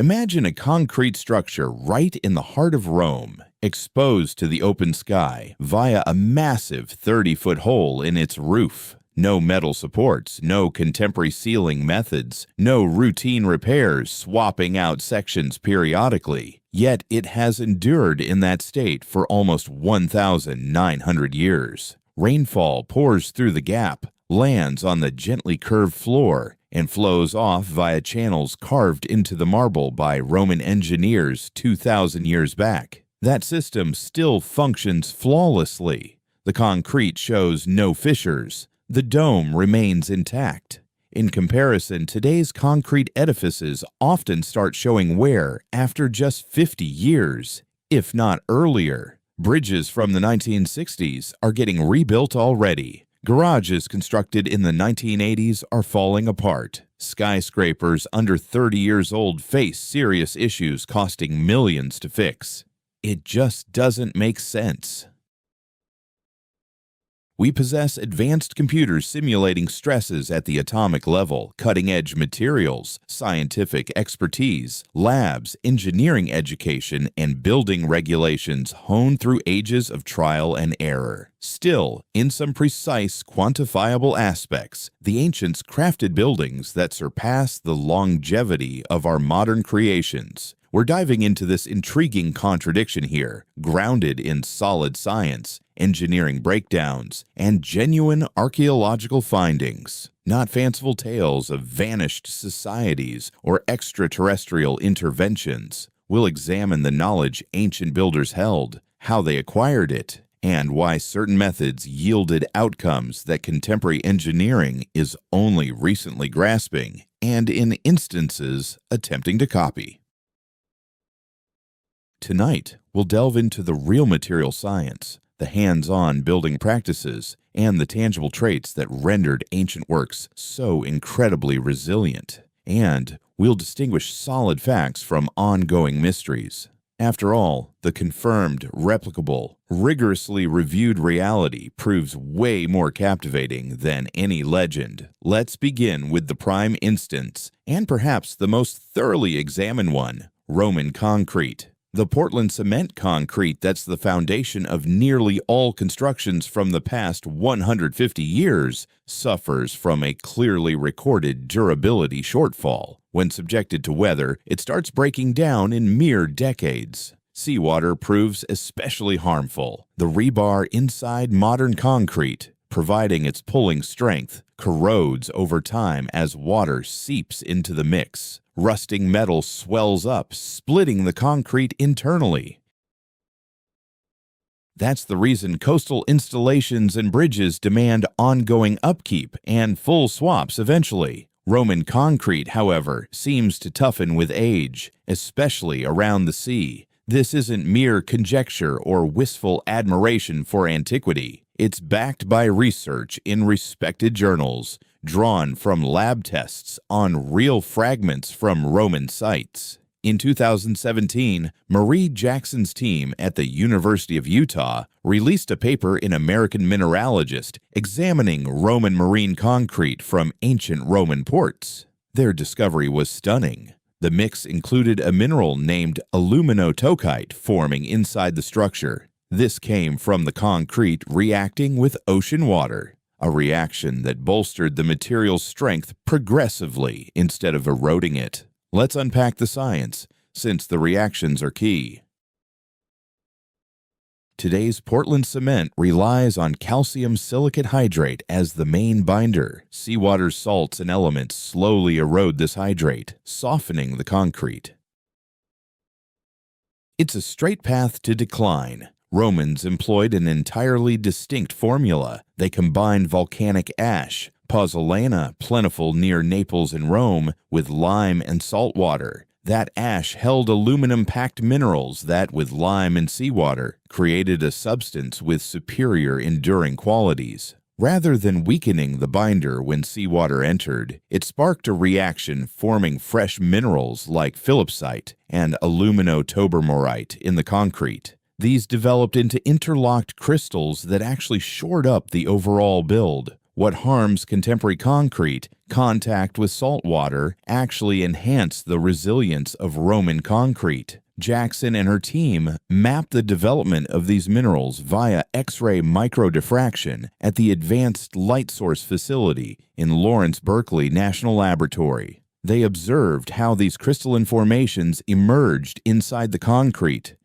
Imagine a concrete structure right in the heart of Rome, exposed to the open sky via a massive 30-foot hole in its roof. No metal supports, no contemporary sealing methods, no routine repairs swapping out sections periodically. Yet it has endured in that state for almost 1,900 years. Rainfall pours through the gap, lands on the gently curved floor, and flows off via channels carved into the marble by Roman engineers 2,000 years back. That system still functions flawlessly. The concrete shows no fissures. The dome remains intact. In comparison, today's concrete edifices often start showing wear after just 50 years, if not earlier. Bridges from the 1960s are getting rebuilt already. Garages constructed in the 1980s are falling apart. Skyscrapers under 30 years old face serious issues costing millions to fix. It just doesn't make sense. We possess advanced computers simulating stresses at the atomic level, cutting-edge materials, scientific expertise, labs, engineering education, and building regulations honed through ages of trial and error. Still, in some precise, quantifiable aspects, the ancients crafted buildings that surpass the longevity of our modern creations. We're diving into this intriguing contradiction here, grounded in solid science, engineering breakdowns, and genuine archaeological findings. Not fanciful tales of vanished societies or extraterrestrial interventions. We'll examine the knowledge ancient builders held, how they acquired it, and why certain methods yielded outcomes that contemporary engineering is only recently grasping, and in instances attempting to copy. Tonight, we'll delve into the real material science, the hands-on building practices, and the tangible traits that rendered ancient works so incredibly resilient. And we'll distinguish solid facts from ongoing mysteries. After all, the confirmed, replicable, rigorously reviewed reality proves way more captivating than any legend. Let's begin with the prime instance, and perhaps the most thoroughly examined one, Roman concrete. The Portland cement concrete that's the foundation of nearly all constructions from the past 150 years suffers from a clearly recorded durability shortfall. When subjected to weather, it starts breaking down in mere decades. Seawater proves especially harmful. The rebar inside modern concrete, providing its pulling strength, corrodes over time as water seeps into the mix. Rusting metal swells up, splitting the concrete internally. That's the reason coastal installations and bridges demand ongoing upkeep and full swaps eventually. Roman concrete, however, seems to toughen with age, especially around the sea. This isn't mere conjecture or wistful admiration for antiquity. It's backed by research in respected journals, drawn from lab tests on real fragments from Roman sites. In 2017, Marie Jackson's team at the University of Utah released a paper in American Mineralogist examining Roman marine concrete from ancient Roman ports. Their discovery was stunning. The mix included a mineral named aluminotokite forming inside the structure. This came from the concrete reacting with ocean water, a reaction that bolstered the material's strength progressively instead of eroding it. Let's unpack the science, since the reactions are key. Today's Portland cement relies on calcium silicate hydrate as the main binder. Seawater's salts and elements slowly erode this hydrate, softening the concrete. It's a straight path to decline. Romans employed an entirely distinct formula. They combined volcanic ash, pozzolana, plentiful near Naples and Rome, with lime and salt water. That ash held aluminum-packed minerals that, with lime and seawater, created a substance with superior enduring qualities. Rather than weakening the binder when seawater entered, it sparked a reaction forming fresh minerals like philipsite and aluminotobamorite in the concrete. These developed into interlocked crystals that actually shored up the overall build. What harms contemporary concrete Contact with salt water actually enhanced the resilience of Roman concrete. Jackson and her team mapped the development of these minerals via X-ray microdiffraction at the Advanced Light Source Facility in Lawrence Berkeley National Laboratory. They observed how these crystalline formations emerged inside the concrete,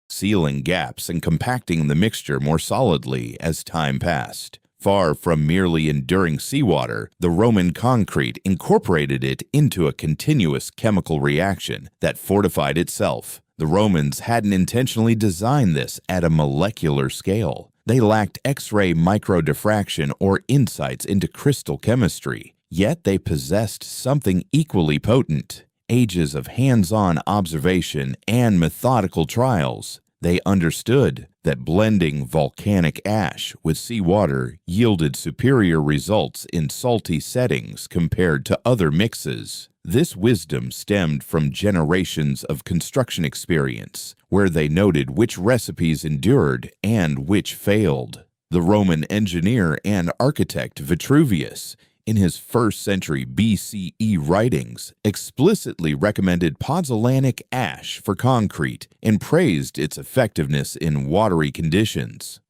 sealing gaps and compacting the mixture more solidly as time passed. Far from merely enduring seawater, the Roman concrete incorporated it into a continuous chemical reaction that fortified itself. The Romans hadn't intentionally designed this at a molecular scale. They lacked X-ray microdiffraction or insights into crystal chemistry, yet they possessed something equally potent: ages of hands-on observation and methodical trials. They understood that blending volcanic ash with seawater yielded superior results in salty settings compared to other mixes. This wisdom stemmed from generations of construction experience, where they noted which recipes endured and which failed. The Roman engineer and architect Vitruvius, in his 1st century BCE writings, explicitly recommended pozzolanic ash for concrete and praised its effectiveness in watery conditions.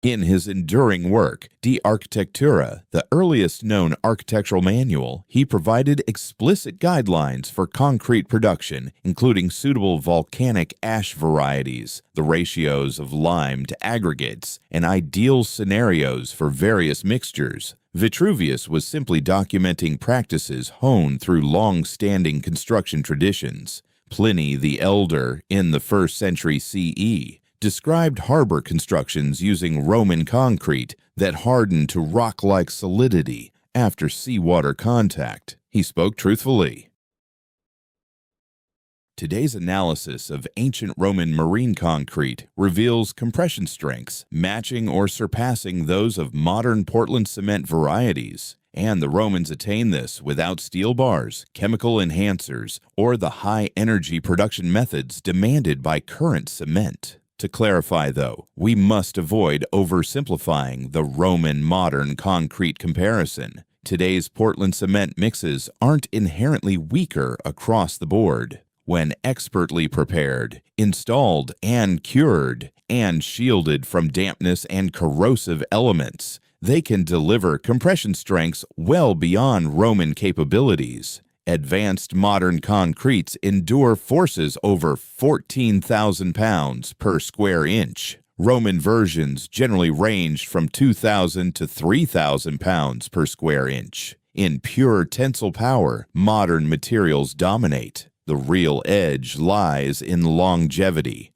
In his enduring work, De Architectura, the earliest known architectural manual, he provided explicit guidelines for concrete production, including suitable volcanic ash varieties, the ratios of lime to aggregates, and ideal scenarios for various mixtures. Vitruvius was simply documenting practices honed through long-standing construction traditions. Pliny the Elder, in the 1st century CE, described harbor constructions using Roman concrete that hardened to rock-like solidity after seawater contact. He spoke truthfully. Today's analysis of ancient Roman marine concrete reveals compression strengths matching or surpassing those of modern Portland cement varieties, and the Romans attained this without steel bars, chemical enhancers, or the high-energy production methods demanded by current cement. To clarify, though, we must avoid oversimplifying the Roman modern concrete comparison. Today's Portland cement mixes aren't inherently weaker across the board. When expertly prepared, installed and cured, and shielded from dampness and corrosive elements, they can deliver compression strengths well beyond Roman capabilities. Advanced modern concretes endure forces over 14,000 pounds per square inch. Roman versions generally ranged from 2,000 to 3,000 pounds per square inch. In pure tensile power, modern materials dominate. The real edge lies in longevity,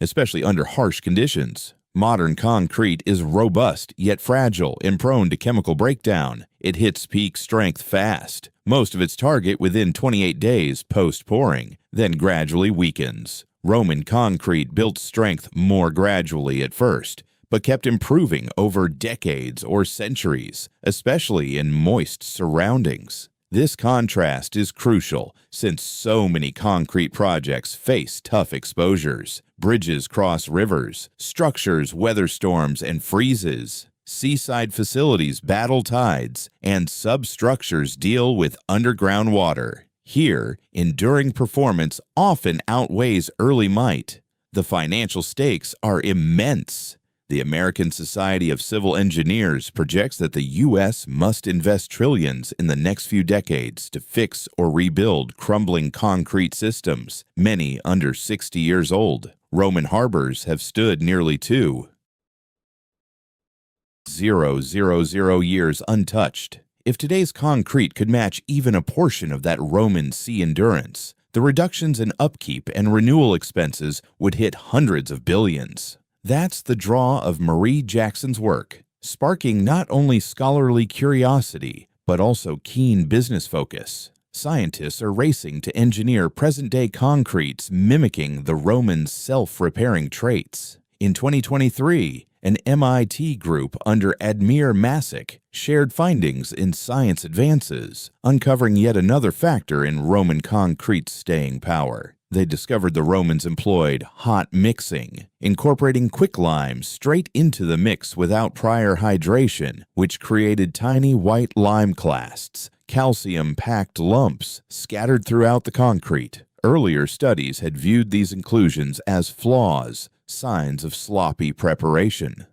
especially under harsh conditions. Modern concrete is robust yet fragile and prone to chemical breakdown. It hits peak strength fast, most of its target within 28 days post-pouring, then gradually weakens. Roman concrete built strength more gradually at first, but kept improving over decades or centuries, especially in moist surroundings. This contrast is crucial since so many concrete projects face tough exposures. Bridges cross rivers, structures weather storms and freezes. Seaside facilities battle tides, and substructures deal with underground water. Here, enduring performance often outweighs early might. The financial stakes are immense. The American Society of Civil Engineers projects that the U.S. must invest trillions in the next few decades to fix or rebuild crumbling concrete systems, many under 60 years old. Roman harbors have stood nearly 2,000 years untouched. If today's concrete could match even a portion of that Roman sea endurance, the reductions in upkeep and renewal expenses would hit hundreds of billions. That's the draw of Marie Jackson's work, sparking not only scholarly curiosity, but also keen business focus. Scientists are racing to engineer present-day concretes mimicking the Romans' self-repairing traits. In 2023, an MIT group under Admir Masick shared findings in Science Advances, uncovering yet another factor in Roman concrete's staying power: They discovered the Romans employed hot mixing, incorporating quicklime straight into the mix without prior hydration, which created tiny white lime clasts, calcium-packed lumps scattered throughout the concrete. Earlier studies had viewed these inclusions as flaws, signs of sloppy preparation.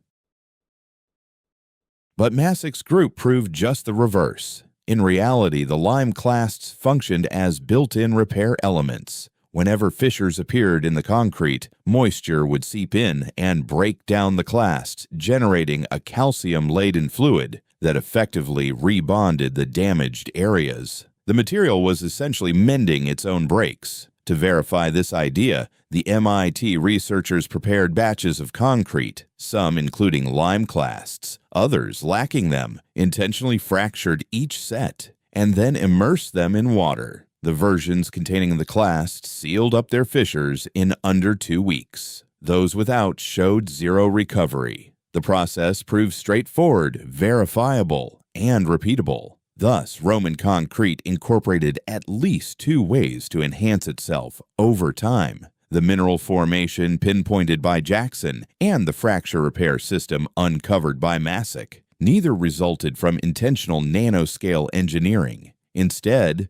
But Masick's group proved just the reverse. In reality, the lime clasts functioned as built-in repair elements. Whenever fissures appeared in the concrete, moisture would seep in and break down the clasts, generating a calcium-laden fluid that effectively rebonded the damaged areas. The material was essentially mending its own breaks. To verify this idea, the MIT researchers prepared batches of concrete, some including lime clasts, others lacking them, intentionally fractured each set, and then immersed them in water. The versions containing the clasts sealed up their fissures in under 2 weeks. Those without showed zero recovery. The process proved straightforward, verifiable, and repeatable. Thus, Roman concrete incorporated at least 2 ways to enhance itself over time: the mineral formation pinpointed by Jackson and the fracture repair system uncovered by Masick. Neither resulted from intentional nanoscale engineering. Instead,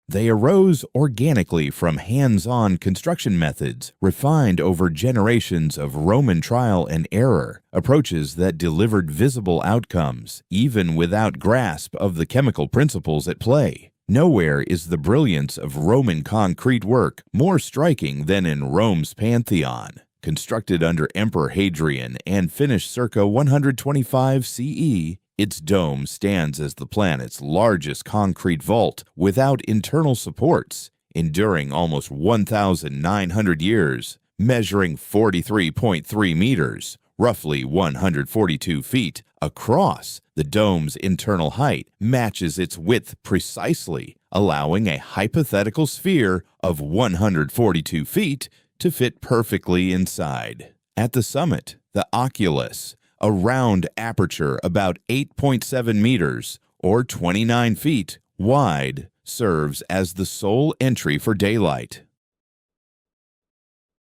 they arose organically from hands-on construction methods refined over generations of Roman trial and error, approaches that delivered visible outcomes, even without grasp of the chemical principles at play. Nowhere is the brilliance of Roman concrete work more striking than in Rome's Pantheon. Constructed under Emperor Hadrian and finished circa 125 CE, its dome stands as the planet's largest concrete vault without internal supports, enduring almost 1,900 years, measuring 43.3 meters, roughly 142 feet, across. The dome's internal height matches its width precisely, allowing a hypothetical sphere of 142 feet to fit perfectly inside. At the summit, the oculus, a round aperture about 8.7 meters, or 29 feet, wide, serves as the sole entry for daylight.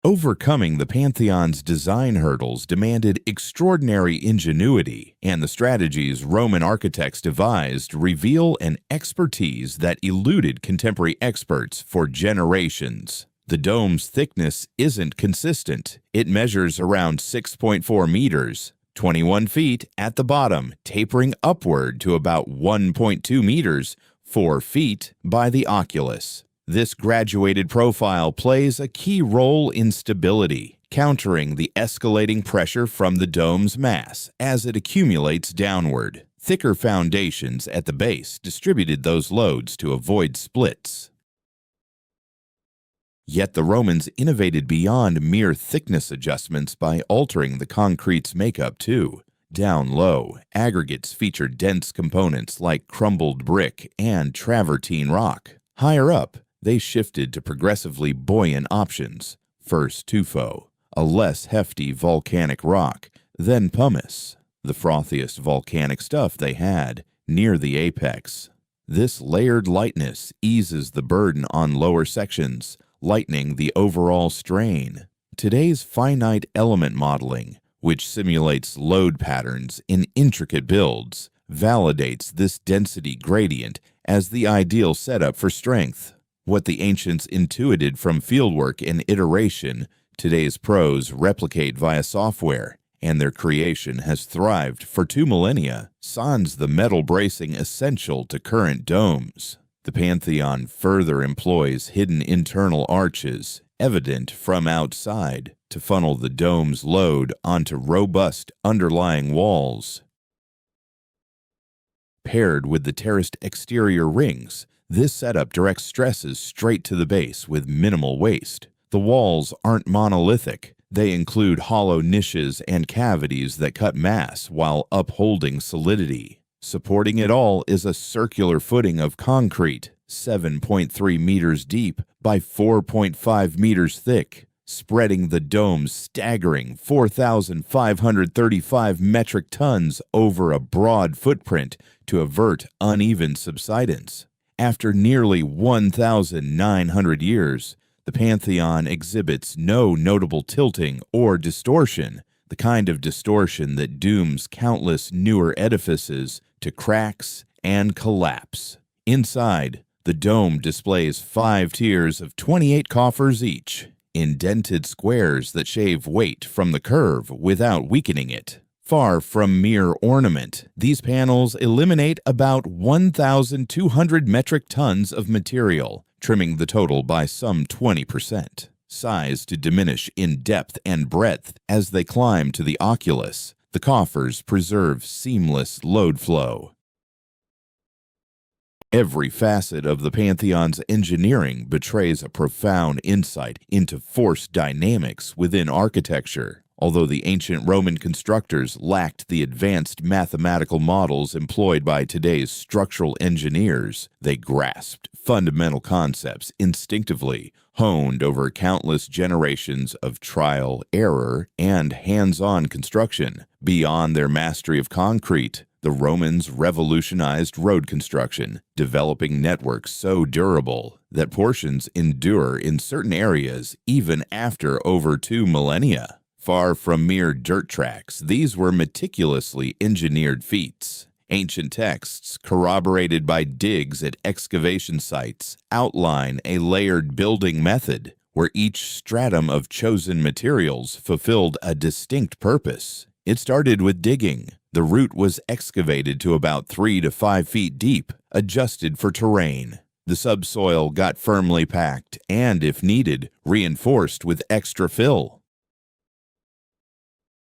Overcoming the Pantheon's design hurdles demanded extraordinary ingenuity, and the strategies Roman architects devised reveal an expertise that eluded contemporary experts for generations. The dome's thickness isn't consistent. It measures around 6.4 meters, 21 feet at the bottom, tapering upward to about 1.2 meters, 4 feet by the oculus. This graduated profile plays a key role in stability, countering the escalating pressure from the dome's mass as it accumulates downward. Thicker foundations at the base distributed those loads to avoid splits. Yet the Romans innovated beyond mere thickness adjustments by altering the concrete's makeup too. Down low, aggregates featured dense components like crumbled brick and travertine rock. Higher up, they shifted to progressively buoyant options. First tuffo, a less hefty volcanic rock, then pumice, the frothiest volcanic stuff they had, near the apex. This layered lightness eases the burden on lower sections, lightening the overall strain. Today's finite element modeling, which simulates load patterns in intricate builds, validates this density gradient as the ideal setup for strength. What the ancients intuited from fieldwork and iteration, today's pros replicate via software, and their creation has thrived for 2 millennia, sans the metal bracing essential to current domes. The Pantheon further employs hidden internal arches, evident from outside, to funnel the dome's load onto robust underlying walls. Paired with the terraced exterior rings, this setup directs stresses straight to the base with minimal waste. The walls aren't monolithic. They include hollow niches and cavities that cut mass while upholding solidity. Supporting it all is a circular footing of concrete, 7.3 meters deep by 4.5 meters thick, spreading the dome's staggering 4,535 metric tons over a broad footprint to avert uneven subsidence. After nearly 1,900 years, the Pantheon exhibits no notable tilting or distortion, the kind of distortion that dooms countless newer edifices to cracks and collapse. Inside, the dome displays 5 tiers of 28 coffers each, indented squares that shave weight from the curve without weakening it. Far from mere ornament, these panels eliminate about 1,200 metric tons of material, trimming the total by some 20%. Sized to diminish in depth and breadth as they climb to the oculus, the coffers preserve seamless load flow. Every facet of the Pantheon's engineering betrays a profound insight into force dynamics within architecture. Although the ancient Roman constructors lacked the advanced mathematical models employed by today's structural engineers, they grasped fundamental concepts instinctively, honed over countless generations of trial, error, and hands-on construction. Beyond their mastery of concrete, the Romans revolutionized road construction, developing networks so durable that portions endure in certain areas even after over 2 millennia. Far from mere dirt tracks, these were meticulously engineered feats. Ancient texts, corroborated by digs at excavation sites, outline a layered building method where each stratum of chosen materials fulfilled a distinct purpose. It started with digging. The root was excavated to about 3 to 5 feet deep, adjusted for terrain. The subsoil got firmly packed and, if needed, reinforced with extra fill.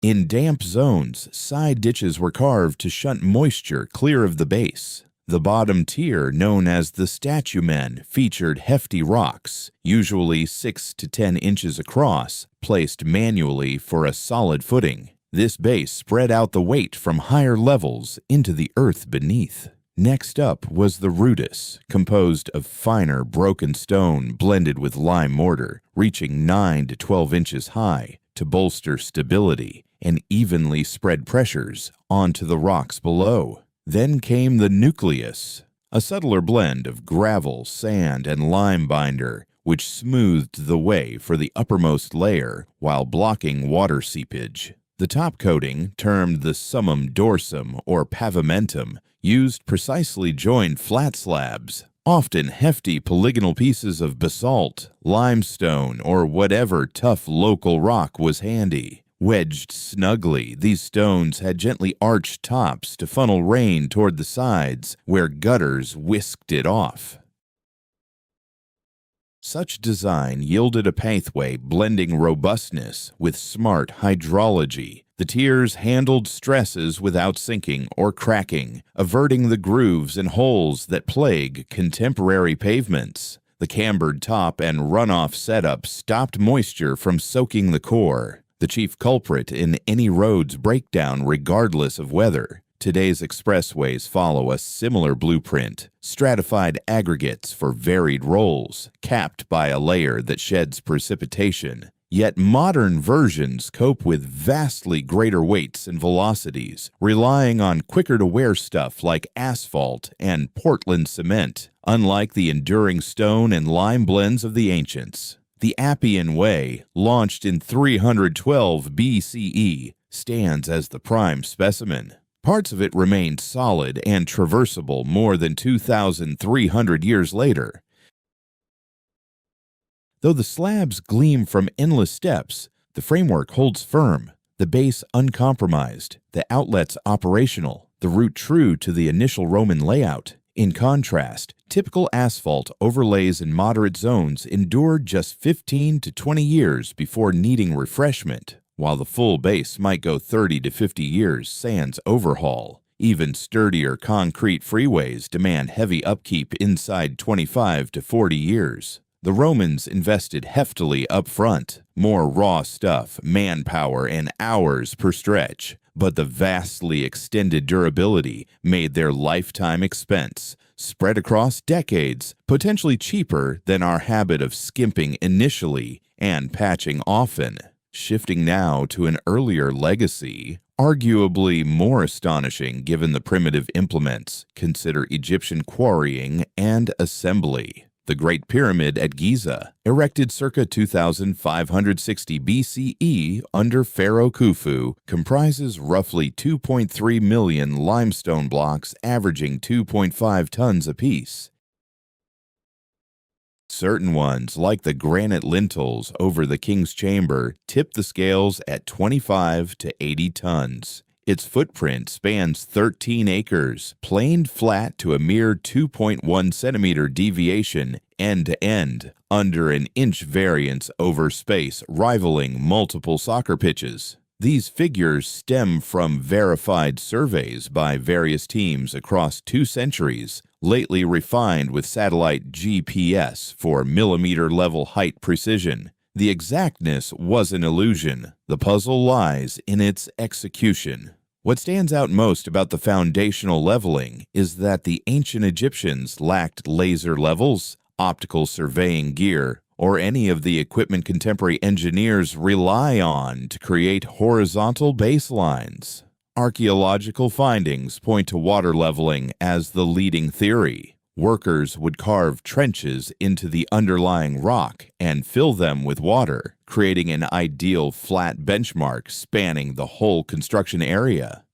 In damp zones, side ditches were carved to shunt moisture clear of the base. The bottom tier, known as the statumen, featured hefty rocks, usually 6 to 10 inches across, placed manually for a solid footing. This base spread out the weight from higher levels into the earth beneath. Next up was the rudis, composed of finer broken stone blended with lime mortar, reaching 9 to 12 inches high to bolster stability and evenly spread pressures onto the rocks below. Then came the nucleus, a subtler blend of gravel, sand, and lime binder, which smoothed the way for the uppermost layer while blocking water seepage. The top coating, termed the summum dorsum or pavimentum, used precisely joined flat slabs, often hefty polygonal pieces of basalt, limestone, or whatever tough local rock was handy. Wedged snugly, these stones had gently arched tops to funnel rain toward the sides, where gutters whisked it off. Such design yielded a pathway blending robustness with smart hydrology. The tiers handled stresses without sinking or cracking, averting the grooves and holes that plague contemporary pavements. The cambered top and runoff setup stopped moisture from soaking the core, the chief culprit in any road's breakdown regardless of weather. Today's expressways follow a similar blueprint, stratified aggregates for varied rolls, capped by a layer that sheds precipitation. Yet modern versions cope with vastly greater weights and velocities, relying on quicker-to-wear stuff like asphalt and Portland cement, unlike the enduring stone and lime blends of the ancients. The Appian Way, launched in 312 BCE, stands as the prime specimen. Parts of it remained solid and traversable more than 2,300 years later. Though the slabs gleam from endless steps, the framework holds firm, the base uncompromised, the outlets operational, the root true to the initial Roman layout. In contrast, typical asphalt overlays in moderate zones endure just 15 to 20 years before needing refreshment, while the full base might go 30 to 50 years sans overhaul. Even sturdier concrete freeways demand heavy upkeep inside 25 to 40 years. The Romans invested heftily up front, more raw stuff, manpower, and hours per stretch, but the vastly extended durability made their lifetime expense, spread across decades, potentially cheaper than our habit of skimping initially and patching often. Shifting now to an earlier legacy, Arguably more astonishing given the primitive implements, consider Egyptian quarrying and assembly. The Great Pyramid at Giza, erected circa 2560 BCE under Pharaoh Khufu, comprises roughly 2.3 million limestone blocks averaging 2.5 tons apiece. Certain ones, like the granite lintels over the king's chamber, tip the scales at 25 to 80 tons. Its footprint spans 13 acres, planed flat to a mere 2.1 centimeter deviation end to end, under an inch variance over space rivaling multiple soccer pitches. These figures stem from verified surveys by various teams across 2 centuries, lately refined with satellite GPS for millimeter-level height precision. The exactness was an illusion. The puzzle lies in its execution. What stands out most about the foundational leveling is that the ancient Egyptians lacked laser levels, optical surveying gear, or any of the equipment contemporary engineers rely on to create horizontal baselines. Archaeological findings point to water leveling as the leading theory. Workers would carve trenches into the underlying rock and fill them with water, creating an ideal flat benchmark spanning the whole construction area.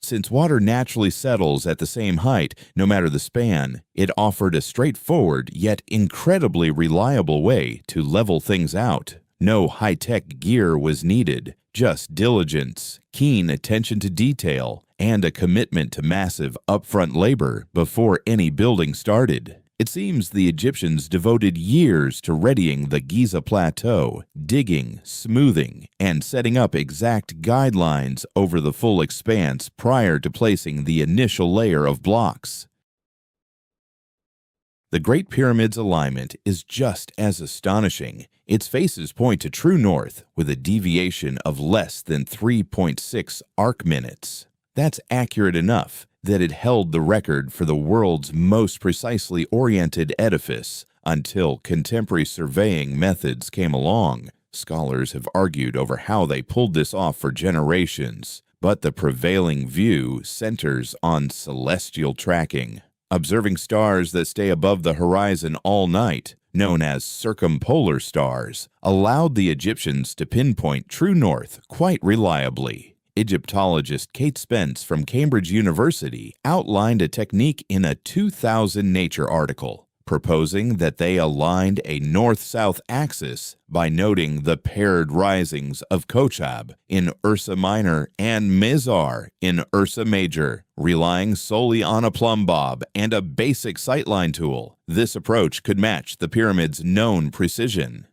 Since water naturally settles at the same height, no matter the span, it offered a straightforward yet incredibly reliable way to level things out. No high-tech gear was needed, just diligence, keen attention to detail, and a commitment to massive upfront labor before any building started. It seems the Egyptians devoted years to readying the Giza Plateau, digging, smoothing, and setting up exact guidelines over the full expanse prior to placing the initial layer of blocks. The Great Pyramid's alignment is just as astonishing. Its faces point to true north with a deviation of less than 3.6 arc minutes. That's accurate enough that it held the record for the world's most precisely oriented edifice until contemporary surveying methods came along. Scholars have argued over how they pulled this off for generations, but the prevailing view centers on celestial tracking. Observing stars that stay above the horizon all night, known as circumpolar stars, allowed the Egyptians to pinpoint true north quite reliably. Egyptologist Kate Spence from Cambridge University outlined a technique in a 2000 Nature article, proposing that they aligned a north-south axis by noting the paired risings of Kochab in Ursa Minor and Mizar in Ursa Major, relying solely on a plumb bob and a basic sightline tool. This approach could match the pyramid's known precision.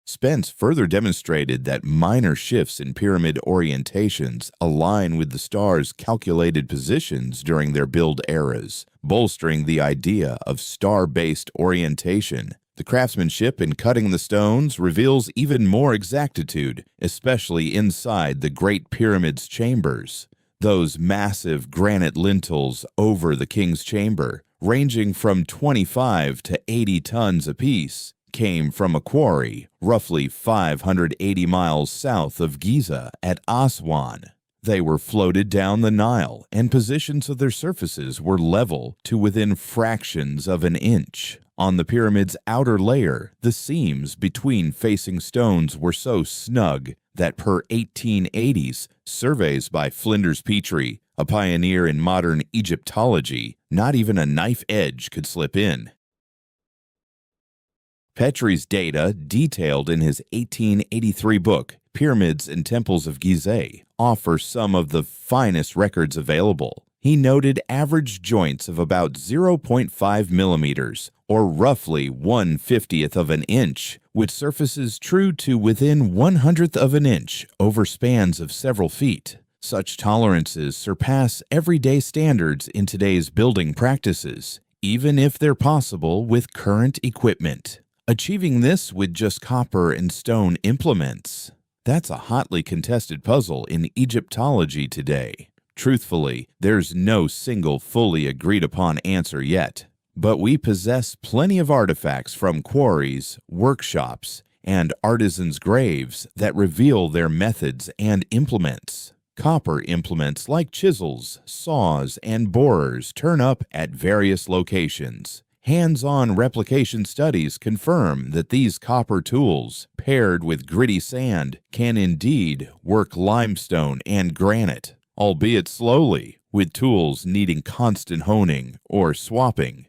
Spence further demonstrated that minor shifts in pyramid orientations align with the stars' calculated positions during their build eras, bolstering the idea of star-based orientation. The craftsmanship in cutting the stones reveals even more exactitude, especially inside the Great Pyramid's chambers. Those massive granite lintels over the king's chamber, ranging from 25 to 80 tons apiece, came from a quarry roughly 580 miles south of Giza at Aswan. They were floated down the Nile, and positions of their surfaces were level to within fractions of an inch. On the pyramid's outer layer, the seams between facing stones were so snug that per 1880s surveys by Flinders Petrie, a pioneer in modern Egyptology, not even a knife edge could slip in. Petrie's data, detailed in his 1883 book, Pyramids and Temples of Gizeh, offer some of the finest records available. He noted average joints of about 0.5 millimeters, or roughly 1/50th of an inch, with surfaces true to within 1/100th of an inch over spans of several feet. Such tolerances surpass everyday standards in today's building practices, even if they're possible with current equipment. Achieving this with just copper and stone implements, that's a hotly contested puzzle in Egyptology today. Truthfully, there's no single fully agreed upon answer yet, but we possess plenty of artifacts from quarries, workshops, and artisans' graves that reveal their methods and implements. Copper implements like chisels, saws, and borers turn up at various locations. Hands-on replication studies confirm that these copper tools, paired with gritty sand, can indeed work limestone and granite, albeit slowly, with tools needing constant honing or swapping.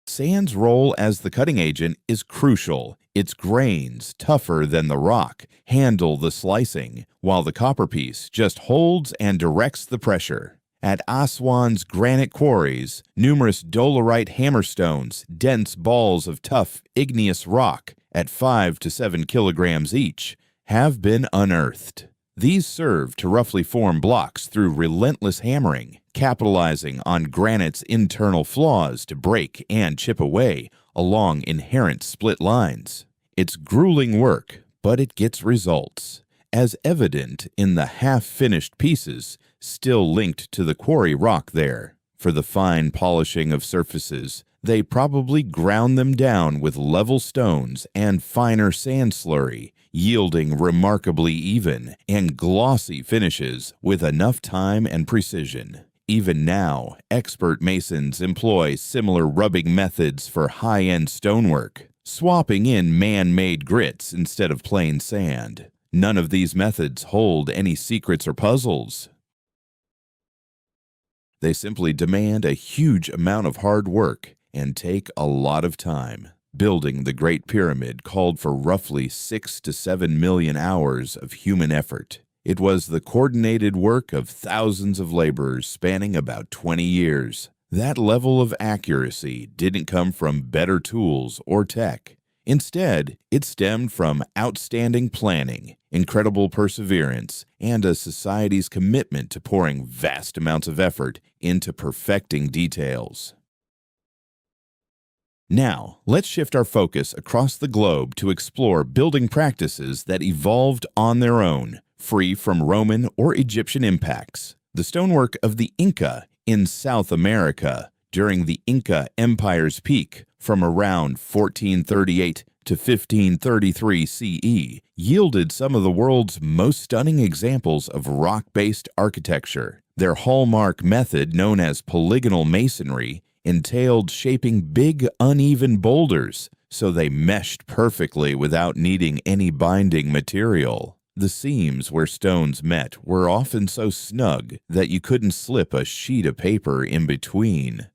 Sand's role as the cutting agent is crucial. Its grains, tougher than the rock, handle the slicing, while the copper piece just holds and directs the pressure. At Aswan's granite quarries, numerous dolerite hammerstones, dense balls of tough, igneous rock, at 5 to 7 kilograms each, have been unearthed. These serve to roughly form blocks through relentless hammering, capitalizing on granite's internal flaws to break and chip away along inherent split lines. It's grueling work, but it gets results, as evident in the half-finished pieces still linked to the quarry rock there. For the fine polishing of surfaces, they probably ground them down with level stones and finer sand slurry, yielding remarkably even and glossy finishes with enough time and precision. Even now, expert masons employ similar rubbing methods for high-end stonework, swapping in man-made grits instead of plain sand. None of these methods hold any secrets or puzzles. They simply demand a huge amount of hard work and take a lot of time. Building the Great Pyramid called for roughly 6 to 7 million hours of human effort. It was the coordinated work of thousands of laborers spanning about 20 years. That level of accuracy didn't come from better tools or tech. Instead, it stemmed from outstanding planning, incredible perseverance, and a society's commitment to pouring vast amounts of effort into perfecting details. Now, let's shift our focus across the globe to explore building practices that evolved on their own, free from Roman or Egyptian impacts. The stonework of the Inca in South America during the Inca Empire's peak from around 1438 to 1533 CE yielded some of the world's most stunning examples of rock-based architecture. Their hallmark method, known as polygonal masonry, entailed shaping big, uneven boulders so they meshed perfectly without needing any binding material. The seams where stones met were often so snug that you couldn't slip a sheet of paper in between.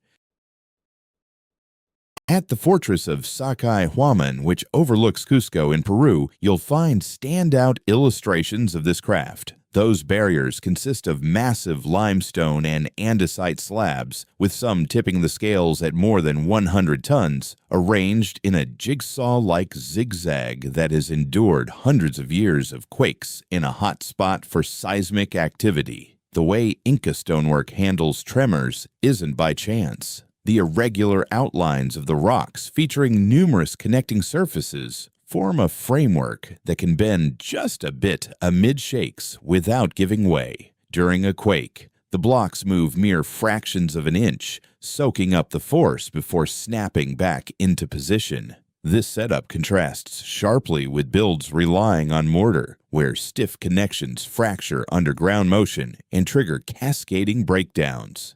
At the fortress of Sacsayhuaman, which overlooks Cusco in Peru, you'll find standout illustrations of this craft. Those barriers consist of massive limestone and andesite slabs, with some tipping the scales at more than 100 tons, arranged in a jigsaw-like zigzag that has endured hundreds of years of quakes in a hot spot for seismic activity. The way Inca stonework handles tremors isn't by chance. The irregular outlines of the rocks, featuring numerous connecting surfaces, form a framework that can bend just a bit amid shakes without giving way. During a quake, the blocks move mere fractions of an inch, soaking up the force before snapping back into position. This setup contrasts sharply with builds relying on mortar, where stiff connections fracture under ground motion and trigger cascading breakdowns.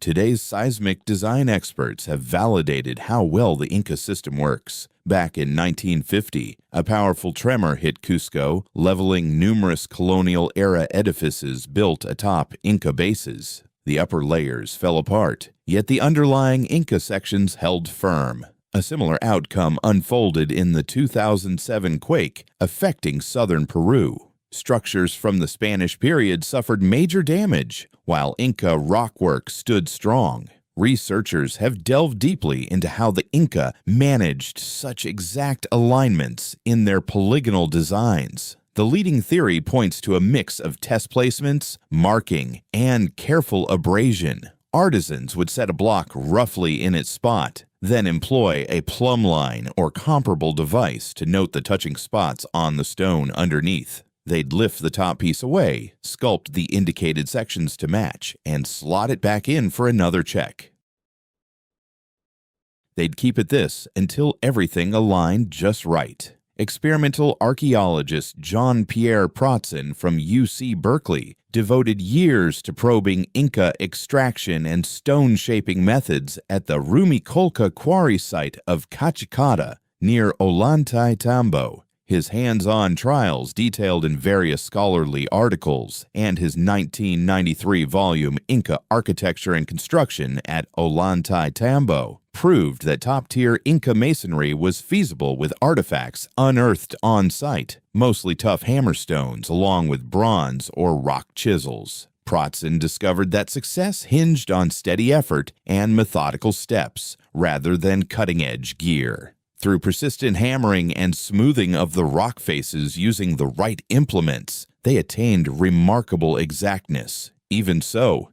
Today's seismic design experts have validated how well the Inca system works. Back in 1950, a powerful tremor hit Cusco, leveling numerous colonial-era edifices built atop Inca bases. The upper layers fell apart, yet the underlying Inca sections held firm. A similar outcome unfolded in the 2007 quake, affecting southern Peru. Structures from the Spanish period suffered major damage, while Inca rockwork stood strong. Researchers have delved deeply into how the Inca managed such exact alignments in their polygonal designs. The leading theory points to a mix of test placements, marking, and careful abrasion. Artisans would set a block roughly in its spot, then employ a plumb line or comparable device to note the touching spots on the stone underneath. They'd lift the top piece away, sculpt the indicated sections to match, and slot it back in for another check. They'd keep at this until everything aligned just right. Experimental archaeologist John Pierre Protzen from UC Berkeley devoted years to probing Inca extraction and stone-shaping methods at the Rumicolca quarry site of Cachicata near Ollantaytambo. His hands-on trials, detailed in various scholarly articles, and his 1993 volume Inca Architecture and Construction at Ollantaytambo proved that top-tier Inca masonry was feasible with artifacts unearthed on-site, mostly tough hammerstones along with bronze or rock chisels. Protzen discovered that success hinged on steady effort and methodical steps, rather than cutting-edge gear. Through persistent hammering and smoothing of the rock faces using the right implements, they attained remarkable exactness. Even so,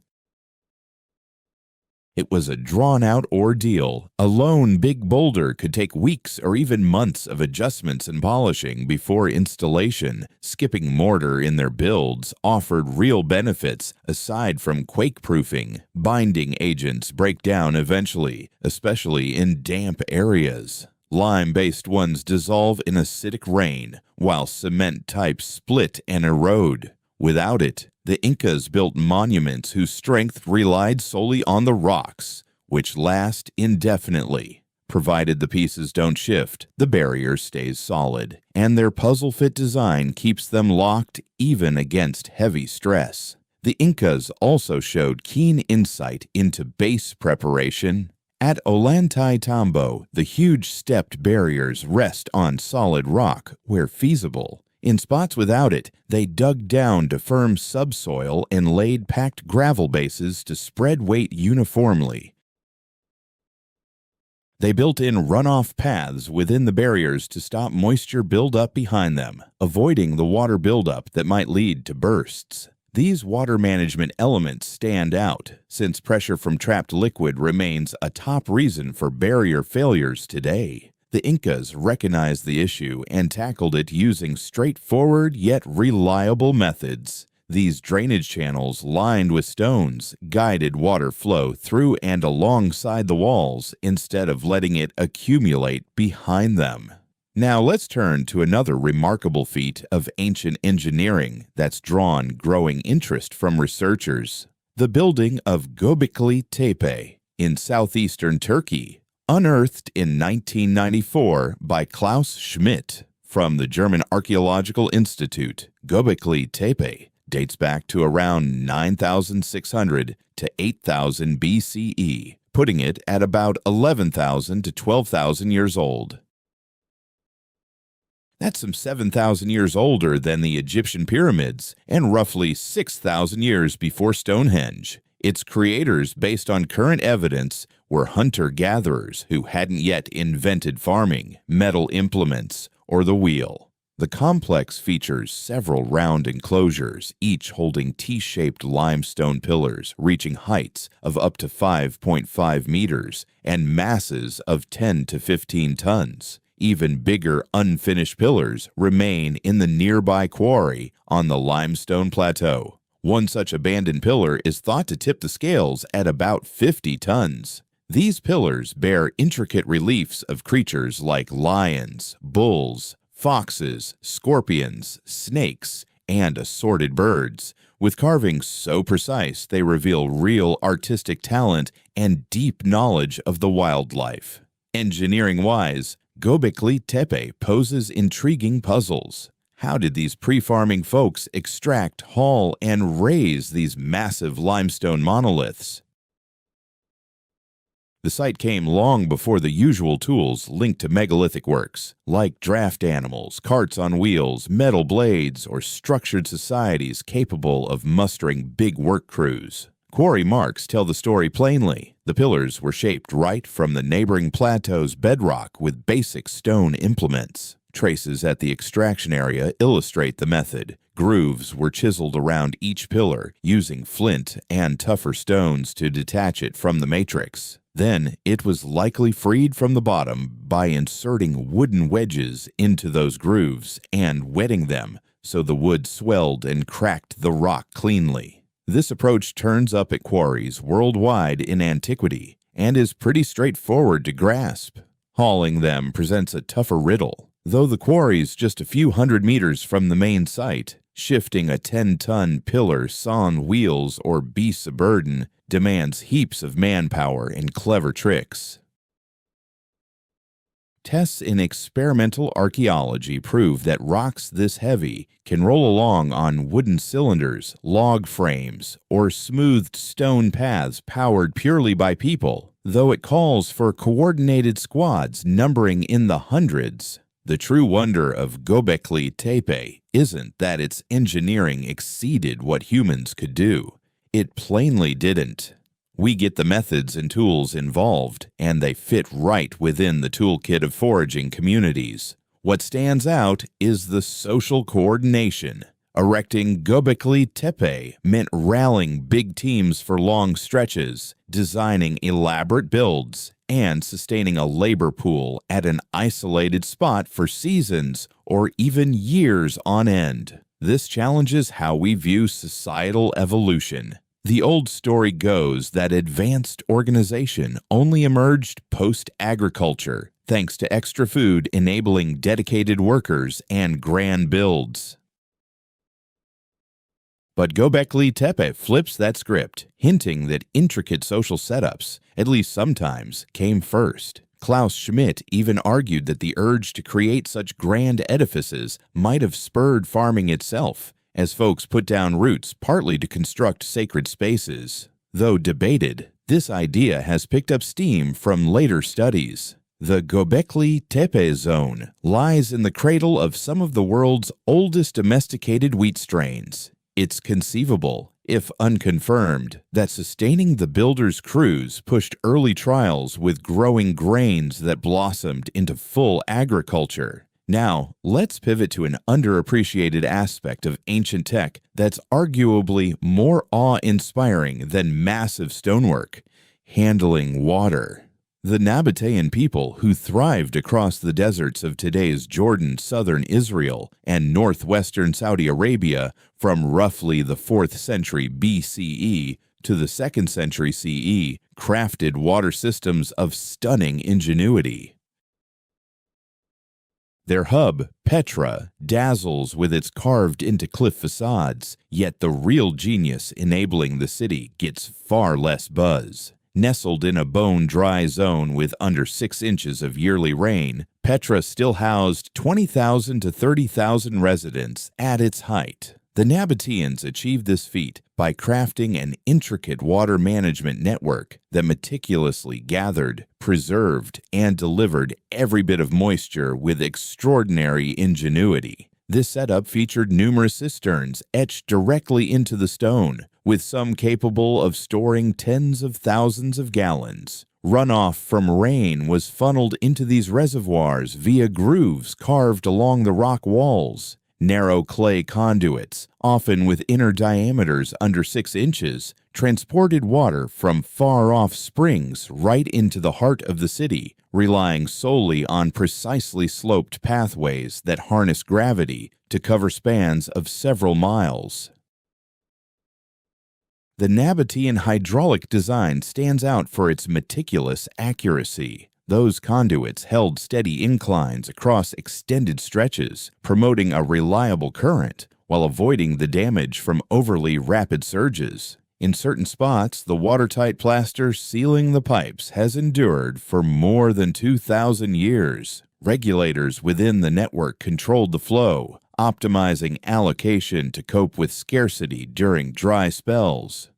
it was a drawn-out ordeal. A lone big boulder could take weeks or even months of adjustments and polishing before installation. Skipping mortar in their builds offered real benefits aside from quake-proofing. Binding agents break down eventually, especially in damp areas. Lime-based ones dissolve in acidic rain, while cement types split and erode. Without it, the Incas built monuments whose strength relied solely on the rocks, which last indefinitely. Provided the pieces don't shift, the barrier stays solid, and their puzzle-fit design keeps them locked even against heavy stress. The Incas also showed keen insight into base preparation. At Ollantaytambo, the huge stepped barriers rest on solid rock where feasible. In spots without it, they dug down to firm subsoil and laid packed gravel bases to spread weight uniformly. They built in runoff paths within the barriers to stop moisture buildup behind them, avoiding the water buildup that might lead to bursts. These water management elements stand out, since pressure from trapped liquid remains a top reason for barrier failures today. The Incas recognized the issue and tackled it using straightforward yet reliable methods. These drainage channels lined with stones guided water flow through and alongside the walls instead of letting it accumulate behind them. Now let's turn to another remarkable feat of ancient engineering that's drawn growing interest from researchers. The building of Göbekli Tepe in southeastern Turkey, unearthed in 1994 by Klaus Schmidt from the German Archaeological Institute. Göbekli Tepe dates back to around 9,600 to 8,000 BCE, putting it at about 11,000 to 12,000 years old. That's some 7,000 years older than the Egyptian pyramids and roughly 6,000 years before Stonehenge. Its creators, based on current evidence, were hunter-gatherers who hadn't yet invented farming, metal implements, or the wheel. The complex features several round enclosures, each holding T-shaped limestone pillars reaching heights of up to 5.5 meters and masses of 10 to 15 tons. Even bigger unfinished pillars remain in the nearby quarry on the limestone plateau. One such abandoned pillar is thought to tip the scales at about 50 tons. These pillars bear intricate reliefs of creatures like lions, bulls, foxes, scorpions, snakes, and assorted birds, with carvings so precise they reveal real artistic talent and deep knowledge of the wildlife. Engineering-wise, Göbekli Tepe poses intriguing puzzles. How did these pre-farming folks extract, haul, and raise these massive limestone monoliths? The site came long before the usual tools linked to megalithic works, like draft animals, carts on wheels, metal blades, or structured societies capable of mustering big work crews. Quarry marks tell the story plainly. The pillars were shaped right from the neighboring plateau's bedrock with basic stone implements. Traces at the extraction area illustrate the method. Grooves were chiseled around each pillar, using flint and tougher stones to detach it from the matrix. Then it was likely freed from the bottom by inserting wooden wedges into those grooves and wetting them so the wood swelled and cracked the rock cleanly. This approach turns up at quarries worldwide in antiquity, and is pretty straightforward to grasp. Hauling them presents a tougher riddle. Though the quarry's just a few hundred meters from the main site, shifting a 10-ton pillar sawn wheels or beasts of burden demands heaps of manpower and clever tricks. Tests in experimental archaeology prove that rocks this heavy can roll along on wooden cylinders, log frames, or smoothed stone paths powered purely by people, though it calls for coordinated squads numbering in the hundreds. The true wonder of Göbekli Tepe isn't that its engineering exceeded what humans could do. It plainly didn't. We get the methods and tools involved, and they fit right within the toolkit of foraging communities. What stands out is the social coordination. Erecting Göbekli Tepe meant rallying big teams for long stretches, designing elaborate builds, and sustaining a labor pool at an isolated spot for seasons or even years on end. This challenges how we view societal evolution. The old story goes that advanced organization only emerged post-agriculture, thanks to extra food enabling dedicated workers and grand builds. But Göbekli Tepe flips that script, hinting that intricate social setups, at least sometimes, came first. Klaus Schmidt even argued that the urge to create such grand edifices might have spurred farming itself, as folks put down roots partly to construct sacred spaces. Though debated, this idea has picked up steam from later studies. The Göbekli Tepe zone lies in the cradle of some of the world's oldest domesticated wheat strains. It's conceivable, if unconfirmed, that sustaining the builders' crews pushed early trials with growing grains that blossomed into full agriculture. Now, let's pivot to an underappreciated aspect of ancient tech that's arguably more awe-inspiring than massive stonework: handling water. The Nabatean people, who thrived across the deserts of today's Jordan, southern Israel, and northwestern Saudi Arabia from roughly the 4th century BCE to the 2nd century CE, crafted water systems of stunning ingenuity. Their hub, Petra, dazzles with its carved-into cliff facades, yet the real genius enabling the city gets far less buzz. Nestled in a bone-dry zone with under 6 inches of yearly rain, Petra still housed 20,000 to 30,000 residents at its height. The Nabateans achieved this feat by crafting an intricate water management network that meticulously gathered, preserved, and delivered every bit of moisture with extraordinary ingenuity. This setup featured numerous cisterns etched directly into the stone, with some capable of storing tens of thousands of gallons. Runoff from rain was funneled into these reservoirs via grooves carved along the rock walls. Narrow clay conduits, often with inner diameters under 6 inches, transported water from far-off springs right into the heart of the city, relying solely on precisely sloped pathways that harness gravity to cover spans of several miles. The Nabatean hydraulic design stands out for its meticulous accuracy. Those conduits held steady inclines across extended stretches, promoting a reliable current while avoiding the damage from overly rapid surges. In certain spots, the watertight plaster sealing the pipes has endured for more than 2,000 years. Regulators within the network controlled the flow, optimizing allocation to cope with scarcity during dry spells.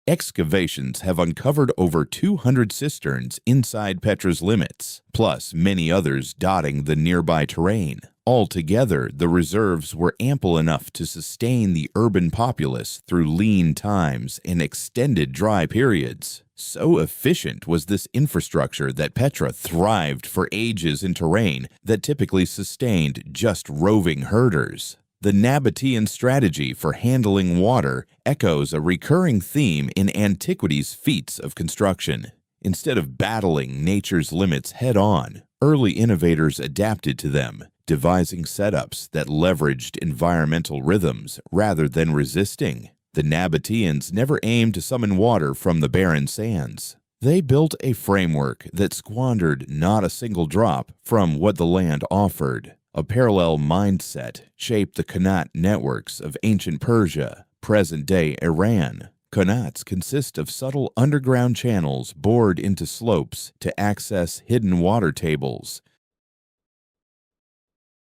Excavations have uncovered over 200 cisterns inside Petra's limits, plus many others dotting the nearby terrain. Altogether, the reserves were ample enough to sustain the urban populace through lean times and extended dry periods. So efficient was this infrastructure that Petra thrived for ages in terrain that typically sustained just roving herders. The Nabatean strategy for handling water echoes a recurring theme in antiquity's feats of construction. Instead of battling nature's limits head-on, early innovators adapted to them, devising setups that leveraged environmental rhythms rather than resisting. The Nabateans never aimed to summon water from the barren sands. They built a framework that squandered not a single drop from what the land offered. A parallel mindset shaped the Qanat networks of ancient Persia, present-day Iran. Qanats consist of subtle underground channels bored into slopes to access hidden water tables,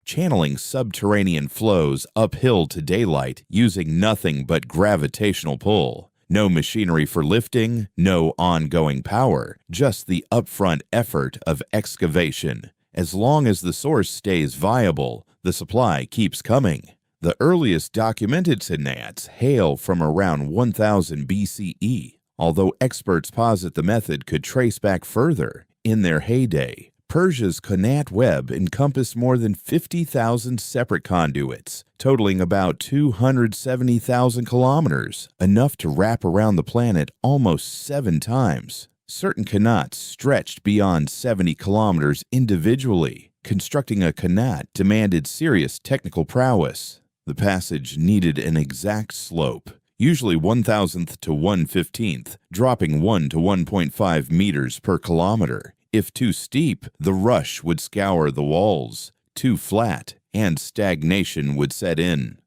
channeling subterranean flows uphill to daylight using nothing but gravitational pull. No machinery for lifting, no ongoing power, just the upfront effort of excavation. As long as the source stays viable, the supply keeps coming. The earliest documented Qanats hail from around 1000 BCE, although experts posit the method could trace back further. In their heyday, Persia's Qanat web encompassed more than 50,000 separate conduits, totaling about 270,000 kilometers, enough to wrap around the planet almost 7 times. Certain Qanats stretched beyond 70 kilometers individually. Constructing a Qanat demanded serious technical prowess. The passage needed an exact slope, usually 1,000th to 1/15th, dropping 1 to 1.5 meters per kilometer. If too steep, the rush would scour the walls. Too flat, and stagnation would set in.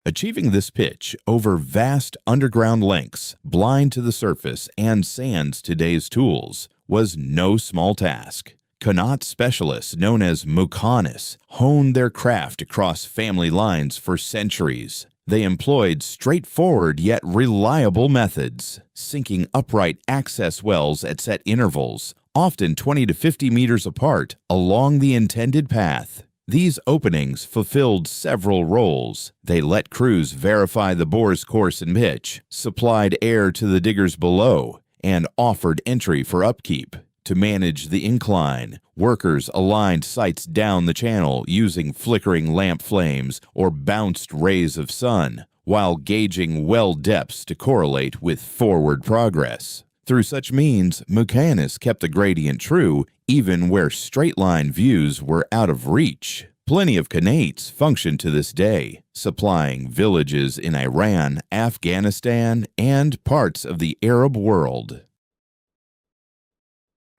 Achieving this pitch over vast underground lengths, blind to the surface and sans today's tools, was no small task. Qanat specialists known as muqannis honed their craft across family lines for centuries. They employed straightforward yet reliable methods, sinking upright access wells at set intervals, often 20 to 50 meters apart, along the intended path. These openings fulfilled several roles. They let crews verify the bore's course and pitch, supplied air to the diggers below, and offered entry for upkeep. To manage the incline, workers aligned sights down the channel using flickering lamp flames or bounced rays of sun, while gauging well depths to correlate with forward progress. Through such means, muqannis kept the gradient true even where straight-line views were out of reach. Plenty of Qanats function to this day, supplying villages in Iran, Afghanistan, and parts of the Arab world.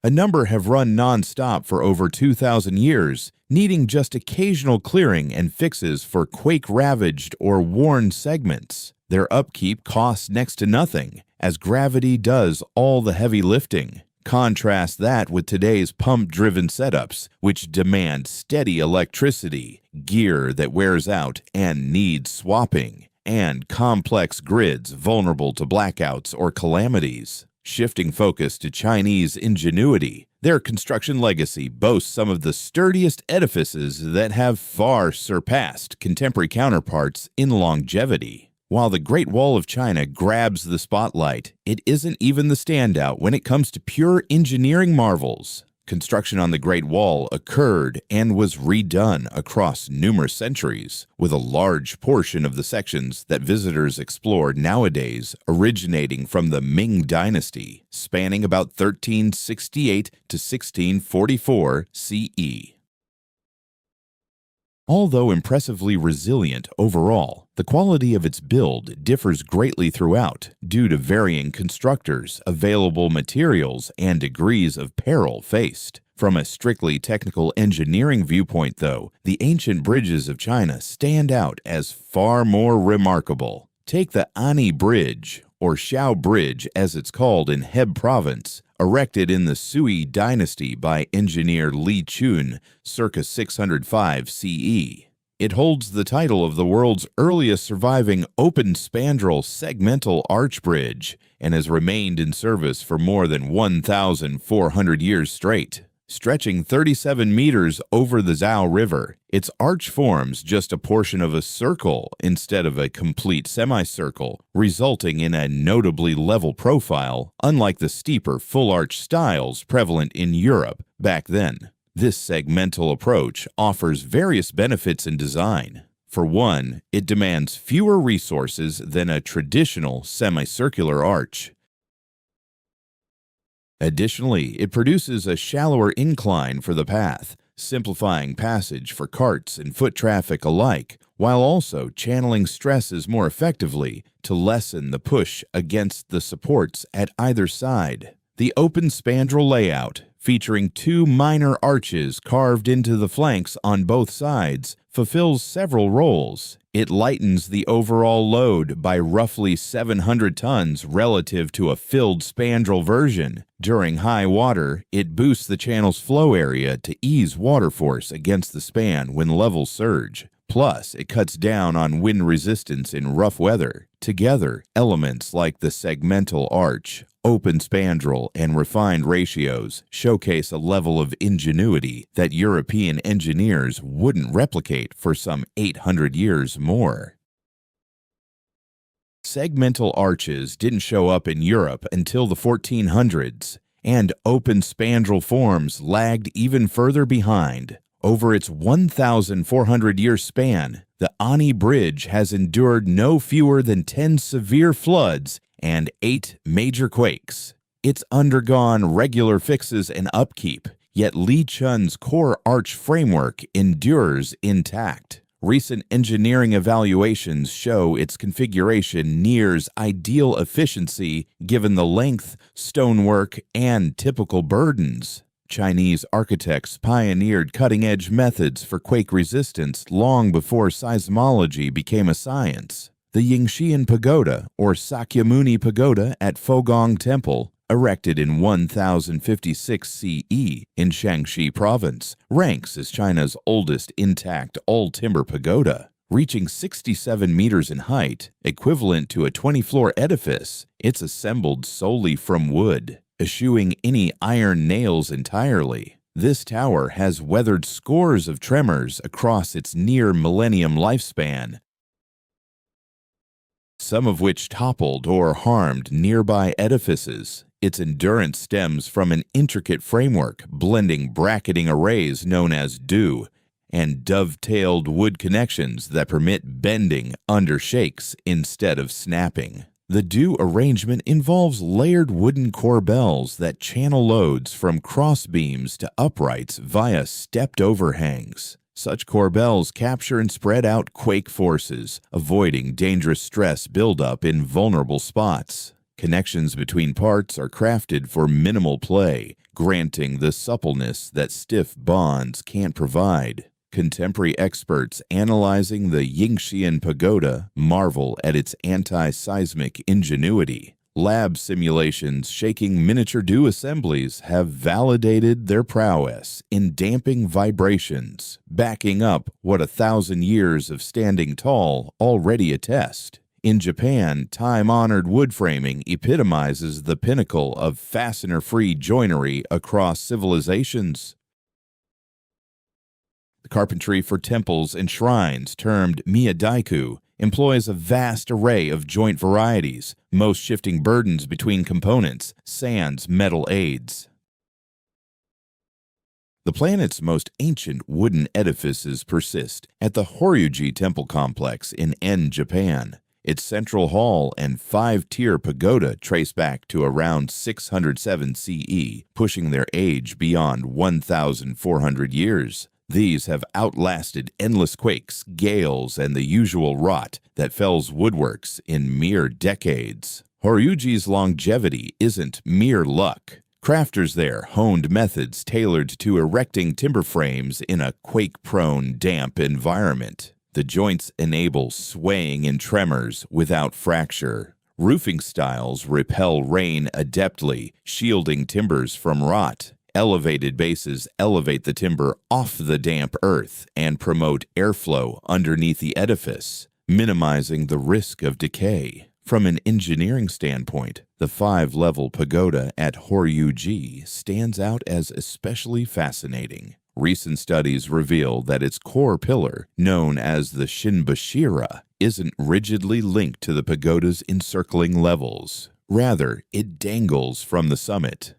A number have run non-stop for over 2,000 years, needing just occasional clearing and fixes for quake-ravaged or worn segments. Their upkeep costs next to nothing, as gravity does all the heavy lifting. Contrast that with today's pump-driven setups, which demand steady electricity, gear that wears out and needs swapping, and complex grids vulnerable to blackouts or calamities. Shifting focus to Chinese ingenuity, their construction legacy boasts some of the sturdiest edifices that have far surpassed contemporary counterparts in longevity. While the Great Wall of China grabs the spotlight, it isn't even the standout when it comes to pure engineering marvels. Construction on the Great Wall occurred and was redone across numerous centuries, with a large portion of the sections that visitors explore nowadays originating from the Ming Dynasty, spanning about 1368 to 1644 CE. Although impressively resilient overall, the quality of its build differs greatly throughout due to varying constructors, available materials, and degrees of peril faced. From a strictly technical engineering viewpoint, though, the ancient bridges of China stand out as far more remarkable. Take the Ani Bridge, or Xiao Bridge as it's called in Heb Province, erected in the Sui dynasty by engineer Li Chun circa 605 CE. It holds the title of the world's earliest surviving open spandrel segmental arch bridge and has remained in service for more than 1,400 years straight. Stretching 37 meters over the Zhao River, its arch forms just a portion of a circle instead of a complete semicircle, resulting in a notably level profile, unlike the steeper full-arch styles prevalent in Europe back then. This segmental approach offers various benefits in design. For one, it demands fewer resources than a traditional semicircular arch. Additionally, it produces a shallower incline for the path, simplifying passage for carts and foot traffic alike, while also channeling stresses more effectively to lessen the push against the supports at either side. The open spandrel layout, featuring two minor arches carved into the flanks on both sides, fulfills several roles. It lightens the overall load by roughly 700 tons relative to a filled spandrel version. During high water, it boosts the channel's flow area to ease water force against the span when levels surge. Plus, it cuts down on wind resistance in rough weather. Together, elements like the segmental arch, open spandrel, and refined ratios showcase a level of ingenuity that European engineers wouldn't replicate for some 800 years more. Segmental arches didn't show up in Europe until the 1400s, and open spandrel forms lagged even further behind. Over its 1,400-year span, the Ani Bridge has endured no fewer than 10 severe floods and 8 major quakes. It's undergone regular fixes and upkeep, yet Li Chun's core arch framework endures intact. Recent engineering evaluations show its configuration nears ideal efficiency given the length, stonework, and typical burdens. Chinese architects pioneered cutting-edge methods for quake resistance long before seismology became a science. The Yingxian Pagoda, or Sakyamuni Pagoda at Fogong Temple, erected in 1056 CE in Shaanxi Province, ranks as China's oldest intact all-timber pagoda. Reaching 67 meters in height, equivalent to a 20-floor edifice, it's assembled solely from wood, eschewing any iron nails entirely. This tower has weathered scores of tremors across its near-millennium lifespan, some of which toppled or harmed nearby edifices. Its endurance stems from an intricate framework blending bracketing arrays known as du and dovetailed wood connections that permit bending under shakes instead of snapping. The du arrangement involves layered wooden corbels that channel loads from crossbeams to uprights via stepped overhangs. Such corbels capture and spread out quake forces, avoiding dangerous stress buildup in vulnerable spots. Connections between parts are crafted for minimal play, granting the suppleness that stiff bonds can't provide. Contemporary experts analyzing the Yingxian Pagoda marvel at its anti-seismic ingenuity. Lab simulations shaking miniature du assemblies have validated their prowess in damping vibrations, backing up what 1,000 years of standing tall already attest. In Japan, time-honored wood framing epitomizes the pinnacle of fastener-free joinery across civilizations. The carpentry for temples and shrines, termed miyadaiku, employs a vast array of joint varieties, most shifting burdens between components, sans metal aids. The planet's most ancient wooden edifices persist at the Horyuji Temple Complex in En, Japan. Its central hall and 5-tier pagoda trace back to around 607 CE, pushing their age beyond 1,400 years. These have outlasted endless quakes, gales, and the usual rot that fells woodworks in mere decades. Horyuji's longevity isn't mere luck. Crafters there honed methods tailored to erecting timber frames in a quake-prone, damp environment. The joints enable swaying in tremors without fracture. Roofing styles repel rain adeptly, shielding timbers from rot. Elevated bases elevate the timber off the damp earth and promote airflow underneath the edifice, minimizing the risk of decay. From an engineering standpoint, the 5-level pagoda at Horyuji stands out as especially fascinating. Recent studies reveal that its core pillar, known as the Shinbashira, isn't rigidly linked to the pagoda's encircling levels. Rather, it dangles from the summit,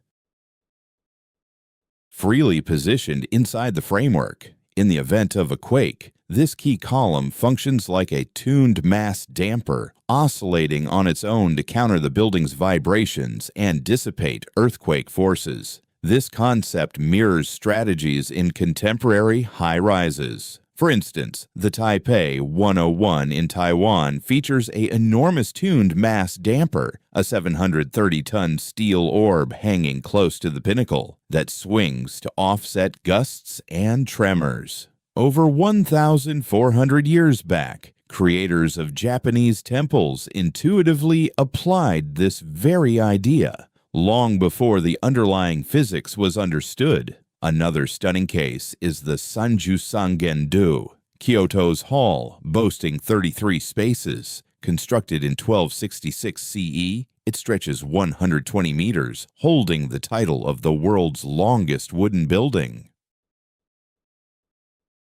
freely positioned inside the framework. In the event of a quake, this key column functions like a tuned mass damper, oscillating on its own to counter the building's vibrations and dissipate earthquake forces. This concept mirrors strategies in contemporary high-rises. For instance, the Taipei 101 in Taiwan features an enormous tuned mass damper, a 730-ton steel orb hanging close to the pinnacle that swings to offset gusts and tremors. Over 1,400 years back, creators of Japanese temples intuitively applied this very idea, long before the underlying physics was understood. Another stunning case is the Sanjusangen-do, Kyoto's hall, boasting 33 spaces. Constructed in 1266 CE, it stretches 120 meters, holding the title of the world's longest wooden building.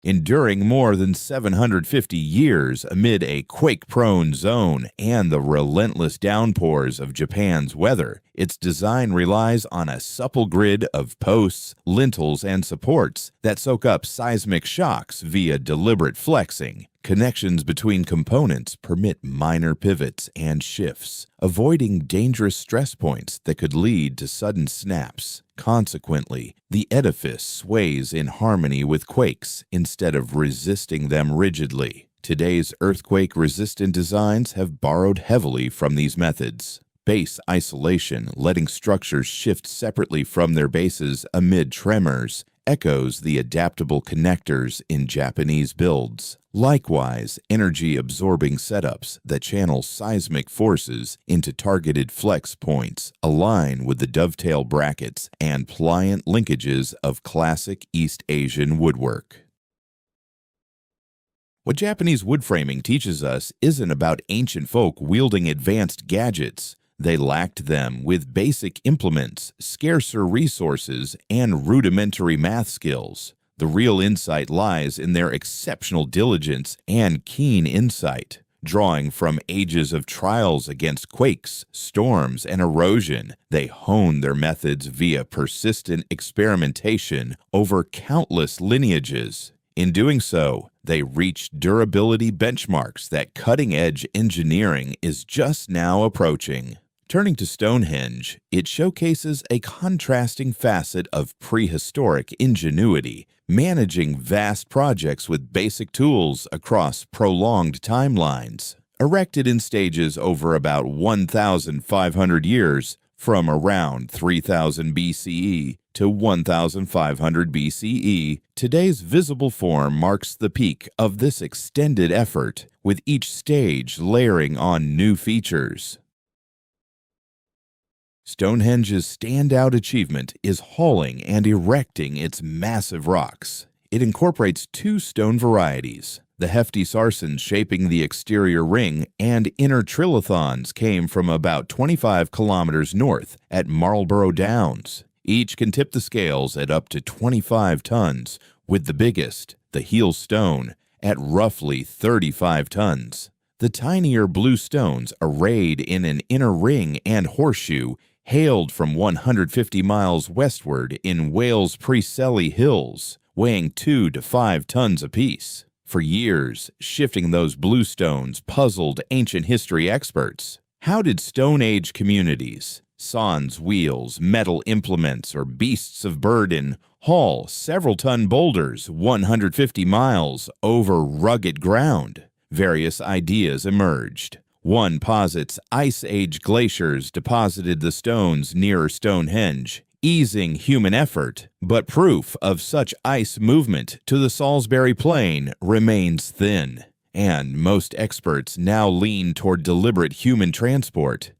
Enduring more than 750 years amid a quake-prone zone and the relentless downpours of Japan's weather, its design relies on a supple grid of posts, lintels, and supports that soak up seismic shocks via deliberate flexing. Connections between components permit minor pivots and shifts, avoiding dangerous stress points that could lead to sudden snaps. Consequently, the edifice sways in harmony with quakes instead of resisting them rigidly. Today's earthquake-resistant designs have borrowed heavily from these methods. Base isolation, letting structures shift separately from their bases amid tremors, echoes the adaptable connectors in Japanese builds. Likewise, energy-absorbing setups that channel seismic forces into targeted flex points align with the dovetail brackets and pliant linkages of classic East Asian woodwork. What Japanese wood framing teaches us isn't about ancient folk wielding advanced gadgets. They lacked them with basic implements, scarcer resources, and rudimentary math skills. The real insight lies in their exceptional diligence and keen insight. Drawing from ages of trials against quakes, storms, and erosion, they honed their methods via persistent experimentation over countless lineages. In doing so, they reached durability benchmarks that cutting-edge engineering is just now approaching. Turning to Stonehenge, it showcases a contrasting facet of prehistoric ingenuity, managing vast projects with basic tools across prolonged timelines. Erected in stages over about 1,500 years, from around 3000 BCE to 1500 BCE, today's visible form marks the peak of this extended effort, with each stage layering on new features. Stonehenge's standout achievement is hauling and erecting its massive rocks. It incorporates two stone varieties. The hefty sarsens shaping the exterior ring and inner trilithons came from about 25 kilometers north at Marlborough Downs. Each can tip the scales at up to 25 tons, with the biggest, the heel stone, at roughly 35 tons. The tinier blue stones arrayed in an inner ring and horseshoe hailed from 150 miles westward in Wales Preseli Hills, weighing 2 to 5 tons apiece. For years, shifting those blue stones puzzled ancient history experts. How did Stone Age communities, sans wheels, metal implements, or beasts of burden, haul several-ton boulders 150 miles over rugged ground? Various ideas emerged. One posits Ice Age glaciers deposited the stones near Stonehenge, easing human effort, but proof of such ice movement to the Salisbury Plain remains thin, and most experts now lean toward deliberate human transport.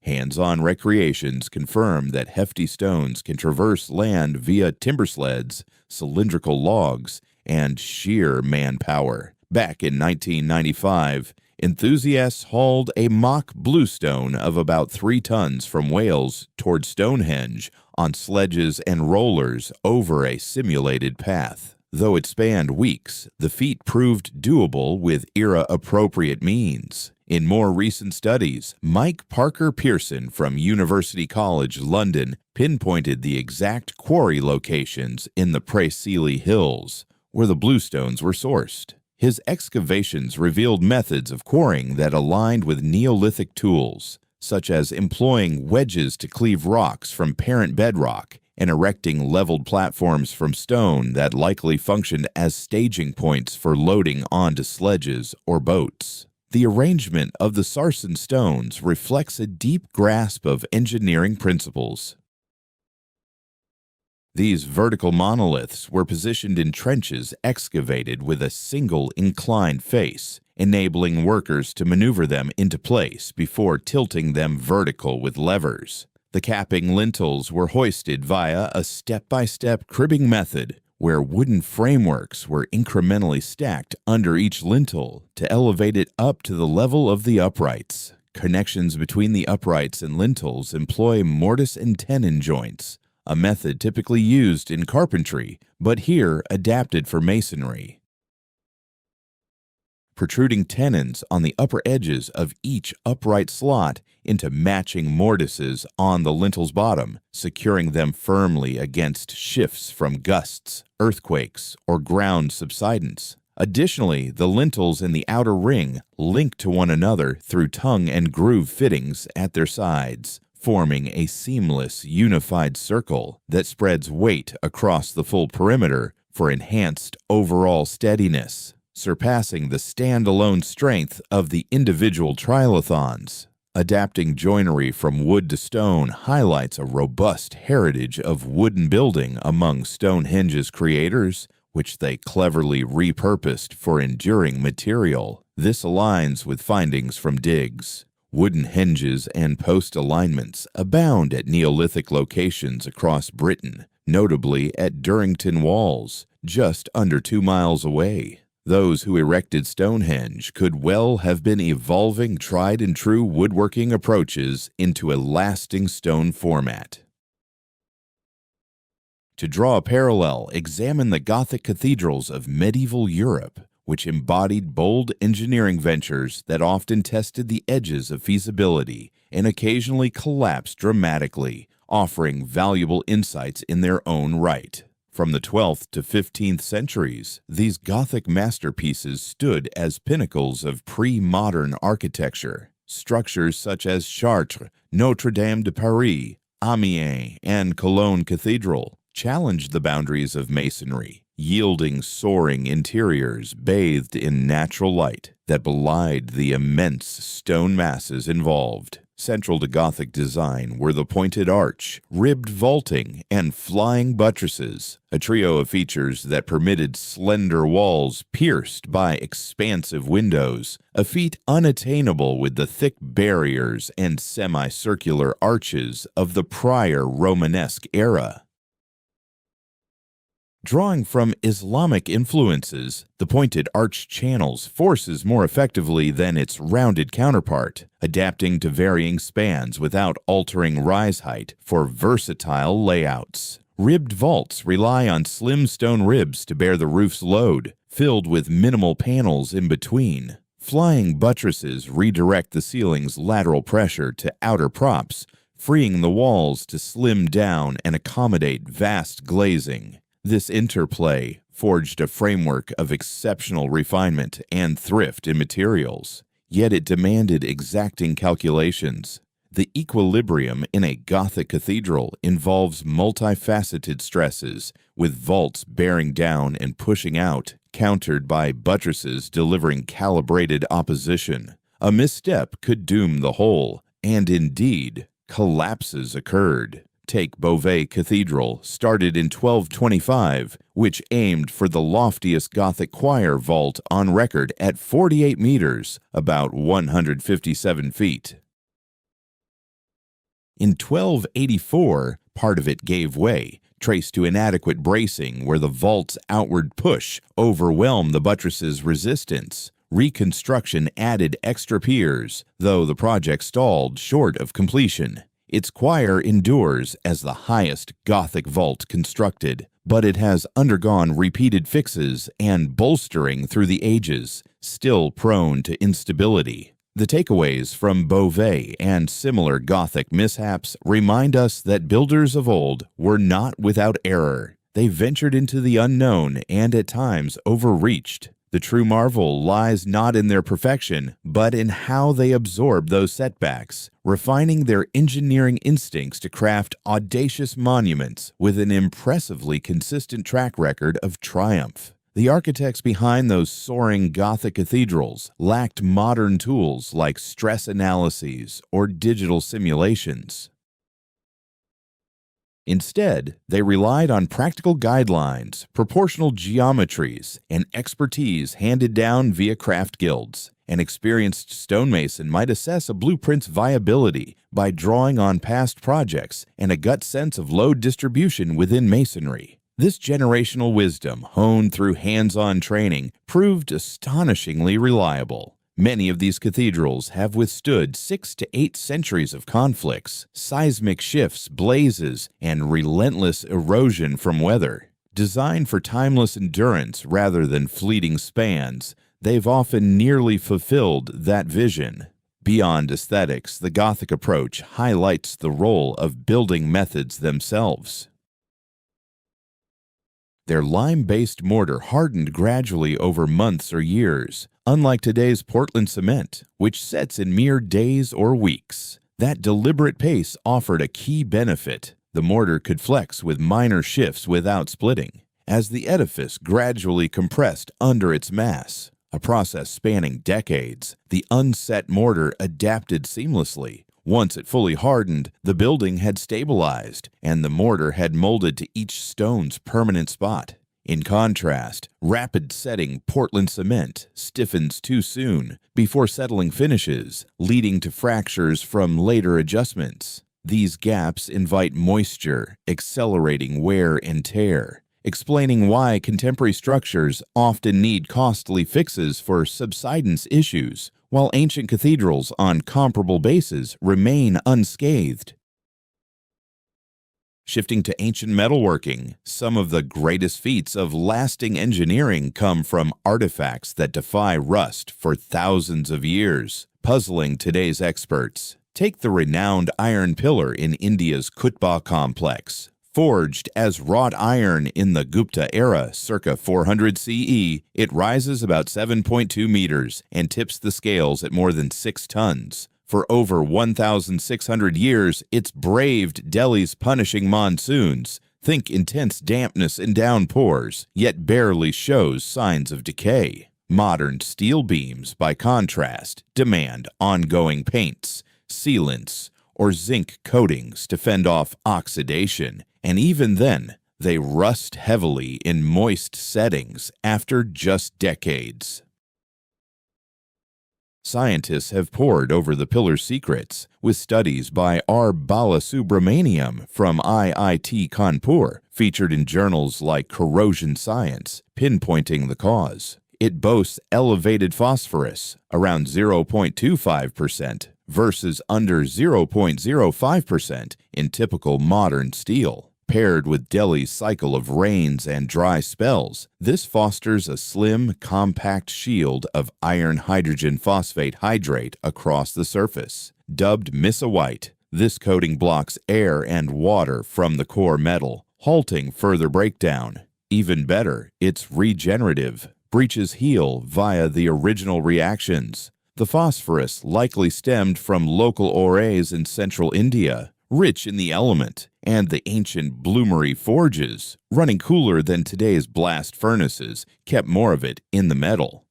Hands-on recreations confirm that hefty stones can traverse land via timber sleds, cylindrical logs, and sheer manpower. Back in 1995, enthusiasts hauled a mock bluestone of about 3 tons from Wales toward Stonehenge on sledges and rollers over a simulated path. Though it spanned weeks, the feat proved doable with era-appropriate means. In more recent studies, Mike Parker Pearson from University College London pinpointed the exact quarry locations in the Preseli Hills, where the bluestones were sourced. His excavations revealed methods of quarrying that aligned with Neolithic tools, such as employing wedges to cleave rocks from parent bedrock and erecting leveled platforms from stone that likely functioned as staging points for loading onto sledges or boats. The arrangement of the sarsen stones reflects a deep grasp of engineering principles. These vertical monoliths were positioned in trenches excavated with a single inclined face, enabling workers to maneuver them into place before tilting them vertical with levers. The capping lintels were hoisted via a step-by-step cribbing method, where wooden frameworks were incrementally stacked under each lintel to elevate it up to the level of the uprights. Connections between the uprights and lintels employ mortise and tenon joints, a method typically used in carpentry, but here adapted for masonry. Protruding tenons on the upper edges of each upright slot into matching mortises on the lintel's bottom, securing them firmly against shifts from gusts, earthquakes, or ground subsidence. Additionally, the lintels in the outer ring link to one another through tongue and groove fittings at their sides, forming a seamless, unified circle that spreads weight across the full perimeter for enhanced overall steadiness, surpassing the standalone strength of the individual trilithons. Adapting joinery from wood to stone highlights a robust heritage of wooden building among Stonehenge's creators, which they cleverly repurposed for enduring material. This aligns with findings from digs. Wooden hinges and post alignments abound at Neolithic locations across Britain, notably at Durrington Walls, just under 2 miles away. Those who erected Stonehenge could well have been evolving tried-and-true woodworking approaches into a lasting stone format. To draw a parallel, examine the Gothic cathedrals of medieval Europe, which embodied bold engineering ventures that often tested the edges of feasibility and occasionally collapsed dramatically, offering valuable insights in their own right. From the 12th to 15th centuries, these Gothic masterpieces stood as pinnacles of pre-modern architecture. Structures such as Chartres, Notre Dame de Paris, Amiens, and Cologne Cathedral challenged the boundaries of masonry, yielding soaring interiors bathed in natural light that belied the immense stone masses involved. Central to Gothic design were the pointed arch, ribbed vaulting, and flying buttresses, a trio of features that permitted slender walls pierced by expansive windows, a feat unattainable with the thick barriers and semicircular arches of the prior Romanesque era. Drawing from Islamic influences, the pointed arch channels forces more effectively than its rounded counterpart, adapting to varying spans without altering rise height for versatile layouts. Ribbed vaults rely on slim stone ribs to bear the roof's load, filled with minimal panels in between. Flying buttresses redirect the ceiling's lateral pressure to outer props, freeing the walls to slim down and accommodate vast glazing. This interplay forged a framework of exceptional refinement and thrift in materials, yet it demanded exacting calculations. The equilibrium in a Gothic cathedral involves multifaceted stresses, with vaults bearing down and pushing out, countered by buttresses delivering calibrated opposition. A misstep could doom the whole, and indeed, collapses occurred. Take Beauvais Cathedral, started in 1225, which aimed for the loftiest Gothic choir vault on record at 48 meters, about 157 feet. In 1284, part of it gave way, traced to inadequate bracing where the vault's outward push overwhelmed the buttress's resistance. Reconstruction added extra piers, though the project stalled short of completion. Its choir endures as the highest Gothic vault constructed, but it has undergone repeated fixes and bolstering through the ages, still prone to instability. The takeaways from Beauvais and similar Gothic mishaps remind us that builders of old were not without error. They ventured into the unknown and at times overreached. The true marvel lies not in their perfection, but in how they absorb those setbacks, refining their engineering instincts to craft audacious monuments with an impressively consistent track record of triumph. The architects behind those soaring Gothic cathedrals lacked modern tools like stress analyses or digital simulations. Instead, they relied on practical guidelines, proportional geometries, and expertise handed down via craft guilds. An experienced stonemason might assess a blueprint's viability by drawing on past projects and a gut sense of load distribution within masonry. This generational wisdom, honed through hands-on training, proved astonishingly reliable. Many of these cathedrals have withstood 6 to 8 centuries of conflicts, seismic shifts, blazes, and relentless erosion from weather. Designed for timeless endurance rather than fleeting spans, they've often nearly fulfilled that vision. Beyond aesthetics, the Gothic approach highlights the role of building methods themselves. Their lime-based mortar hardened gradually over months or years, unlike today's Portland cement, which sets in mere days or weeks. That deliberate pace offered a key benefit. The mortar could flex with minor shifts without splitting, as the edifice gradually compressed under its mass. A process spanning decades, the unset mortar adapted seamlessly. Once it fully hardened, the building had stabilized, and the mortar had molded to each stone's permanent spot. In contrast, rapid-setting Portland cement stiffens too soon before settling finishes, leading to fractures from later adjustments. These gaps invite moisture, accelerating wear and tear, explaining why contemporary structures often need costly fixes for subsidence issues, while ancient cathedrals on comparable bases remain unscathed. Shifting to ancient metalworking, some of the greatest feats of lasting engineering come from artifacts that defy rust for thousands of years, puzzling today's experts. Take the renowned iron pillar in India's Qutba complex. Forged as wrought iron in the Gupta era, circa 400 CE, it rises about 7.2 meters and tips the scales at more than 6 tons. For over 1,600 years, it's braved Delhi's punishing monsoons. Think intense dampness and downpours, yet barely shows signs of decay. Modern steel beams, by contrast, demand ongoing paints, sealants, or zinc coatings to fend off oxidation. And even then, they rust heavily in moist settings after just decades. Scientists have pored over the pillar's secrets, with studies by R. Balasubramaniam from IIT Kanpur, featured in journals like Corrosion Science, pinpointing the cause. It boasts elevated phosphorus, around 0.25%, versus under 0.05% in typical modern steel. Paired with Delhi's cycle of rains and dry spells, this fosters a slim, compact shield of iron hydrogen phosphate hydrate across the surface. Dubbed Missa White, this coating blocks air and water from the core metal, halting further breakdown. Even better, it's regenerative. Breaches heal via the original reactions. The phosphorus likely stemmed from local ores in central India, rich in the element, and the ancient bloomery forges, running cooler than today's blast furnaces, kept more of it in the metal.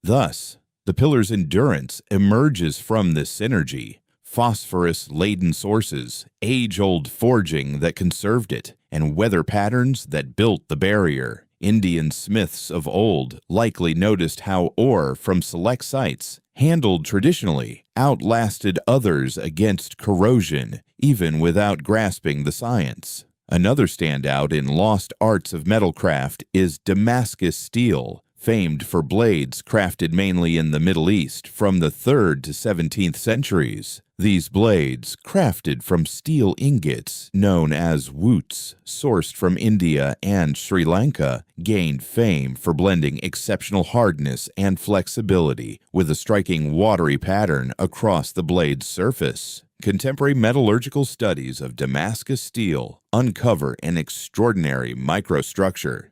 Thus, the pillar's endurance emerges from this synergy: phosphorus-laden sources, age-old forging that conserved it, and weather patterns that built the barrier. Indian smiths of old likely noticed how ore from select sites, handled traditionally, outlasted others against corrosion, even without grasping the science. Another standout in lost arts of metalcraft is Damascus steel, famed for blades crafted mainly in the Middle East from the 3rd to 17th centuries. These blades, crafted from steel ingots known as woots, sourced from India and Sri Lanka, gained fame for blending exceptional hardness and flexibility with a striking watery pattern across the blade's surface. Contemporary metallurgical studies of Damascus steel uncover an extraordinary microstructure.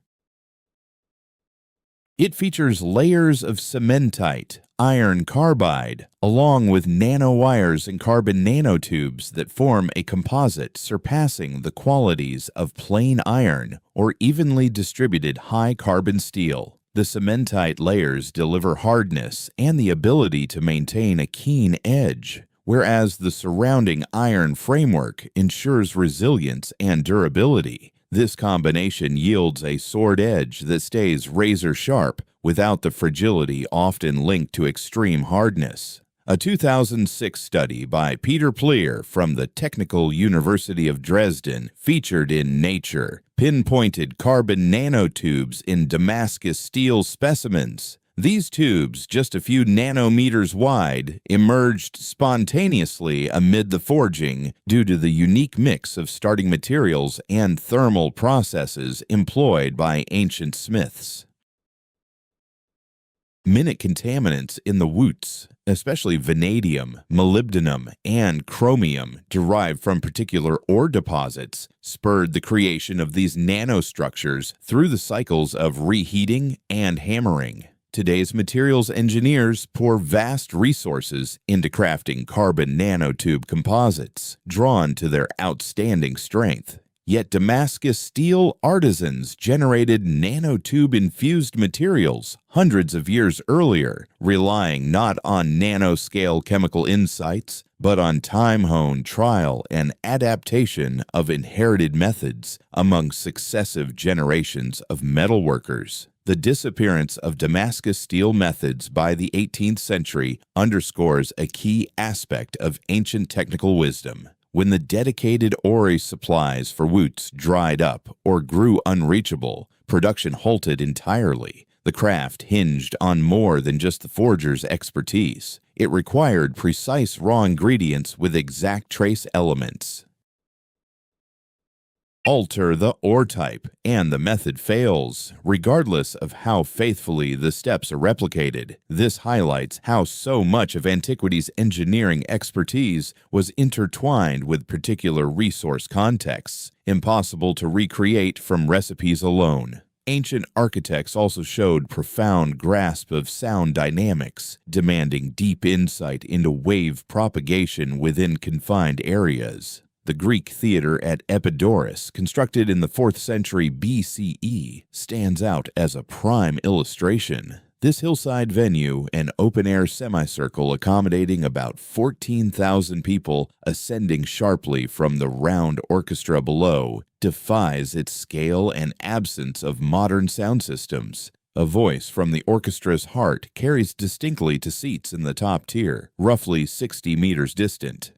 It features layers of cementite, iron carbide, along with nanowires and carbon nanotubes that form a composite surpassing the qualities of plain iron or evenly distributed high-carbon steel. The cementite layers deliver hardness and the ability to maintain a keen edge, whereas the surrounding iron framework ensures resilience and durability. This combination yields a sword edge that stays razor-sharp without the fragility often linked to extreme hardness. A 2006 study by Peter Pleer from the Technical University of Dresden, featured in Nature, pinpointed carbon nanotubes in Damascus steel specimens. These tubes, just a few nanometers wide, emerged spontaneously amid the forging due to the unique mix of starting materials and thermal processes employed by ancient smiths. Minute contaminants in the woots, especially vanadium, molybdenum, and chromium derived from particular ore deposits, spurred the creation of these nanostructures through the cycles of reheating and hammering. Today's materials engineers pour vast resources into crafting carbon nanotube composites, drawn to their outstanding strength. Yet Damascus steel artisans generated nanotube-infused materials hundreds of years earlier, relying not on nanoscale chemical insights, but on time-honed trial and adaptation of inherited methods among successive generations of metalworkers. The disappearance of Damascus steel methods by the 18th century underscores a key aspect of ancient technical wisdom. When the dedicated ore supplies for woots dried up or grew unreachable, production halted entirely. The craft hinged on more than just the forger's expertise. It required precise raw ingredients with exact trace elements. Alter the ore type, and the method fails, regardless of how faithfully the steps are replicated. This highlights how so much of antiquity's engineering expertise was intertwined with particular resource contexts, impossible to recreate from recipes alone. Ancient architects also showed profound grasp of sound dynamics, demanding deep insight into wave propagation within confined areas. The Greek theater at Epidaurus, constructed in the 4th century BCE, stands out as a prime illustration. This hillside venue, an open-air semicircle accommodating about 14,000 people ascending sharply from the round orchestra below, defies its scale and absence of modern sound systems. A voice from the orchestra's heart carries distinctly to seats in the top tier, roughly 60 meters distant.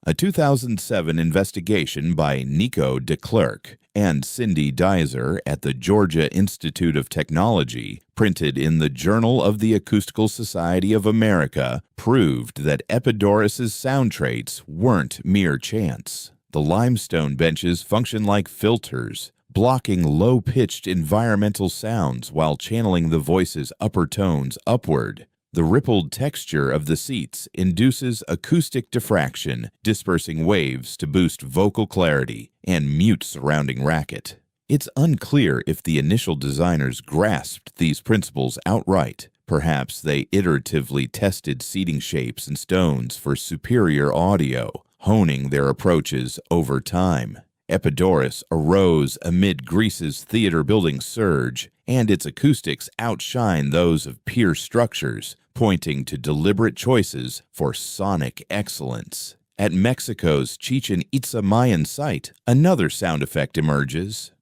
A 2007 investigation by Nico de Klerk and Cindy Dizer at the Georgia Institute of Technology, printed in the Journal of the Acoustical Society of America, proved that Epidaurus's sound traits weren't mere chance. The limestone benches function like filters, blocking low-pitched environmental sounds while channeling the voice's upper tones upward. The rippled texture of the seats induces acoustic diffraction, dispersing waves to boost vocal clarity and mute surrounding racket. It's unclear if the initial designers grasped these principles outright. Perhaps they iteratively tested seating shapes and stones for superior audio, honing their approaches over time. Epidaurus arose amid Greece's theater-building surge, and its acoustics outshine those of peer structures, pointing to deliberate choices for sonic excellence. At Mexico's Chichen Itza Mayan site, another sound effect emerges.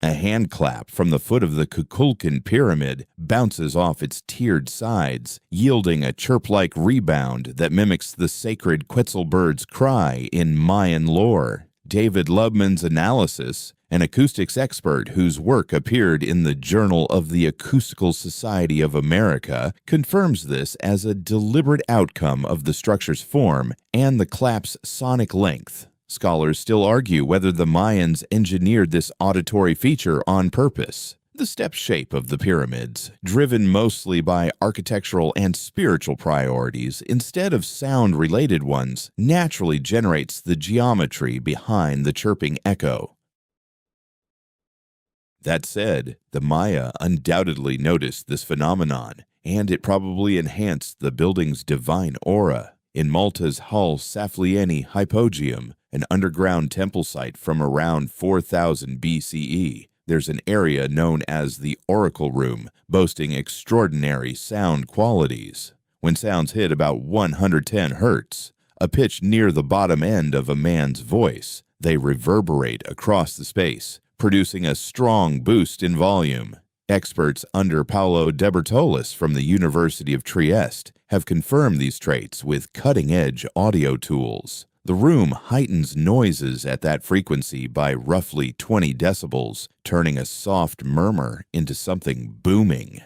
A hand clap from the foot of the Kukulkan pyramid bounces off its tiered sides, yielding a chirp-like rebound that mimics the sacred Quetzal bird's cry in Mayan lore. David Lubman's analysis, an acoustics expert whose work appeared in the Journal of the Acoustical Society of America, confirms this as a deliberate outcome of the structure's form and the clap's sonic length. Scholars still argue whether the Mayans engineered this auditory feature on purpose. The step shape of the pyramids, driven mostly by architectural and spiritual priorities instead of sound-related ones, naturally generates the geometry behind the chirping echo. That said, the Maya undoubtedly noticed this phenomenon, and it probably enhanced the building's divine aura. In Malta's Hal Saflieni Hypogeum, an underground temple site from around 4000 BCE, there's an area known as the Oracle Room, boasting extraordinary sound qualities. When sounds hit about 110 hertz, a pitch near the bottom end of a man's voice, they reverberate across the space, producing a strong boost in volume. Experts under Paolo De Bertolis from the University of Trieste have confirmed these traits with cutting-edge audio tools. The room heightens noises at that frequency by roughly 20 decibels, turning a soft murmur into something booming.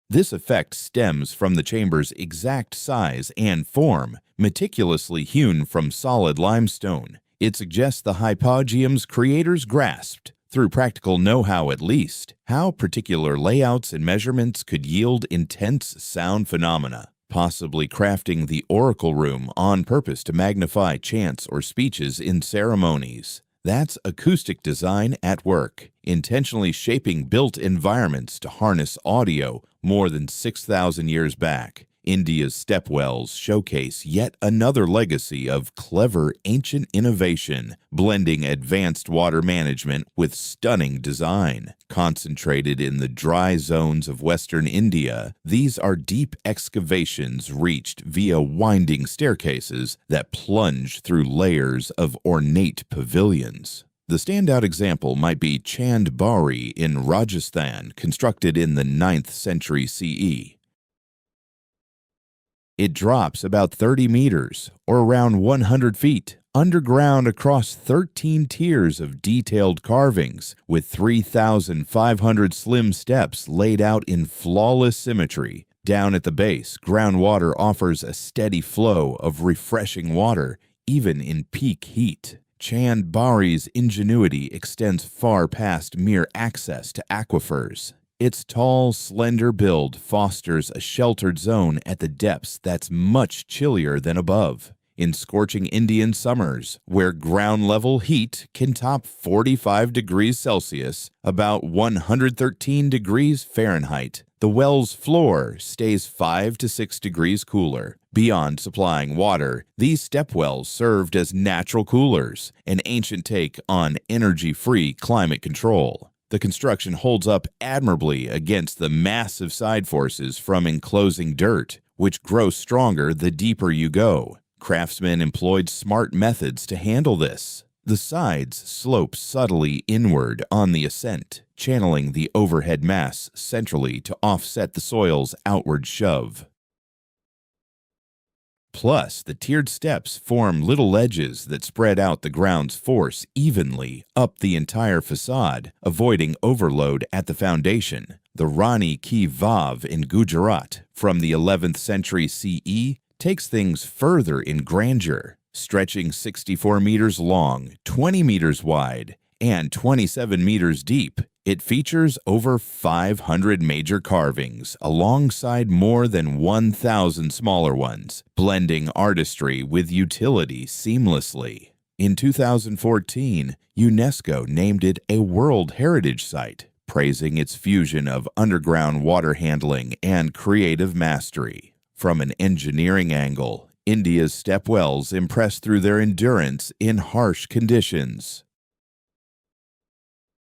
This effect stems from the chamber's exact size and form, meticulously hewn from solid limestone. It suggests the hypogeum's creators grasped, through practical know-how at least, how particular layouts and measurements could yield intense sound phenomena, possibly crafting the oracle room on purpose to magnify chants or speeches in ceremonies. That's acoustic design at work, intentionally shaping built environments to harness audio more than 6,000 years back. India's stepwells showcase yet another legacy of clever ancient innovation, blending advanced water management with stunning design. Concentrated in the dry zones of western India, these are deep excavations reached via winding staircases that plunge through layers of ornate pavilions. The standout example might be Chand Bari in Rajasthan, constructed in the 9th century CE. It drops about 30 meters, or around 100 feet, underground across 13 tiers of detailed carvings, with 3,500 slim steps laid out in flawless symmetry. Down at the base, groundwater offers a steady flow of refreshing water, even in peak heat. Chand Bari's ingenuity extends far past mere access to aquifers. Its tall, slender build fosters a sheltered zone at the depths that's much chillier than above. In scorching Indian summers, where ground-level heat can top 45 degrees Celsius, about 113 degrees Fahrenheit, the well's floor stays 5 to 6 degrees cooler. Beyond supplying water, these stepwells served as natural coolers, an ancient take on energy-free climate control. The construction holds up admirably against the massive side forces from enclosing dirt, which grow stronger the deeper you go. Craftsmen employed smart methods to handle this. The sides slope subtly inward on the ascent, channeling the overhead mass centrally to offset the soil's outward shove. Plus, the tiered steps form little ledges that spread out the ground's force evenly up the entire facade, avoiding overload at the foundation. The Rani Ki Vav in Gujarat, from the 11th century CE, takes things further in grandeur, stretching 64 meters long, 20 meters wide, and 27 meters deep. It features over 500 major carvings alongside more than 1,000 smaller ones, blending artistry with utility seamlessly. In 2014, UNESCO named it a World Heritage Site, praising its fusion of underground water handling and creative mastery. From an engineering angle, India's stepwells impress through their endurance in harsh conditions.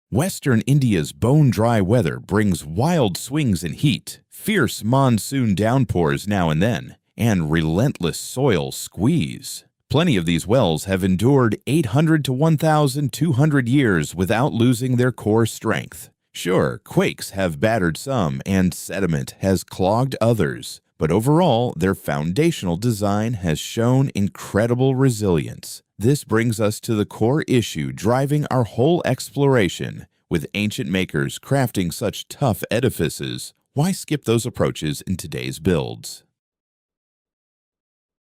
Western India's bone-dry weather brings wild swings in heat, fierce monsoon downpours now and then, and relentless soil squeeze. Plenty of these wells have endured 800 to 1,200 years without losing their core strength. Sure, quakes have battered some and sediment has clogged others, but overall, their foundational design has shown incredible resilience. This brings us to the core issue driving our whole exploration. With ancient makers crafting such tough edifices, why skip those approaches in today's builds?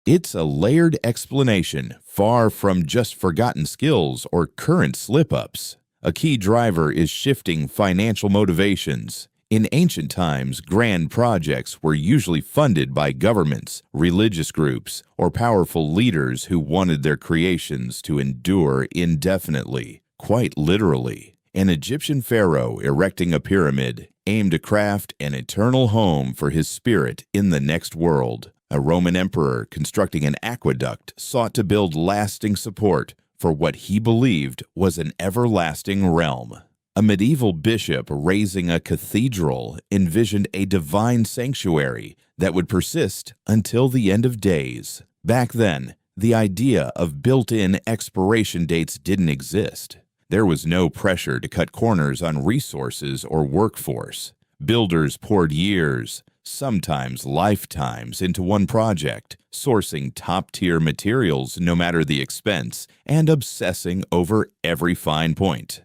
It's a layered explanation, far from just forgotten skills or current slip-ups. A key driver is shifting financial motivations. In ancient times, grand projects were usually funded by governments, religious groups, or powerful leaders who wanted their creations to endure indefinitely. quite literally. An Egyptian pharaoh erecting a pyramid aimed to craft an eternal home for his spirit in the next world. A Roman emperor constructing an aqueduct sought to build lasting support for what he believed was an everlasting realm. A medieval bishop raising a cathedral envisioned a divine sanctuary that would persist until the end of days. Back then, the idea of built-in expiration dates didn't exist. There was no pressure to cut corners on resources or workforce. Builders poured years, sometimes lifetimes, into one project, sourcing top-tier materials no matter the expense, and obsessing over every fine point.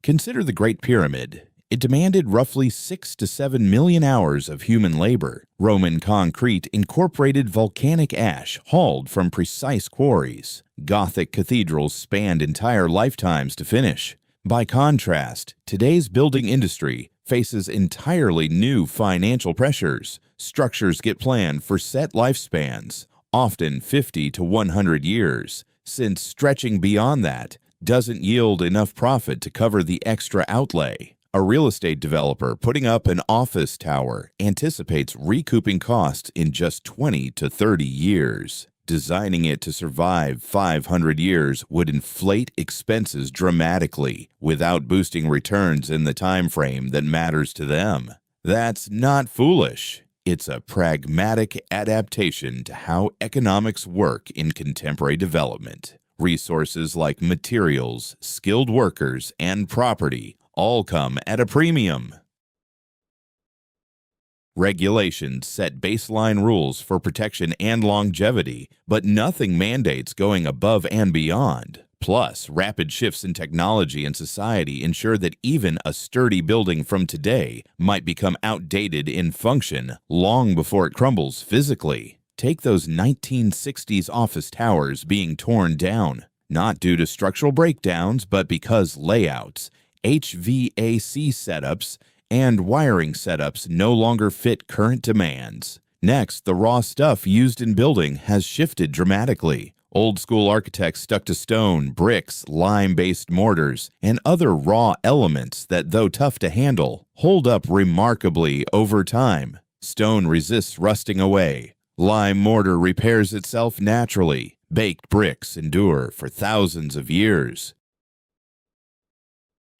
Consider the Great Pyramid. It demanded roughly 6 to 7 million hours of human labor. Roman concrete incorporated volcanic ash hauled from precise quarries. Gothic cathedrals spanned entire lifetimes to finish. By contrast, today's building industry faces entirely new financial pressures. Structures get planned for set lifespans, often 50 to 100 years, since stretching beyond that doesn't yield enough profit to cover the extra outlay. A real estate developer putting up an office tower anticipates recouping costs in just 20 to 30 years. Designing it to survive 500 years would inflate expenses dramatically without boosting returns in the time frame that matters to them. That's not foolish. It's a pragmatic adaptation to how economics work in contemporary development. Resources like materials, skilled workers, and property all come at a premium. Regulations set baseline rules for protection and longevity, but nothing mandates going above and beyond. Plus, rapid shifts in technology and society ensure that even a sturdy building from today might become outdated in function long before it crumbles physically. Take those 1960s office towers being torn down, not due to structural breakdowns, but because layouts, HVAC setups, and wiring setups no longer fit current demands. Next, the raw stuff used in building has shifted dramatically. Old-school architects stuck to stone, bricks, lime-based mortars, and other raw elements that, though tough to handle, hold up remarkably over time. Stone resists rusting away. Lime mortar repairs itself naturally. Baked bricks endure for thousands of years.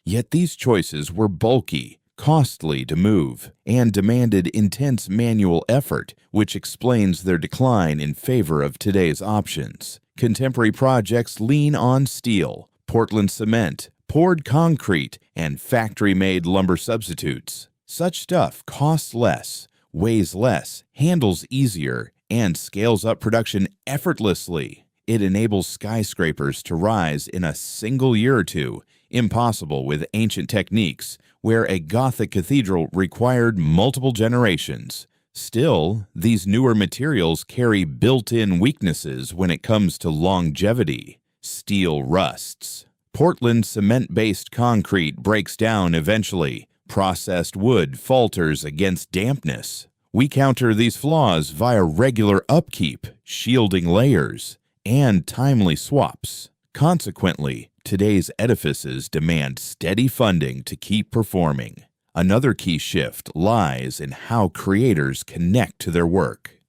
Yet these choices were bulky, costly to move, and demanded intense manual effort, which explains their decline in favor of today's options. Contemporary projects lean on steel, Portland cement, poured concrete, and factory-made lumber substitutes. Such stuff costs less, weighs less, handles easier, and scales up production effortlessly. It enables skyscrapers to rise in a single year or two, impossible with ancient techniques, where a Gothic cathedral required multiple generations. Still, these newer materials carry built-in weaknesses when it comes to longevity. Steel rusts. Portland cement-based concrete breaks down eventually. Processed wood falters against dampness. We counter these flaws via regular upkeep, shielding layers, and timely swaps. Consequently, today's edifices demand steady funding to keep performing. Another key shift lies in how creators connect to their work.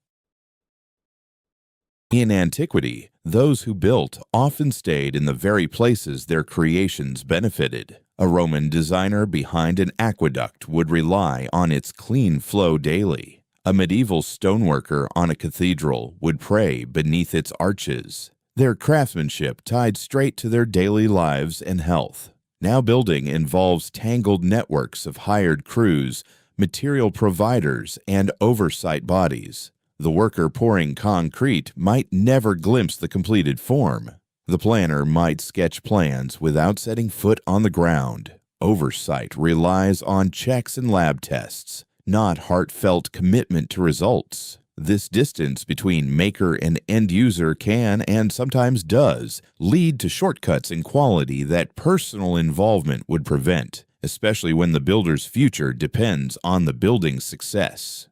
In antiquity, those who built often stayed in the very places their creations benefited. A Roman designer behind an aqueduct would rely on its clean flow daily. A medieval stoneworker on a cathedral would pray beneath its arches. Their craftsmanship tied straight to their daily lives and health. Now building involves tangled networks of hired crews, material providers, and oversight bodies. The worker pouring concrete might never glimpse the completed form. The planner might sketch plans without setting foot on the ground. Oversight relies on checks and lab tests, not heartfelt commitment to results. This distance between maker and end user can, and sometimes does, lead to shortcuts in quality that personal involvement would prevent, especially when the builder's future depends on the building's success.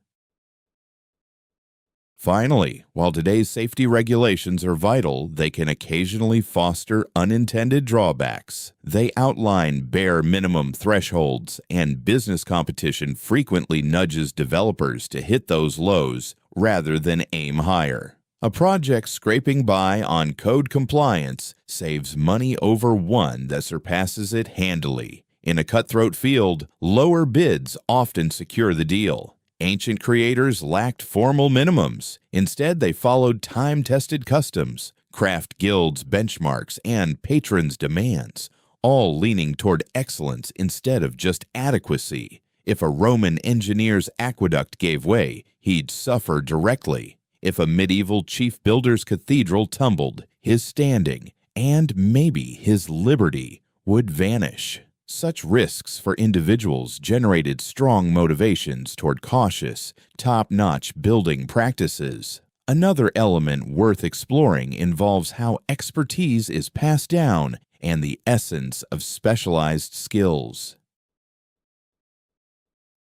Finally, while today's safety regulations are vital, they can occasionally foster unintended drawbacks. They outline bare minimum thresholds, and business competition frequently nudges developers to hit those lows rather than aim higher. A project scraping by on code compliance saves money over one that surpasses it handily. In a cutthroat field, lower bids often secure the deal. Ancient creators lacked formal minimums. Instead, they followed time-tested customs, craft guilds' benchmarks, and patrons' demands, all leaning toward excellence instead of just adequacy. If a Roman engineer's aqueduct gave way, he'd suffer directly. If a medieval chief builder's cathedral tumbled, his standing, and maybe his liberty, would vanish. Such risks for individuals generated strong motivations toward cautious, top-notch building practices. Another element worth exploring involves how expertise is passed down and the essence of specialized skills.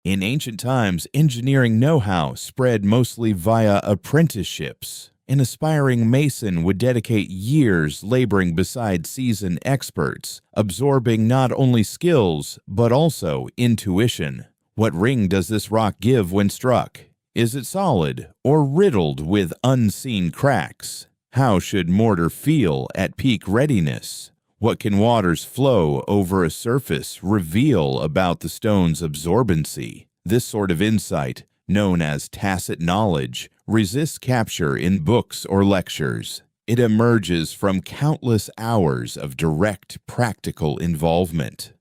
In ancient times, engineering know-how spread mostly via apprenticeships. An aspiring mason would dedicate years laboring beside seasoned experts, absorbing not only skills, but also intuition. What ring does this rock give when struck? Is it solid or riddled with unseen cracks? How should mortar feel at peak readiness? What can waters flow over a surface reveal about the stone's absorbency? This sort of insight, known as tacit knowledge, resists capture in books or lectures. It emerges from countless hours of direct, practical involvement.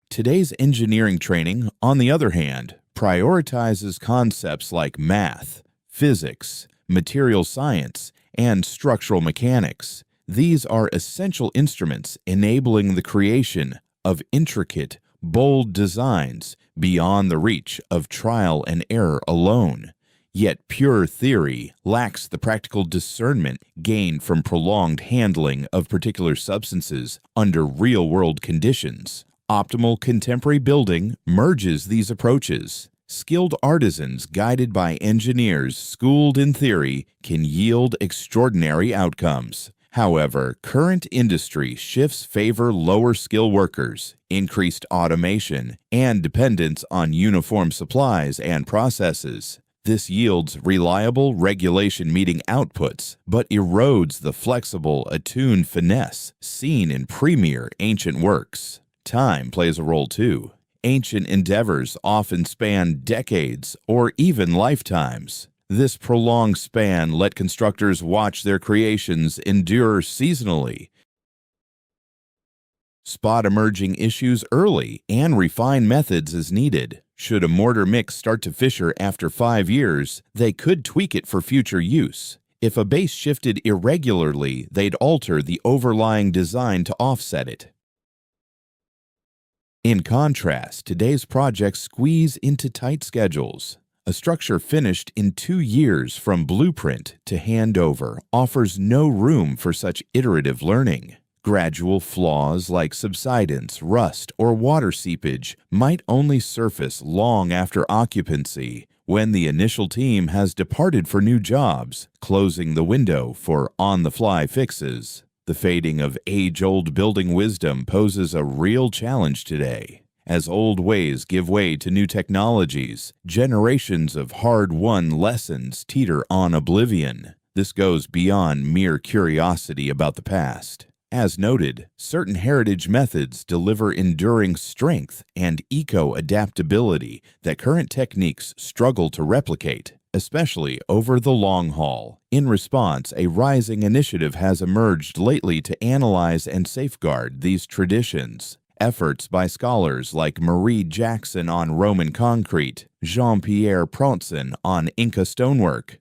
Today's engineering training, on the other hand, prioritizes concepts like math, physics, material science, and structural mechanics. These are essential instruments enabling the creation of intricate, bold designs beyond the reach of trial and error alone. Yet pure theory lacks the practical discernment gained from prolonged handling of particular substances under real-world conditions. Optimal contemporary building merges these approaches. Skilled artisans guided by engineers schooled in theory can yield extraordinary outcomes. However, current industry shifts favor lower-skill workers, increased automation, and dependence on uniform supplies and processes. This yields reliable regulation-meeting outputs, but erodes the flexible, attuned finesse seen in premier ancient works. Time plays a role too. Ancient endeavors often span decades or even lifetimes. This prolonged span let constructors watch their creations endure seasonally, spot emerging issues early, and refine methods as needed. Should a mortar mix start to fissure after 5 years, they could tweak it for future use. If a base shifted irregularly, they'd alter the overlying design to offset it. In contrast, today's projects squeeze into tight schedules. A structure finished in 2 years from blueprint to handover offers no room for such iterative learning. Gradual flaws like subsidence, rust, or water seepage might only surface long after occupancy, when the initial team has departed for new jobs, closing the window for on-the-fly fixes. The fading of age-old building wisdom poses a real challenge today. As old ways give way to new technologies, generations of hard-won lessons teeter on oblivion. This goes beyond mere curiosity about the past. As noted, certain heritage methods deliver enduring strength and eco-adaptability that current techniques struggle to replicate, especially over the long haul. In response, a rising initiative has emerged lately to analyze and safeguard these traditions. Efforts by scholars like Marie Jackson on Roman concrete, Jean-Pierre Pronson on Inca stonework,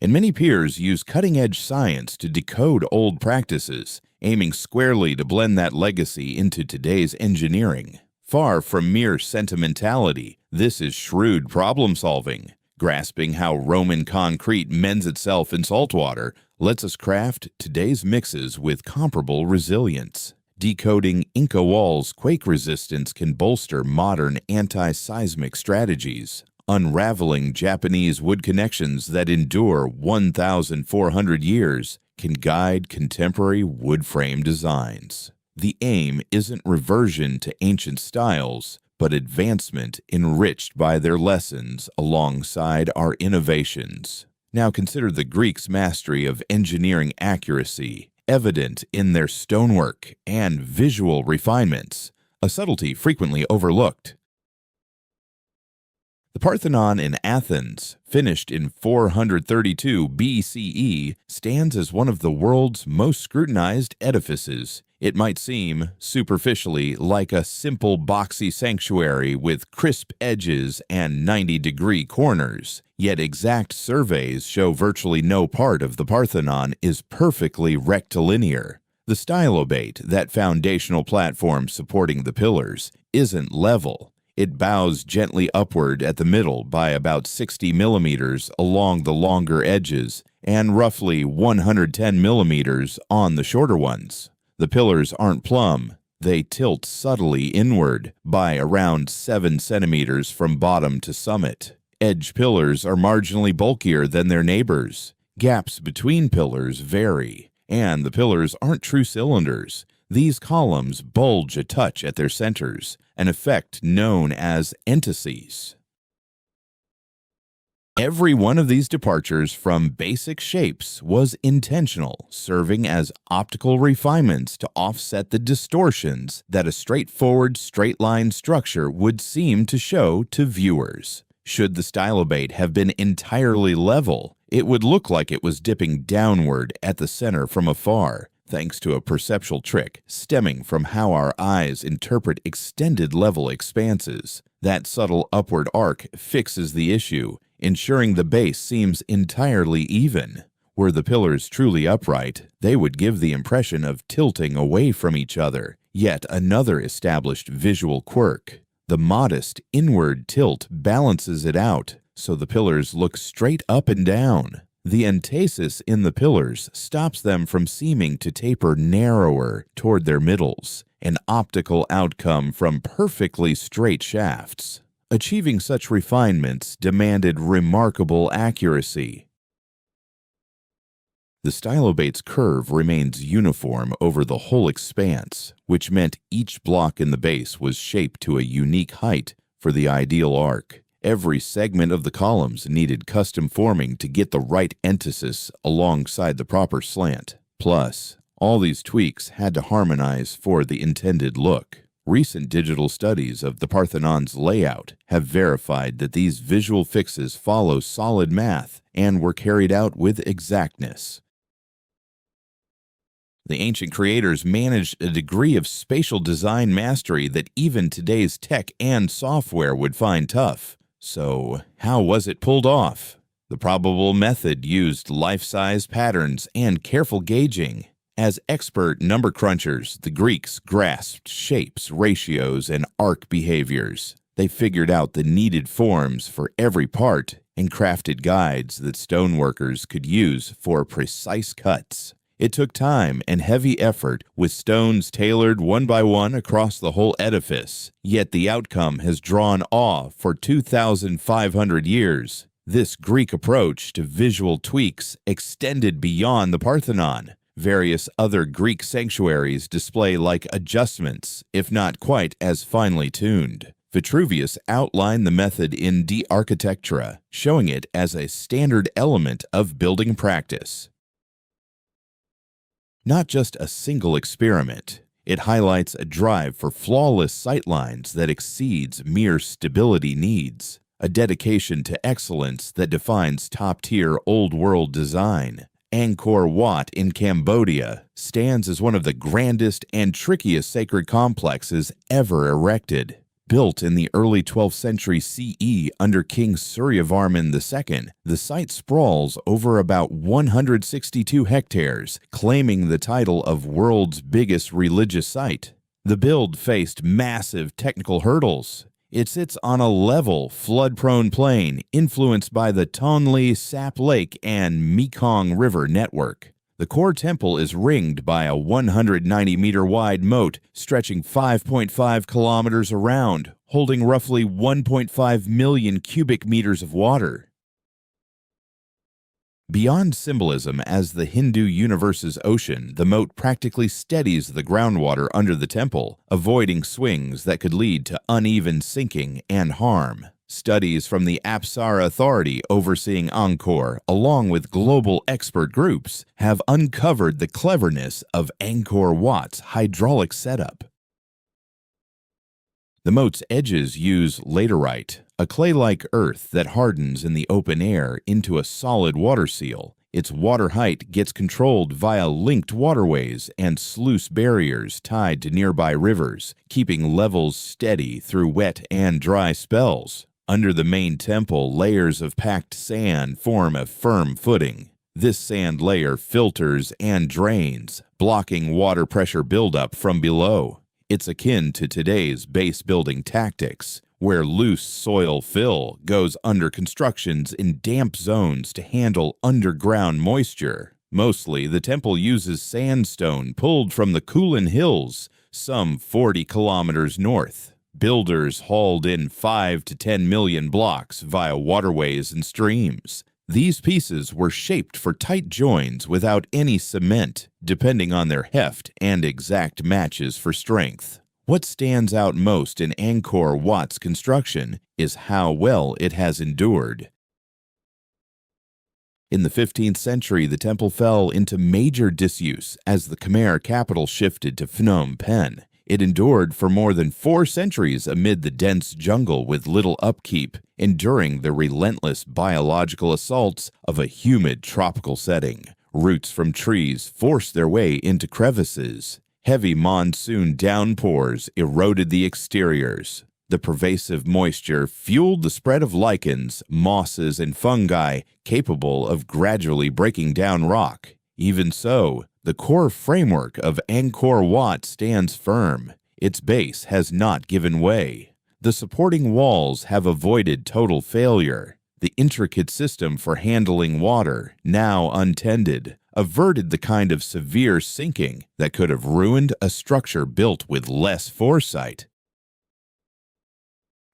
and many peers use cutting-edge science to decode old practices, aiming squarely to blend that legacy into today's engineering. Far from mere sentimentality, this is shrewd problem-solving. Grasping how Roman concrete mends itself in saltwater lets us craft today's mixes with comparable resilience. Decoding Inca walls' quake resistance can bolster modern anti-seismic strategies. Unraveling Japanese wood connections that endure 1,400 years can guide contemporary wood frame designs. The aim isn't reversion to ancient styles, but advancement enriched by their lessons alongside our innovations. Now consider the Greeks' mastery of engineering accuracy, evident in their stonework and visual refinements, a subtlety frequently overlooked. The Parthenon in Athens, finished in 432 BCE, stands as one of the world's most scrutinized edifices. It might seem, superficially, like a simple boxy sanctuary with crisp edges and 90-degree corners, yet exact surveys show virtually no part of the Parthenon is perfectly rectilinear. The stylobate, that foundational platform supporting the pillars, isn't level. It bows gently upward at the middle by about 60 millimeters along the longer edges and roughly 110 millimeters on the shorter ones. The pillars aren't plumb. They tilt subtly inward by around 7 centimeters from bottom to summit. Edge pillars are marginally bulkier than their neighbors. Gaps between pillars vary, and the pillars aren't true cylinders. These columns bulge a touch at their centers, an effect known as entices. Every one of these departures from basic shapes was intentional, serving as optical refinements to offset the distortions that a straightforward straight-line structure would seem to show to viewers. Should the stylobate have been entirely level, it would look like it was dipping downward at the center from afar, thanks to a perceptual trick stemming from how our eyes interpret extended level expanses. That subtle upward arc fixes the issue, ensuring the base seems entirely even. Were the pillars truly upright, they would give the impression of tilting away from each other, yet another established visual quirk. The modest inward tilt balances it out, so the pillars look straight up and down. The entasis in the pillars stops them from seeming to taper narrower toward their middles, an optical outcome from perfectly straight shafts. Achieving such refinements demanded remarkable accuracy. The stylobate's curve remains uniform over the whole expanse, which meant each block in the base was shaped to a unique height for the ideal arc. Every segment of the columns needed custom forming to get the right entasis alongside the proper slant. Plus, all these tweaks had to harmonize for the intended look. Recent digital studies of the Parthenon's layout have verified that these visual fixes follow solid math and were carried out with exactness. The ancient creators managed a degree of spatial design mastery that even today's tech and software would find tough. So, how was it pulled off? The probable method used life-size patterns and careful gauging. As expert number crunchers, the Greeks grasped shapes, ratios, and arc behaviors. They figured out the needed forms for every part and crafted guides that stoneworkers could use for precise cuts. It took time and heavy effort, with stones tailored one by one across the whole edifice. Yet the outcome has drawn awe for 2,500 years. This Greek approach to visual tweaks extended beyond the Parthenon. Various other Greek sanctuaries display like adjustments, if not quite as finely tuned. Vitruvius outlined the method in De Architectura, showing it as a standard element of building practice. Not just a single experiment, it highlights a drive for flawless sightlines that exceeds mere stability needs, a dedication to excellence that defines top-tier old-world design. Angkor Wat in Cambodia stands as one of the grandest and trickiest sacred complexes ever erected. Built in the early 12th century CE under King Suryavarman II, the site sprawls over about 162 hectares, claiming the title of world's biggest religious site. The build faced massive technical hurdles. It sits on a level, flood-prone plain influenced by the Tonle Sap Lake and Mekong River network. The core temple is ringed by a 190-meter-wide moat stretching 5.5 kilometers around, holding roughly 1.5 million cubic meters of water. Beyond symbolism as the Hindu universe's ocean, the moat practically steadies the groundwater under the temple, avoiding swings that could lead to uneven sinking and harm. Studies from the Apsara Authority overseeing Angkor, along with global expert groups, have uncovered the cleverness of Angkor Wat's hydraulic setup. The moat's edges use laterite, a clay-like earth that hardens in the open air into a solid water seal. Its water height gets controlled via linked waterways and sluice barriers tied to nearby rivers, keeping levels steady through wet and dry spells. Under the main temple, layers of packed sand form a firm footing. This sand layer filters and drains, blocking water pressure buildup from below. It's akin to today's base building tactics, where loose soil fill goes under constructions in damp zones to handle underground moisture. Mostly, the temple uses sandstone pulled from the Kulin Hills, some 40 kilometers north. Builders hauled in 5 to 10 million blocks via waterways and streams. These pieces were shaped for tight joins without any cement, depending on their heft and exact matches for strength. What stands out most in Angkor Wat's construction is how well it has endured. In the 15th century, the temple fell into major disuse as the Khmer capital shifted to Phnom Penh. It endured for more than 4 centuries amid the dense jungle with little upkeep, enduring the relentless biological assaults of a humid tropical setting. Roots from trees forced their way into crevices. Heavy monsoon downpours eroded the exteriors. The pervasive moisture fueled the spread of lichens, mosses, and fungi capable of gradually breaking down rock. Even so, the core framework of Angkor Wat stands firm. Its base has not given way. The supporting walls have avoided total failure. The intricate system for handling water, now untended, averted the kind of severe sinking that could have ruined a structure built with less foresight.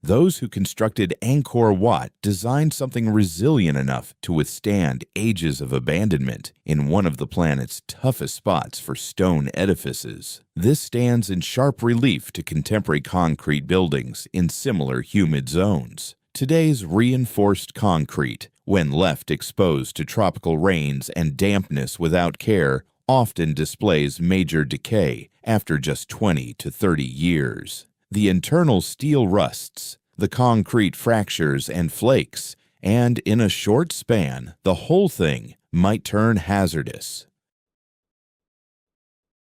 Those who constructed Angkor Wat designed something resilient enough to withstand ages of abandonment in one of the planet's toughest spots for stone edifices. This stands in sharp relief to contemporary concrete buildings in similar humid zones. Today's reinforced concrete, when left exposed to tropical rains and dampness without care, often displays major decay after just 20 to 30 years. The internal steel rusts, the concrete fractures and flakes, and in a short span, the whole thing might turn hazardous.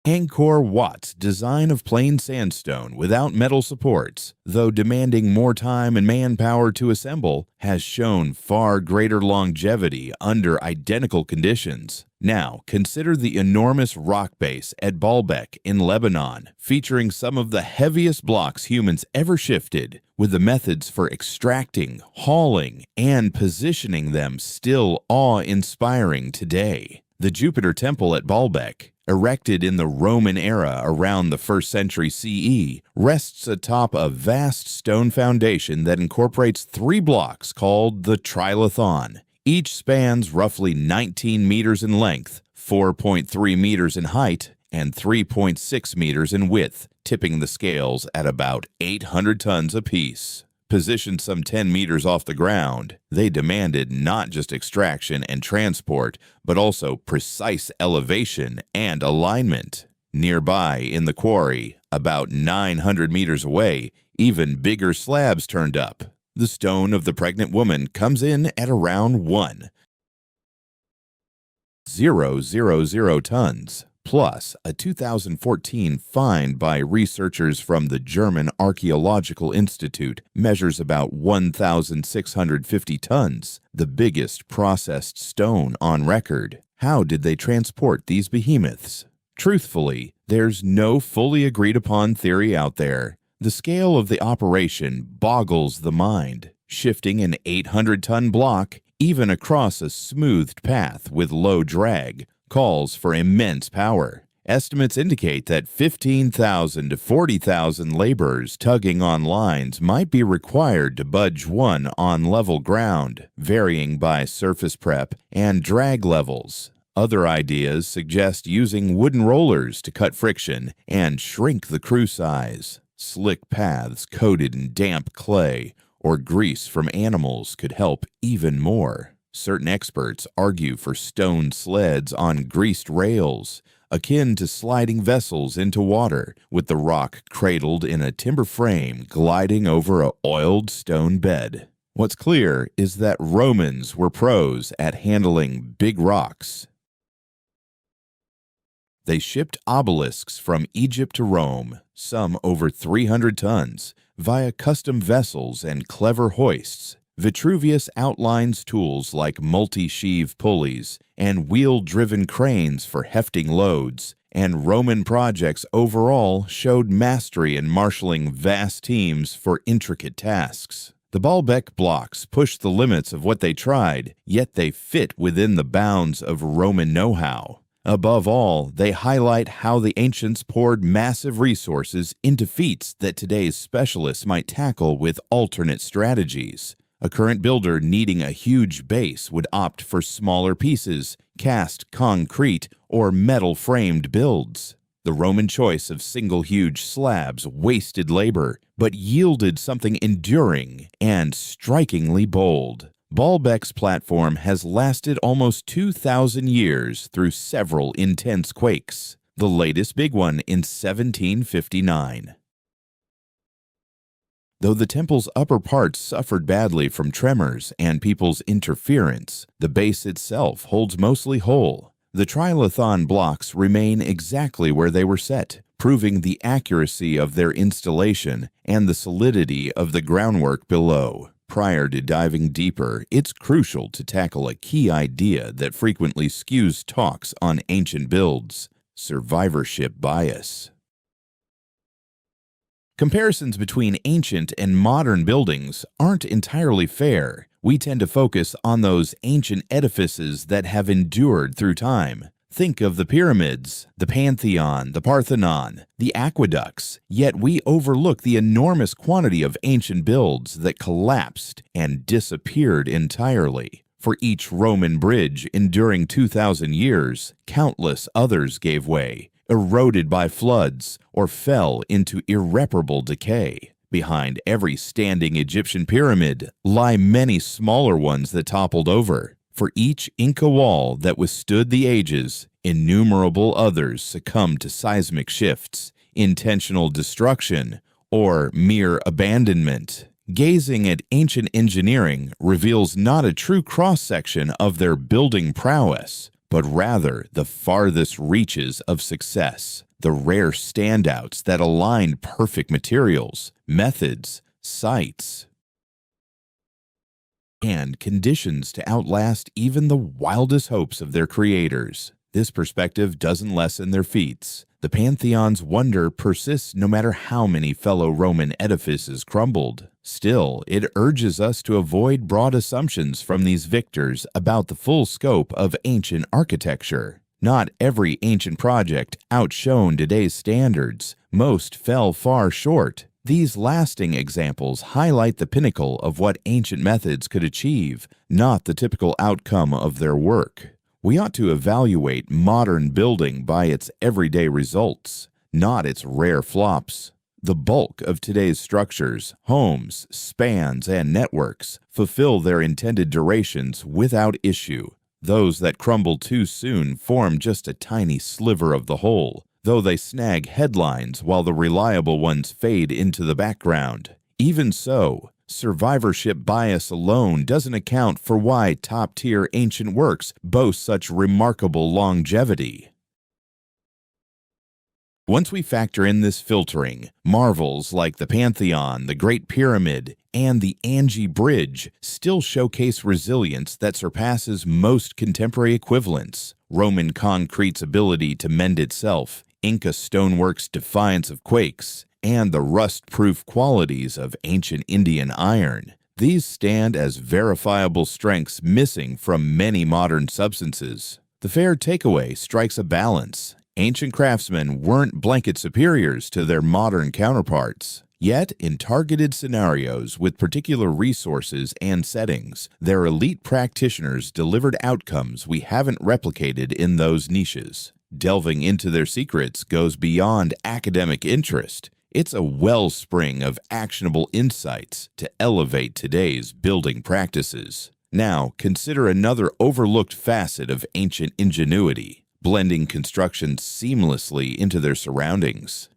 Angkor Wat's design of plain sandstone without metal supports, though demanding more time and manpower to assemble, has shown far greater longevity under identical conditions. Now, consider the enormous rock base at Baalbek in Lebanon, featuring some of the heaviest blocks humans ever shifted, with the methods for extracting, hauling, and positioning them still awe-inspiring today. The Jupiter Temple at Baalbek, erected in the Roman era around the 1st century CE, rests atop a vast stone foundation that incorporates 3 blocks called the Trilithon. Each spans roughly 19 meters in length, 4.3 meters in height, and 3.6 meters in width, tipping the scales at about 800 tons apiece. Positioned some 10 meters off the ground, they demanded not just extraction and transport, but also precise elevation and alignment. Nearby in the quarry, about 900 meters away, even bigger slabs turned up. The stone of the pregnant woman comes in at around 1,000 tons. Plus a 2014 find by researchers from the German Archaeological Institute measures about 1,650 tons, the biggest processed stone on record. How did they transport these behemoths? Truthfully, there's no fully agreed-upon theory out there. The scale of the operation boggles the mind, shifting an 800-ton block even across a smoothed path with low drag, calls for immense power. Estimates indicate that 15,000 to 40,000 laborers tugging on lines might be required to budge one on level ground, varying by surface prep and drag levels. Other ideas suggest using wooden rollers to cut friction and shrink the crew size. Slick paths coated in damp clay or grease from animals could help even more. Certain experts argue for stone sleds on greased rails, akin to sliding vessels into water, with the rock cradled in a timber frame gliding over a oiled stone bed. What's clear is that Romans were pros at handling big rocks. They shipped obelisks from Egypt to Rome, some over 300 tons, via custom vessels and clever hoists. Vitruvius outlines tools like multi-sheave pulleys and wheel-driven cranes for hefting loads, and Roman projects overall showed mastery in marshaling vast teams for intricate tasks. The Baalbek blocks pushed the limits of what they tried, yet they fit within the bounds of Roman know-how. Above all, they highlight how the ancients poured massive resources into feats that today's specialists might tackle with alternate strategies. A current builder needing a huge base would opt for smaller pieces, cast concrete, or metal-framed builds. The Roman choice of single huge slabs wasted labor, but yielded something enduring and strikingly bold. Baalbek's platform has lasted almost 2,000 years through several intense quakes, the latest big one in 1759. Though the temple's upper parts suffered badly from tremors and people's interference, the base itself holds mostly whole. The trilithon blocks remain exactly where they were set, proving the accuracy of their installation and the solidity of the groundwork below. Prior to diving deeper, it's crucial to tackle a key idea that frequently skews talks on ancient builds: survivorship bias. Comparisons between ancient and modern buildings aren't entirely fair. We tend to focus on those ancient edifices that have endured through time. Think of the pyramids, the Pantheon, the Parthenon, the aqueducts, yet we overlook the enormous quantity of ancient builds that collapsed and disappeared entirely. For each Roman bridge enduring 2,000 years, countless others gave way, eroded by floods, or fell into irreparable decay. Behind every standing Egyptian pyramid lie many smaller ones that toppled over. For each Inca wall that withstood the ages, innumerable others succumbed to seismic shifts, intentional destruction, or mere abandonment. Gazing at ancient engineering reveals not a true cross-section of their building prowess, but rather the farthest reaches of success, the rare standouts that aligned perfect materials, methods, sites, and conditions to outlast even the wildest hopes of their creators. This perspective doesn't lessen their feats. The Pantheon's wonder persists no matter how many fellow Roman edifices crumbled. Still, it urges us to avoid broad assumptions from these victors about the full scope of ancient architecture. Not every ancient project outshone today's standards. Most fell far short. These lasting examples highlight the pinnacle of what ancient methods could achieve, not the typical outcome of their work. We ought to evaluate modern building by its everyday results, not its rare flops. The bulk of today's structures, homes, spans, and networks fulfill their intended durations without issue. Those that crumble too soon form just a tiny sliver of the whole, though they snag headlines while the reliable ones fade into the background. Even so, survivorship bias alone doesn't account for why top-tier ancient works boast such remarkable longevity. Once we factor in this filtering, marvels like the Pantheon, the Great Pyramid, and the Angie Bridge still showcase resilience that surpasses most contemporary equivalents. Roman concrete's ability to mend itself, Inca stonework's defiance of quakes, and the rust-proof qualities of ancient Indian iron. These stand as verifiable strengths missing from many modern substances. The The fair takeaway strikes a balance. Ancient craftsmen weren't blanket superiors to their modern counterparts. Yet, in targeted scenarios with particular resources and settings, their elite practitioners delivered outcomes we haven't replicated in those niches. Delving into their secrets goes beyond academic interest. It's a wellspring of actionable insights to elevate today's building practices. Now, consider another overlooked facet of ancient ingenuity: blending construction seamlessly into their surroundings.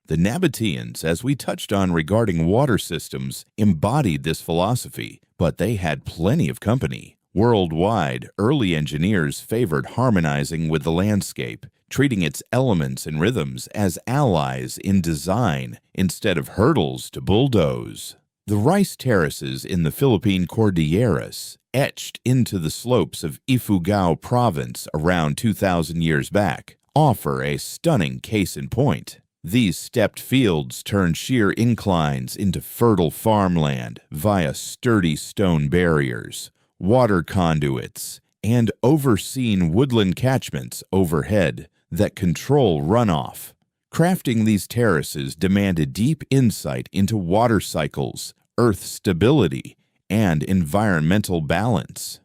The Nabateans, as we touched on regarding water systems, embodied this philosophy, but they had plenty of company. Worldwide, early engineers favored harmonizing with the landscape, treating its elements and rhythms as allies in design instead of hurdles to bulldoze. The rice terraces in the Philippine Cordilleras, etched into the slopes of Ifugao province around 2,000 years back, offer a stunning case in point. These stepped fields turn sheer inclines into fertile farmland via sturdy stone barriers, water conduits, and overseen woodland catchments overhead that control runoff. Crafting these terraces demanded deep insight into water cycles, earth stability, and environmental balance.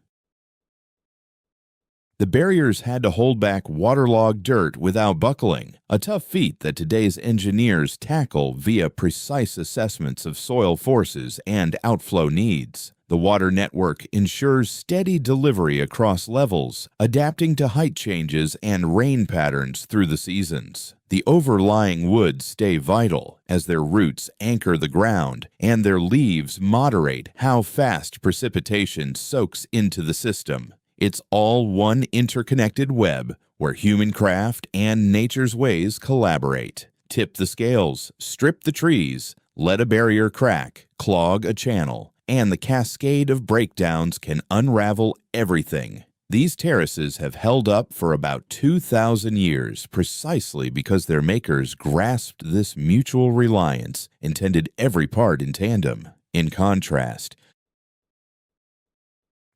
The barriers had to hold back waterlogged dirt without buckling, a tough feat that today's engineers tackle via precise assessments of soil forces and outflow needs. The water network ensures steady delivery across levels, adapting to height changes and rain patterns through the seasons. The overlying woods stay vital as their roots anchor the ground and their leaves moderate how fast precipitation soaks into the system. It's all one interconnected web where human craft and nature's ways collaborate. Tip the scales, strip the trees, let a barrier crack, clog a channel, and the cascade of breakdowns can unravel everything. These terraces have held up for about 2,000 years precisely because their makers grasped this mutual reliance, intended every part in tandem. In contrast,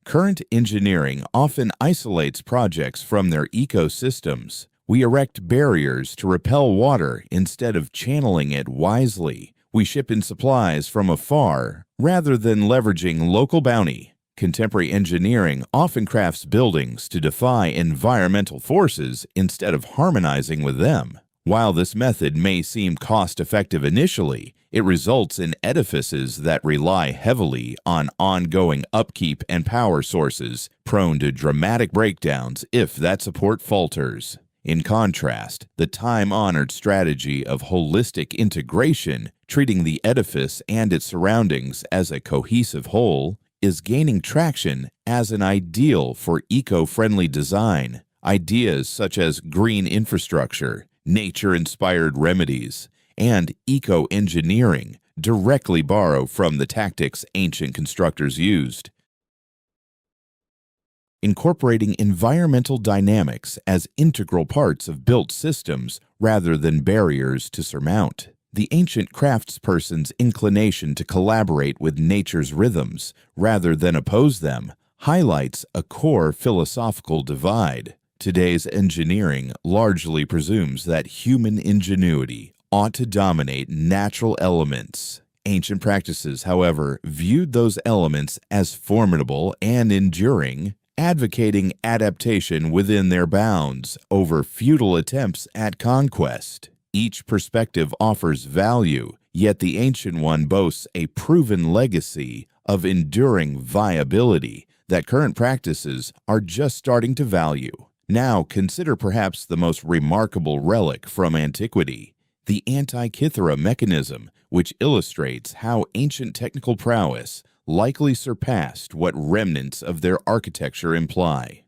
current engineering often isolates projects from their ecosystems. We erect barriers to repel water instead of channeling it wisely. We ship in supplies from afar rather than leveraging local bounty. Contemporary engineering often crafts buildings to defy environmental forces instead of harmonizing with them. While this method may seem cost-effective initially, it results in edifices that rely heavily on ongoing upkeep and power sources, prone to dramatic breakdowns if that support falters. In contrast, the time-honored strategy of holistic integration, treating the edifice and its surroundings as a cohesive whole, is gaining traction as an ideal for eco-friendly design. Ideas such as green infrastructure, nature-inspired remedies, and eco-engineering directly borrow from the tactics ancient constructors used. Incorporating environmental dynamics as integral parts of built systems rather than barriers to surmount. The ancient craftsperson's inclination to collaborate with nature's rhythms rather than oppose them highlights a core philosophical divide. Today's engineering largely presumes that human ingenuity ought to dominate natural elements. Ancient practices, however, viewed those elements as formidable and enduring, advocating adaptation within their bounds over futile attempts at conquest. Each perspective offers value, yet the ancient one boasts a proven legacy of enduring viability that current practices are just starting to value. Now consider perhaps the most remarkable relic from antiquity, the Antikythera mechanism, which illustrates how ancient technical prowess likely surpassed what remnants of their architecture imply.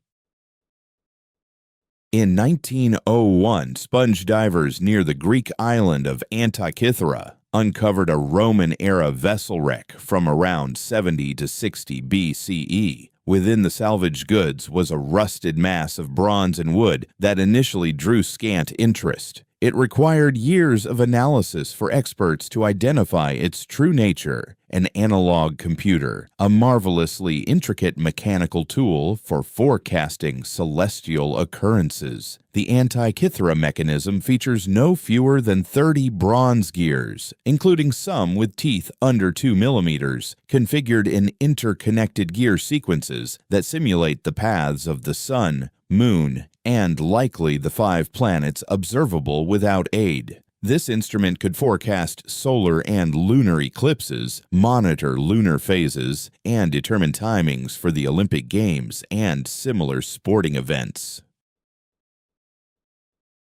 In 1901, sponge divers near the Greek island of Antikythera uncovered a Roman-era vessel wreck from around 70 to 60 BCE. Within the salvaged goods was a rusted mass of bronze and wood that initially drew scant interest. It required years of analysis for experts to identify its true nature. An analog computer, a marvelously intricate mechanical tool for forecasting celestial occurrences. The Antikythera mechanism features no fewer than 30 bronze gears, including some with teeth under 2 millimeters, configured in interconnected gear sequences that simulate the paths of the Sun, Moon, and likely the 5 planets observable without aid. This instrument could forecast solar and lunar eclipses, monitor lunar phases, and determine timings for the Olympic Games and similar sporting events.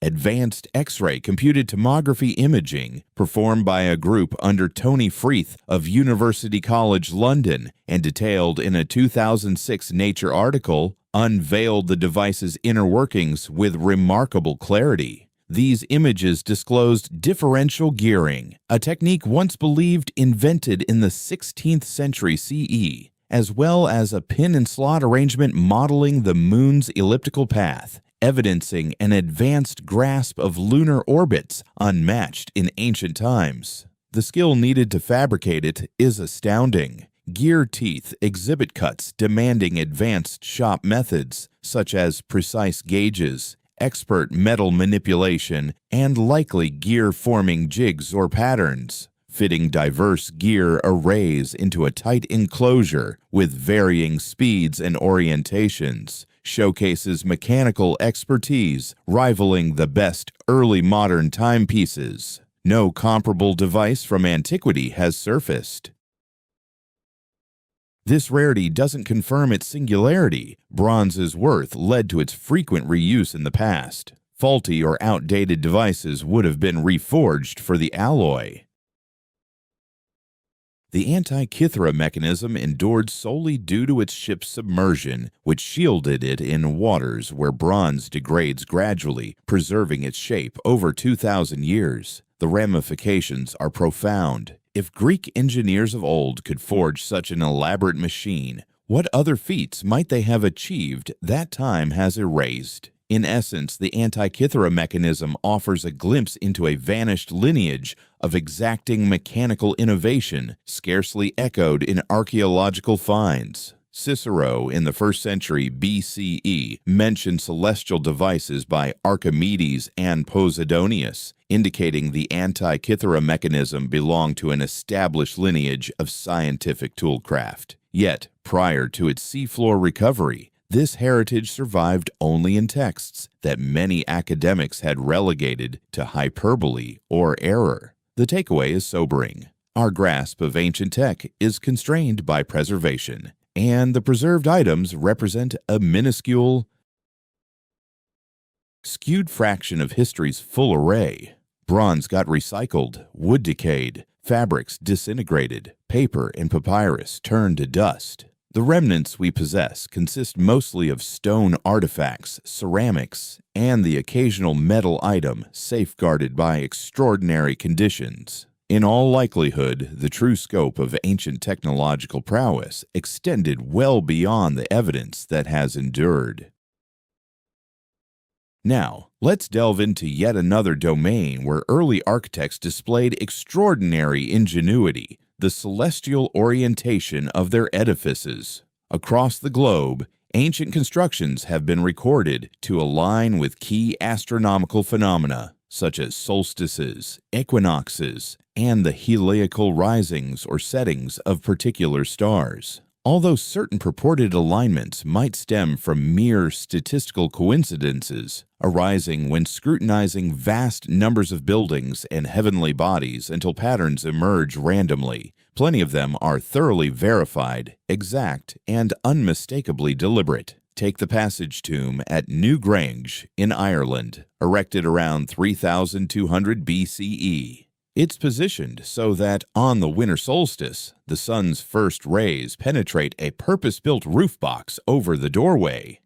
Advanced X-ray computed tomography imaging, performed by a group under Tony Freeth of University College London and detailed in a 2006 Nature article, unveiled the device's inner workings with remarkable clarity. These images disclosed differential gearing, a technique once believed invented in the 16th century CE, as well as a pin and slot arrangement modeling the Moon's elliptical path, evidencing an advanced grasp of lunar orbits unmatched in ancient times. The skill needed to fabricate it is astounding. Gear teeth exhibit cuts demanding advanced shop methods, such as precise gauges, expert metal manipulation, and likely gear-forming jigs or patterns. Fitting diverse gear arrays into a tight enclosure with varying speeds and orientations showcases mechanical expertise rivaling the best early modern timepieces. No comparable device from antiquity has surfaced. This rarity doesn't confirm its singularity. Bronze's worth led to its frequent reuse in the past. Faulty or outdated devices would have been reforged for the alloy. The Antikythera mechanism endured solely due to its ship's submersion, which shielded it in waters where bronze degrades gradually, preserving its shape over 2,000 years. The ramifications are profound. If Greek engineers of old could forge such an elaborate machine, what other feats might they have achieved that time has erased? In essence, the Antikythera mechanism offers a glimpse into a vanished lineage of exacting mechanical innovation, scarcely echoed in archaeological finds. Cicero, in the 1st century BCE, mentioned celestial devices by Archimedes and Posidonius, indicating the Antikythera mechanism belonged to an established lineage of scientific toolcraft. Yet, prior to its seafloor recovery, this heritage survived only in texts that many academics had relegated to hyperbole or error. The takeaway is sobering. Our grasp of ancient tech is constrained by preservation, and the preserved items represent a minuscule, skewed fraction of history's full array. Bronze got recycled, wood decayed, fabrics disintegrated, paper and papyrus turned to dust. The remnants we possess consist mostly of stone artifacts, ceramics, and the occasional metal item safeguarded by extraordinary conditions. In all likelihood, the true scope of ancient technological prowess extended well beyond the evidence that has endured. Now, let's delve into yet another domain where early architects displayed extraordinary ingenuity: the celestial orientation of their edifices. Across the globe, ancient constructions have been recorded to align with key astronomical phenomena, such as solstices, equinoxes, and the heliacal risings or settings of particular stars. Although certain purported alignments might stem from mere statistical coincidences, arising when scrutinizing vast numbers of buildings and heavenly bodies until patterns emerge randomly, plenty of them are thoroughly verified, exact, and unmistakably deliberate. Take the Passage Tomb at Newgrange in Ireland, erected around 3200 BCE. It's positioned so that, on the winter solstice, the sun's first rays penetrate a purpose-built roof box over the doorway.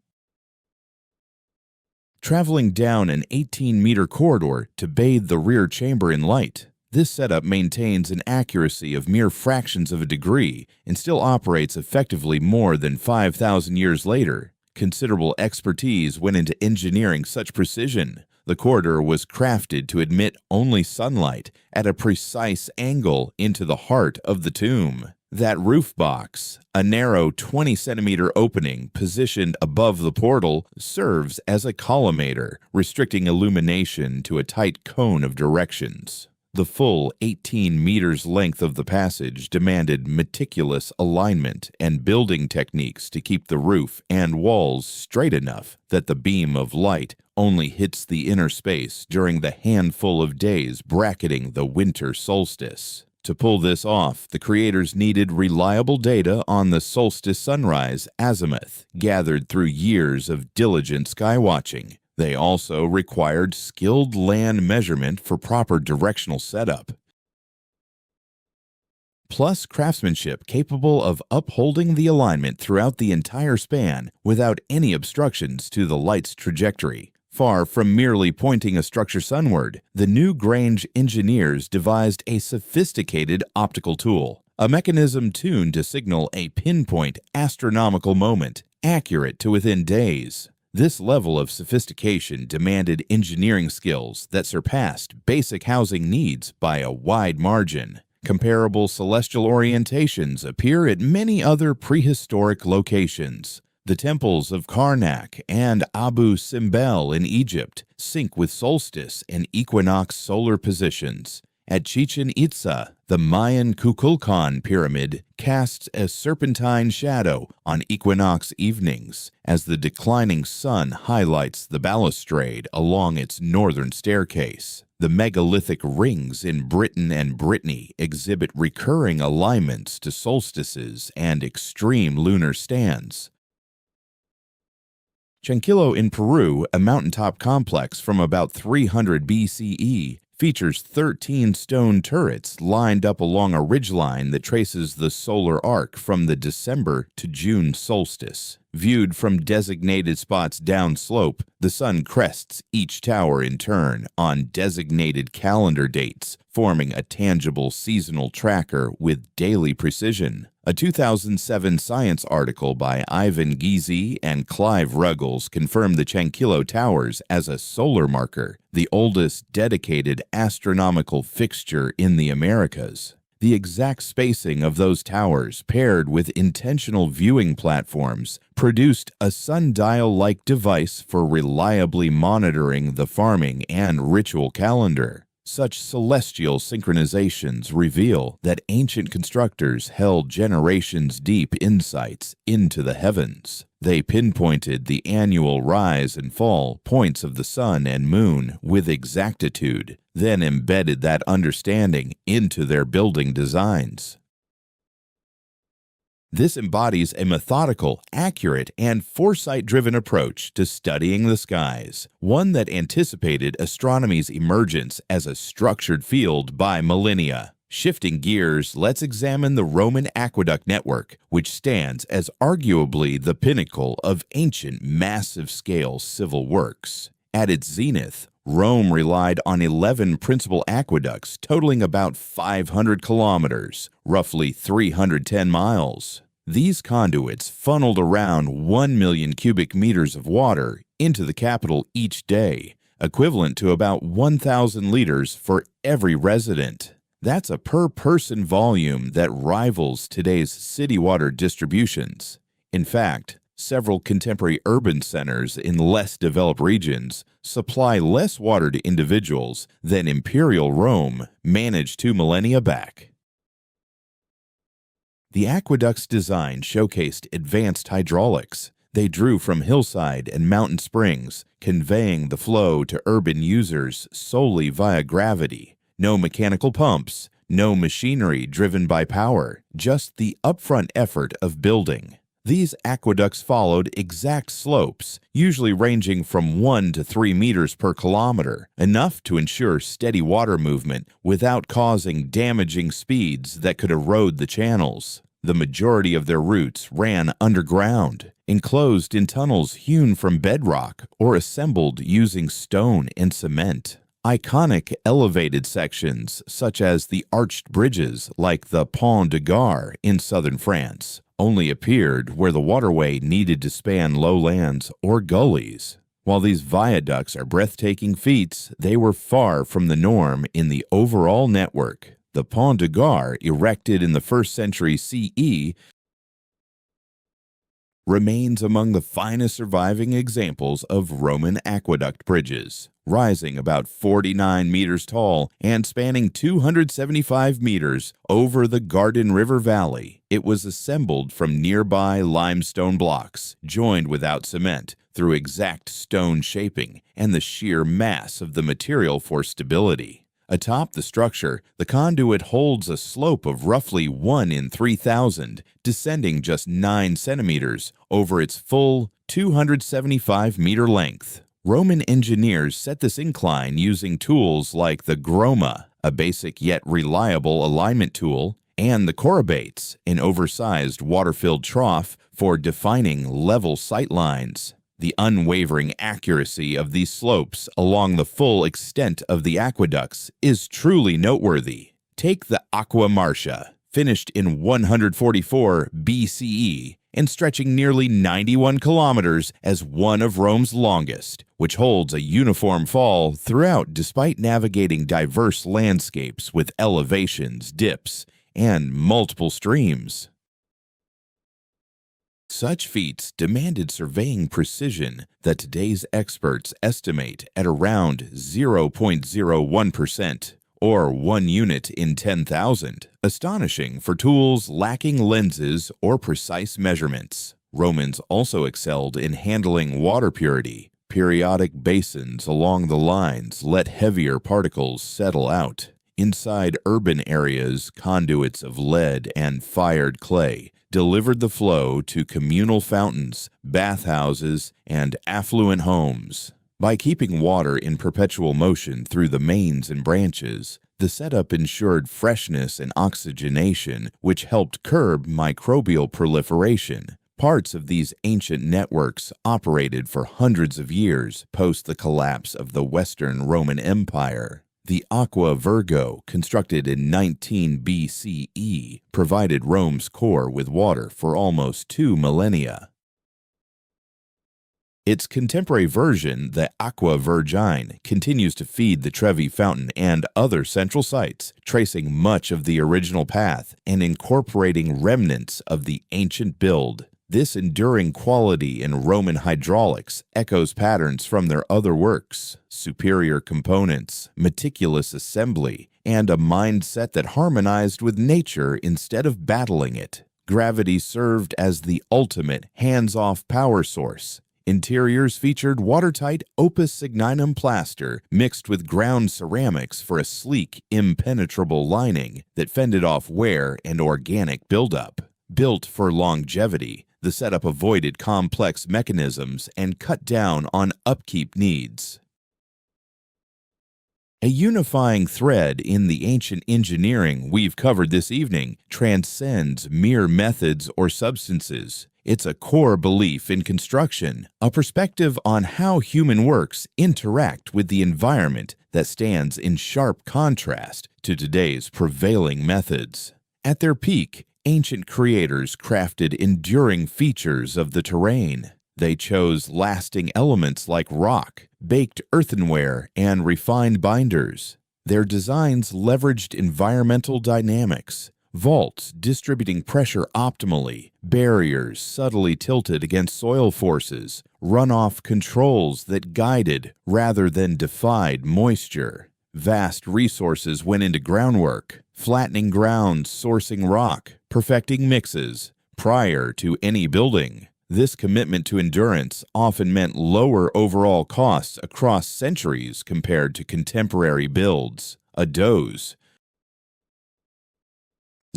Traveling down an 18-meter corridor to bathe the rear chamber in light, this setup maintains an accuracy of mere fractions of a degree and still operates effectively more than 5,000 years later. Considerable expertise went into engineering such precision. The corridor was crafted to admit only sunlight at a precise angle into the heart of the tomb. That roof box, a narrow 20-centimeter opening positioned above the portal, serves as a collimator, restricting illumination to a tight cone of directions. The full 18 meters length of the passage demanded meticulous alignment and building techniques to keep the roof and walls straight enough that the beam of light only hits the inner space during the handful of days bracketing the winter solstice. To pull this off, the creators needed reliable data on the solstice sunrise azimuth, gathered through years of diligent skywatching. They also required skilled land measurement for proper directional setup, plus craftsmanship capable of upholding the alignment throughout the entire span without any obstructions to the light's trajectory. Far from merely pointing a structure sunward, the new Grange engineers devised a sophisticated optical tool, a mechanism tuned to signal a pinpoint astronomical moment, accurate to within days. This level of sophistication demanded engineering skills that surpassed basic housing needs by a wide margin. Comparable celestial orientations appear at many other prehistoric locations. The temples of Karnak and Abu Simbel in Egypt sync with solstice and equinox solar positions. At Chichen Itza, the Mayan Kukulkan pyramid casts a serpentine shadow on equinox evenings as the declining sun highlights the balustrade along its northern staircase. The megalithic rings in Britain and Brittany exhibit recurring alignments to solstices and extreme lunar stands. Chanquillo in Peru, a mountaintop complex from about 300 BCE, features 13 stone turrets lined up along a ridgeline that traces the solar arc from the December to June solstice. Viewed from designated spots downslope, the sun crests each tower in turn on designated calendar dates, forming a tangible seasonal tracker with daily precision. A 2007 Science article by Ivan Giese and Clive Ruggles confirmed the Chanquillo Towers as a solar marker, the oldest dedicated astronomical fixture in the Americas. The exact spacing of those towers, paired with intentional viewing platforms, produced a sundial-like device for reliably monitoring the farming and ritual calendar. Such celestial synchronizations reveal that ancient constructors held generations-deep insights into the heavens. They pinpointed the annual rise and fall points of the sun and moon with exactitude, then embedded that understanding into their building designs. This embodies a methodical, accurate, and foresight-driven approach to studying the skies, one that anticipated astronomy's emergence as a structured field by millennia. Shifting gears, let's examine the Roman aqueduct network, which stands as arguably the pinnacle of ancient massive-scale civil works. At its zenith, Rome relied on 11 principal aqueducts totaling about 500 kilometers, roughly 310 miles. These conduits funneled around 1 million cubic meters of water into the capital each day, equivalent to about 1,000 liters for every resident. That's a per-person volume that rivals today's city water distributions. In fact, several contemporary urban centers in less developed regions supply less water to individuals than Imperial Rome managed 2 millennia back. The aqueduct's design showcased advanced hydraulics. They drew from hillside and mountain springs, conveying the flow to urban users solely via gravity. No mechanical pumps, no machinery driven by power, just the upfront effort of building. These aqueducts followed exact slopes, usually ranging from 1 to 3 meters per kilometer, enough to ensure steady water movement without causing damaging speeds that could erode the channels. The majority of their routes ran underground, enclosed in tunnels hewn from bedrock or assembled using stone and cement. Iconic elevated sections, such as the arched bridges like the Pont de Gare in southern France, only appeared where the waterway needed to span lowlands or gullies. While these viaducts are breathtaking feats, they were far from the norm in the overall network. The Pont de Gare, erected in the 1st century CE, remains among the finest surviving examples of Roman aqueduct bridges. Rising about 49 meters tall and spanning 275 meters over the Garden River Valley, it was assembled from nearby limestone blocks, joined without cement, through exact stone shaping and the sheer mass of the material for stability. Atop the structure, the conduit holds a slope of roughly 1 in 3,000, descending just 9 centimeters over its full 275-meter length. Roman engineers set this incline using tools like the groma, a basic yet reliable alignment tool, and the chorobates, an oversized water-filled trough for defining level sight lines. The unwavering accuracy of these slopes along the full extent of the aqueducts is truly noteworthy. Take the Aqua Marcia, finished in 144 BCE and stretching nearly 91 kilometers as one of Rome's longest, which holds a uniform fall throughout despite navigating diverse landscapes with elevations, dips, and multiple streams. Such feats demanded surveying precision that today's experts estimate at around 0.01%, or 1 unit in 10,000, astonishing for tools lacking lenses or precise measurements. Romans also excelled in handling water purity. Periodic basins along the lines let heavier particles settle out. Inside urban areas, conduits of lead and fired clay delivered the flow to communal fountains, bathhouses, and affluent homes. By keeping water in perpetual motion through the mains and branches, the setup ensured freshness and oxygenation, which helped curb microbial proliferation. Parts of these ancient networks operated for hundreds of years post the collapse of the Western Roman Empire. The Aqua Virgo, constructed in 19 BCE, provided Rome's core with water for almost 2 millennia. Its contemporary version, the Aqua Vergine, continues to feed the Trevi Fountain and other central sites, tracing much of the original path and incorporating remnants of the ancient build. This enduring quality in Roman hydraulics echoes patterns from their other works: superior components, meticulous assembly, and a mindset that harmonized with nature instead of battling it. Gravity served as the ultimate hands-off power source. Interiors featured watertight opus signinum plaster mixed with ground ceramics for a sleek, impenetrable lining that fended off wear and organic buildup. Built for longevity, the setup avoided complex mechanisms and cut down on upkeep needs. A unifying thread in the ancient engineering we've covered this evening transcends mere methods or substances. It's a core belief in construction, a perspective on how human works interact with the environment that stands in sharp contrast to today's prevailing methods. At their peak, ancient creators crafted enduring features of the terrain. They chose lasting elements like rock, baked earthenware, and refined binders. Their designs leveraged environmental dynamics, vaults distributing pressure optimally, barriers subtly tilted against soil forces, runoff controls that guided rather than defied moisture. Vast resources went into groundwork, flattening ground, sourcing rock, perfecting mixes prior to any building. This commitment to endurance often meant lower overall costs across centuries compared to contemporary builds. A doze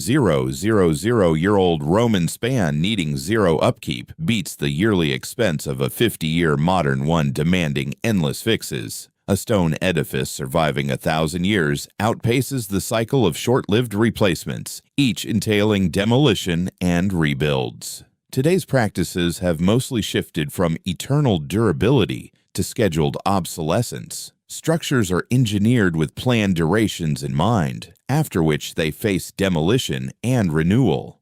000-year-old Roman span needing zero upkeep beats the yearly expense of a 50-year modern one demanding endless fixes. A stone edifice surviving 1,000 years outpaces the cycle of short-lived replacements, each entailing demolition and rebuilds. Today's practices have mostly shifted from eternal durability to scheduled obsolescence. Structures are engineered with planned durations in mind, after which they face demolition and renewal.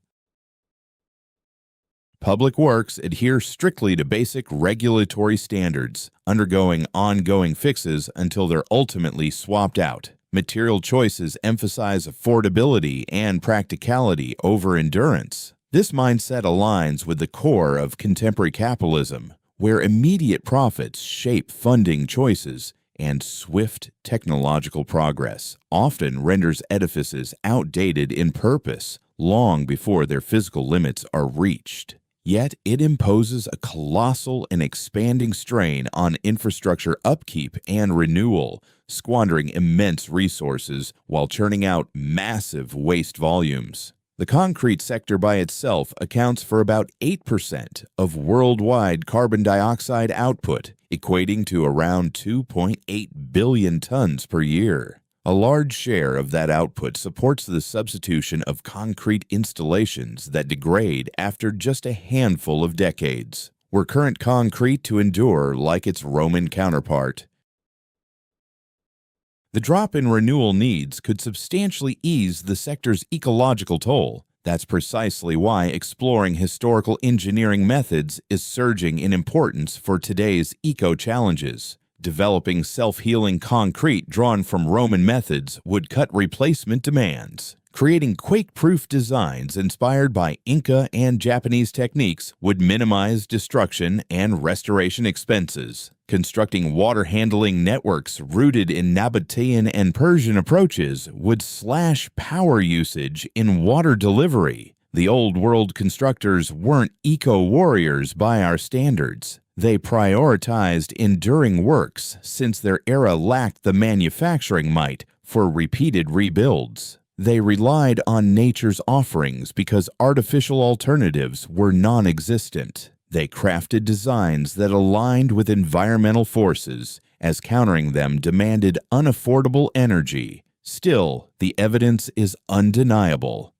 Public works adhere strictly to basic regulatory standards, undergoing ongoing fixes until they're ultimately swapped out. Material choices emphasize affordability and practicality over endurance. This mindset aligns with the core of contemporary capitalism, where immediate profits shape funding choices and swift technological progress often renders edifices outdated in purpose long before their physical limits are reached. Yet it imposes a colossal and expanding strain on infrastructure upkeep and renewal, squandering immense resources while churning out massive waste volumes. The concrete sector by itself accounts for about 8% of worldwide carbon dioxide output, equating to around 2.8 billion tons per year. A large share of that output supports the substitution of concrete installations that degrade after just a handful of decades. Were current concrete to endure like its Roman counterpart, the drop in renewal needs could substantially ease the sector's ecological toll. That's precisely why exploring historical engineering methods is surging in importance for today's eco-challenges. Developing self-healing concrete drawn from Roman methods would cut replacement demands. Creating quake-proof designs inspired by Inca and Japanese techniques would minimize destruction and restoration expenses. Constructing water-handling networks rooted in Nabatean and Persian approaches would slash power usage in water delivery. The old world constructors weren't eco-warriors by our standards. They prioritized enduring works since their era lacked the manufacturing might for repeated rebuilds. They relied on nature's offerings because artificial alternatives were non-existent. They crafted designs that aligned with environmental forces, as countering them demanded unaffordable energy. Still, the evidence is undeniable.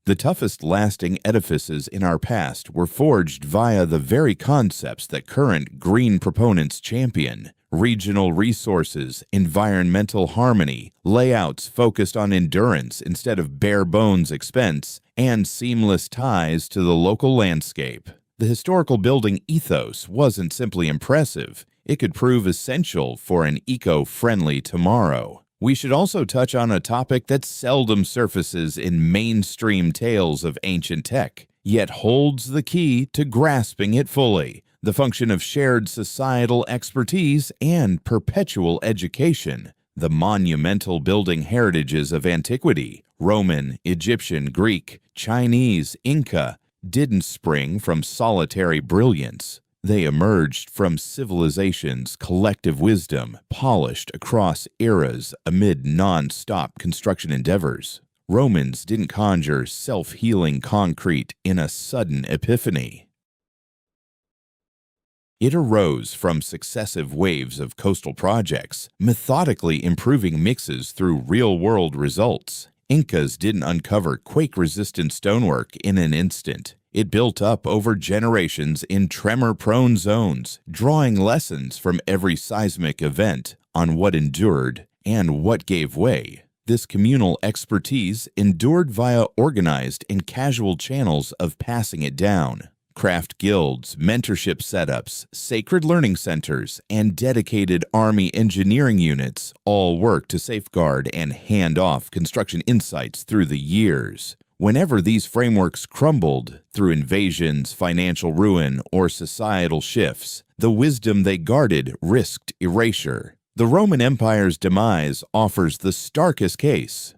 The toughest lasting edifices in our past were forged via the very concepts that current green proponents champion: regional resources, environmental harmony, layouts focused on endurance instead of bare-bones expense, and seamless ties to the local landscape. The historical building ethos wasn't simply impressive, it could prove essential for an eco-friendly tomorrow. We should also touch on a topic that seldom surfaces in mainstream tales of ancient tech, yet holds the key to grasping it fully: the function of shared societal expertise and perpetual education. The monumental building heritages of antiquity, Roman, Egyptian, Greek, Chinese, Inca, didn't spring from solitary brilliance. They emerged from civilization's collective wisdom, polished across eras amid non-stop construction endeavors. Romans didn't conjure self-healing concrete in a sudden epiphany. It arose from successive waves of coastal projects, methodically improving mixes through real-world results. Incas didn't uncover quake-resistant stonework in an instant. It built up over generations in tremor-prone zones, drawing lessons from every seismic event on what endured and what gave way. This communal expertise endured via organized and casual channels of passing it down. Craft guilds, mentorship setups, sacred learning centers, and dedicated Army engineering units all work to safeguard and hand off construction insights through the years. Whenever these frameworks crumbled through invasions, financial ruin, or societal shifts, the wisdom they guarded risked erasure. The Roman Empire's demise offers the starkest case.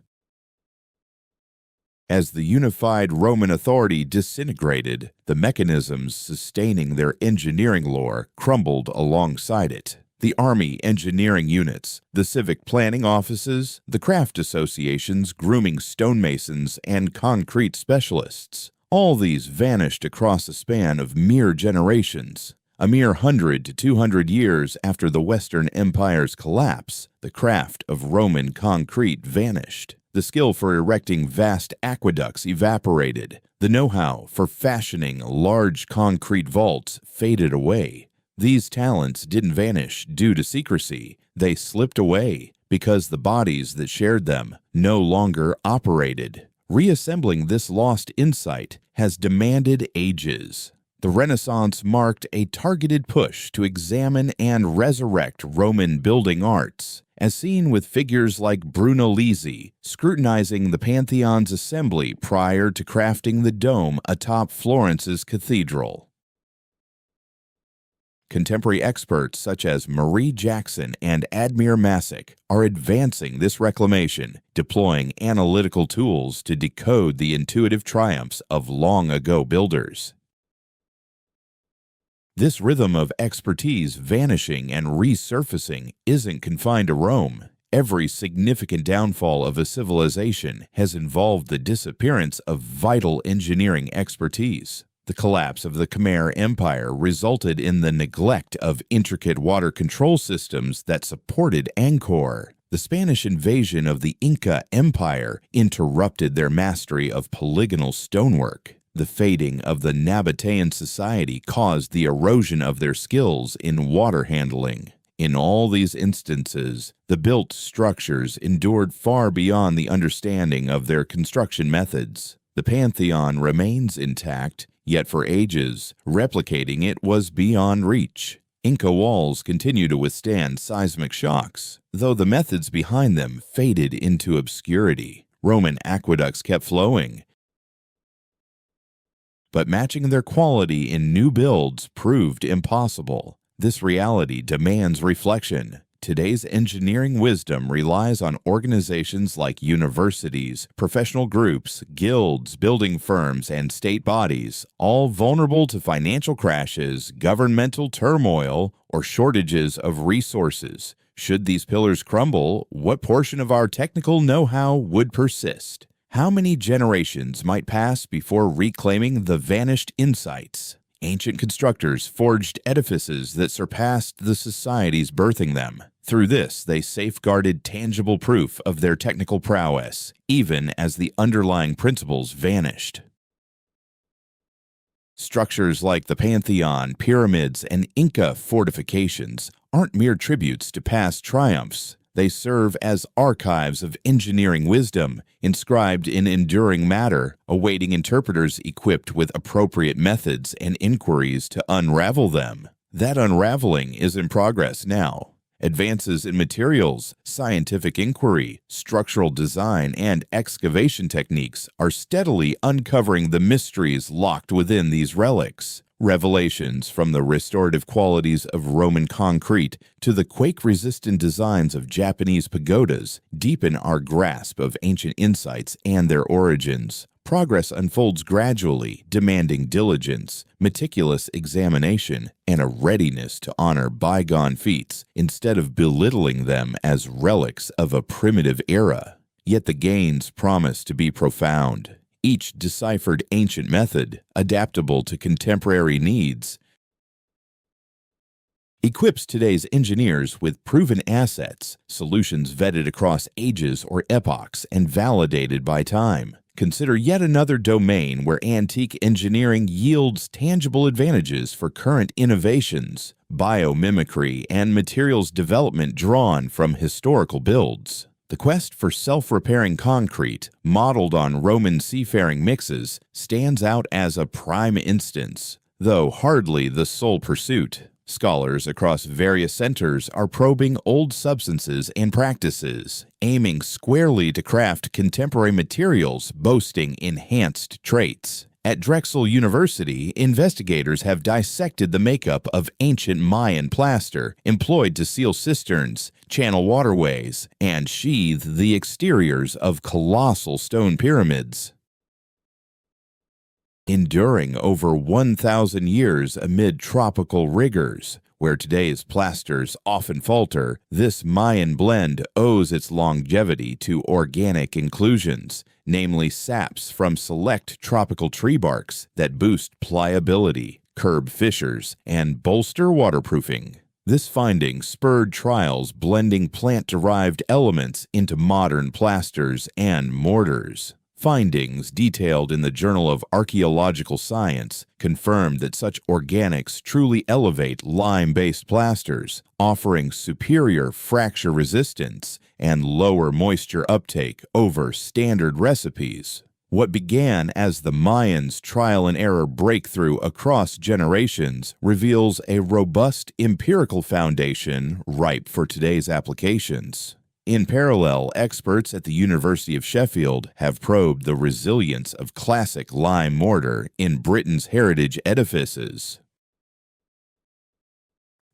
As the unified Roman authority disintegrated, the mechanisms sustaining their engineering lore crumbled alongside it. The army engineering units, the civic planning offices, the craft associations grooming stonemasons and concrete specialists. All these vanished across a span of mere generations. A mere 100 to 200 years after the Western Empire's collapse, the craft of Roman concrete vanished. The skill for erecting vast aqueducts evaporated. The know-how for fashioning large concrete vaults faded away. These talents didn't vanish due to secrecy. They slipped away because the bodies that shared them no longer operated. Reassembling this lost insight has demanded ages. The Renaissance marked a targeted push to examine and resurrect Roman building arts, as seen with figures like Bruno Lisi scrutinizing the Pantheon's assembly prior to crafting the dome atop Florence's cathedral. Contemporary experts such as Marie Jackson and Admir Masick are advancing this reclamation, deploying analytical tools to decode the intuitive triumphs of long-ago builders. This rhythm of expertise vanishing and resurfacing isn't confined to Rome. Every significant downfall of a civilization has involved the disappearance of vital engineering expertise. The collapse of the Khmer Empire resulted in the neglect of intricate water control systems that supported Angkor. The Spanish invasion of the Inca Empire interrupted their mastery of polygonal stonework. The fading of the Nabatean society caused the erosion of their skills in water handling. In all these instances, the built structures endured far beyond the understanding of their construction methods. The Pantheon remains intact, yet for ages, replicating it was beyond reach. Inca walls continue to withstand seismic shocks, though the methods behind them faded into obscurity. Roman aqueducts kept flowing, but matching their quality in new builds proved impossible. This reality demands reflection. Today's engineering wisdom relies on organizations like universities, professional groups, guilds, building firms, and state bodies, all vulnerable to financial crashes, governmental turmoil, or shortages of resources. Should these pillars crumble, what portion of our technical know-how would persist? How many generations might pass before reclaiming the vanished insights? Ancient constructors forged edifices that surpassed the societies birthing them. Through this, they safeguarded tangible proof of their technical prowess, even as the underlying principles vanished. Structures like the Pantheon, pyramids, and Inca fortifications aren't mere tributes to past triumphs. They serve as archives of engineering wisdom, inscribed in enduring matter, awaiting interpreters equipped with appropriate methods and inquiries to unravel them. That unraveling is in progress now. Advances in materials, scientific inquiry, structural design, and excavation techniques are steadily uncovering the mysteries locked within these relics. Revelations from the restorative qualities of Roman concrete to the quake-resistant designs of Japanese pagodas deepen our grasp of ancient insights and their origins. Progress unfolds gradually, demanding diligence, meticulous examination, and a readiness to honor bygone feats instead of belittling them as relics of a primitive era. Yet the gains promise to be profound. Each deciphered ancient method, adaptable to contemporary needs, equips today's engineers with proven assets, solutions vetted across ages or epochs and validated by time. Consider yet another domain where antique engineering yields tangible advantages for current innovations: biomimicry and materials development drawn from historical builds. The quest for self-repairing concrete, modeled on Roman seafaring mixes, stands out as a prime instance, though hardly the sole pursuit. Scholars across various centers are probing old substances and practices, aiming squarely to craft contemporary materials boasting enhanced traits. At Drexel University, investigators have dissected the makeup of ancient Mayan plaster employed to seal cisterns, channel waterways, and sheathe the exteriors of colossal stone pyramids. Enduring over 1,000 years amid tropical rigors, where today's plasters often falter, this Mayan blend owes its longevity to organic inclusions, namely saps from select tropical tree barks that boost pliability, curb fissures, and bolster waterproofing. This finding spurred trials blending plant-derived elements into modern plasters and mortars. Findings detailed in the Journal of Archaeological Science confirmed that such organics truly elevate lime-based plasters, offering superior fracture resistance and lower moisture uptake over standard recipes. What began as the Mayans' trial and error breakthrough across generations reveals a robust empirical foundation ripe for today's applications. In parallel, experts at the University of Sheffield have probed the resilience of classic lime mortar in Britain's heritage edifices.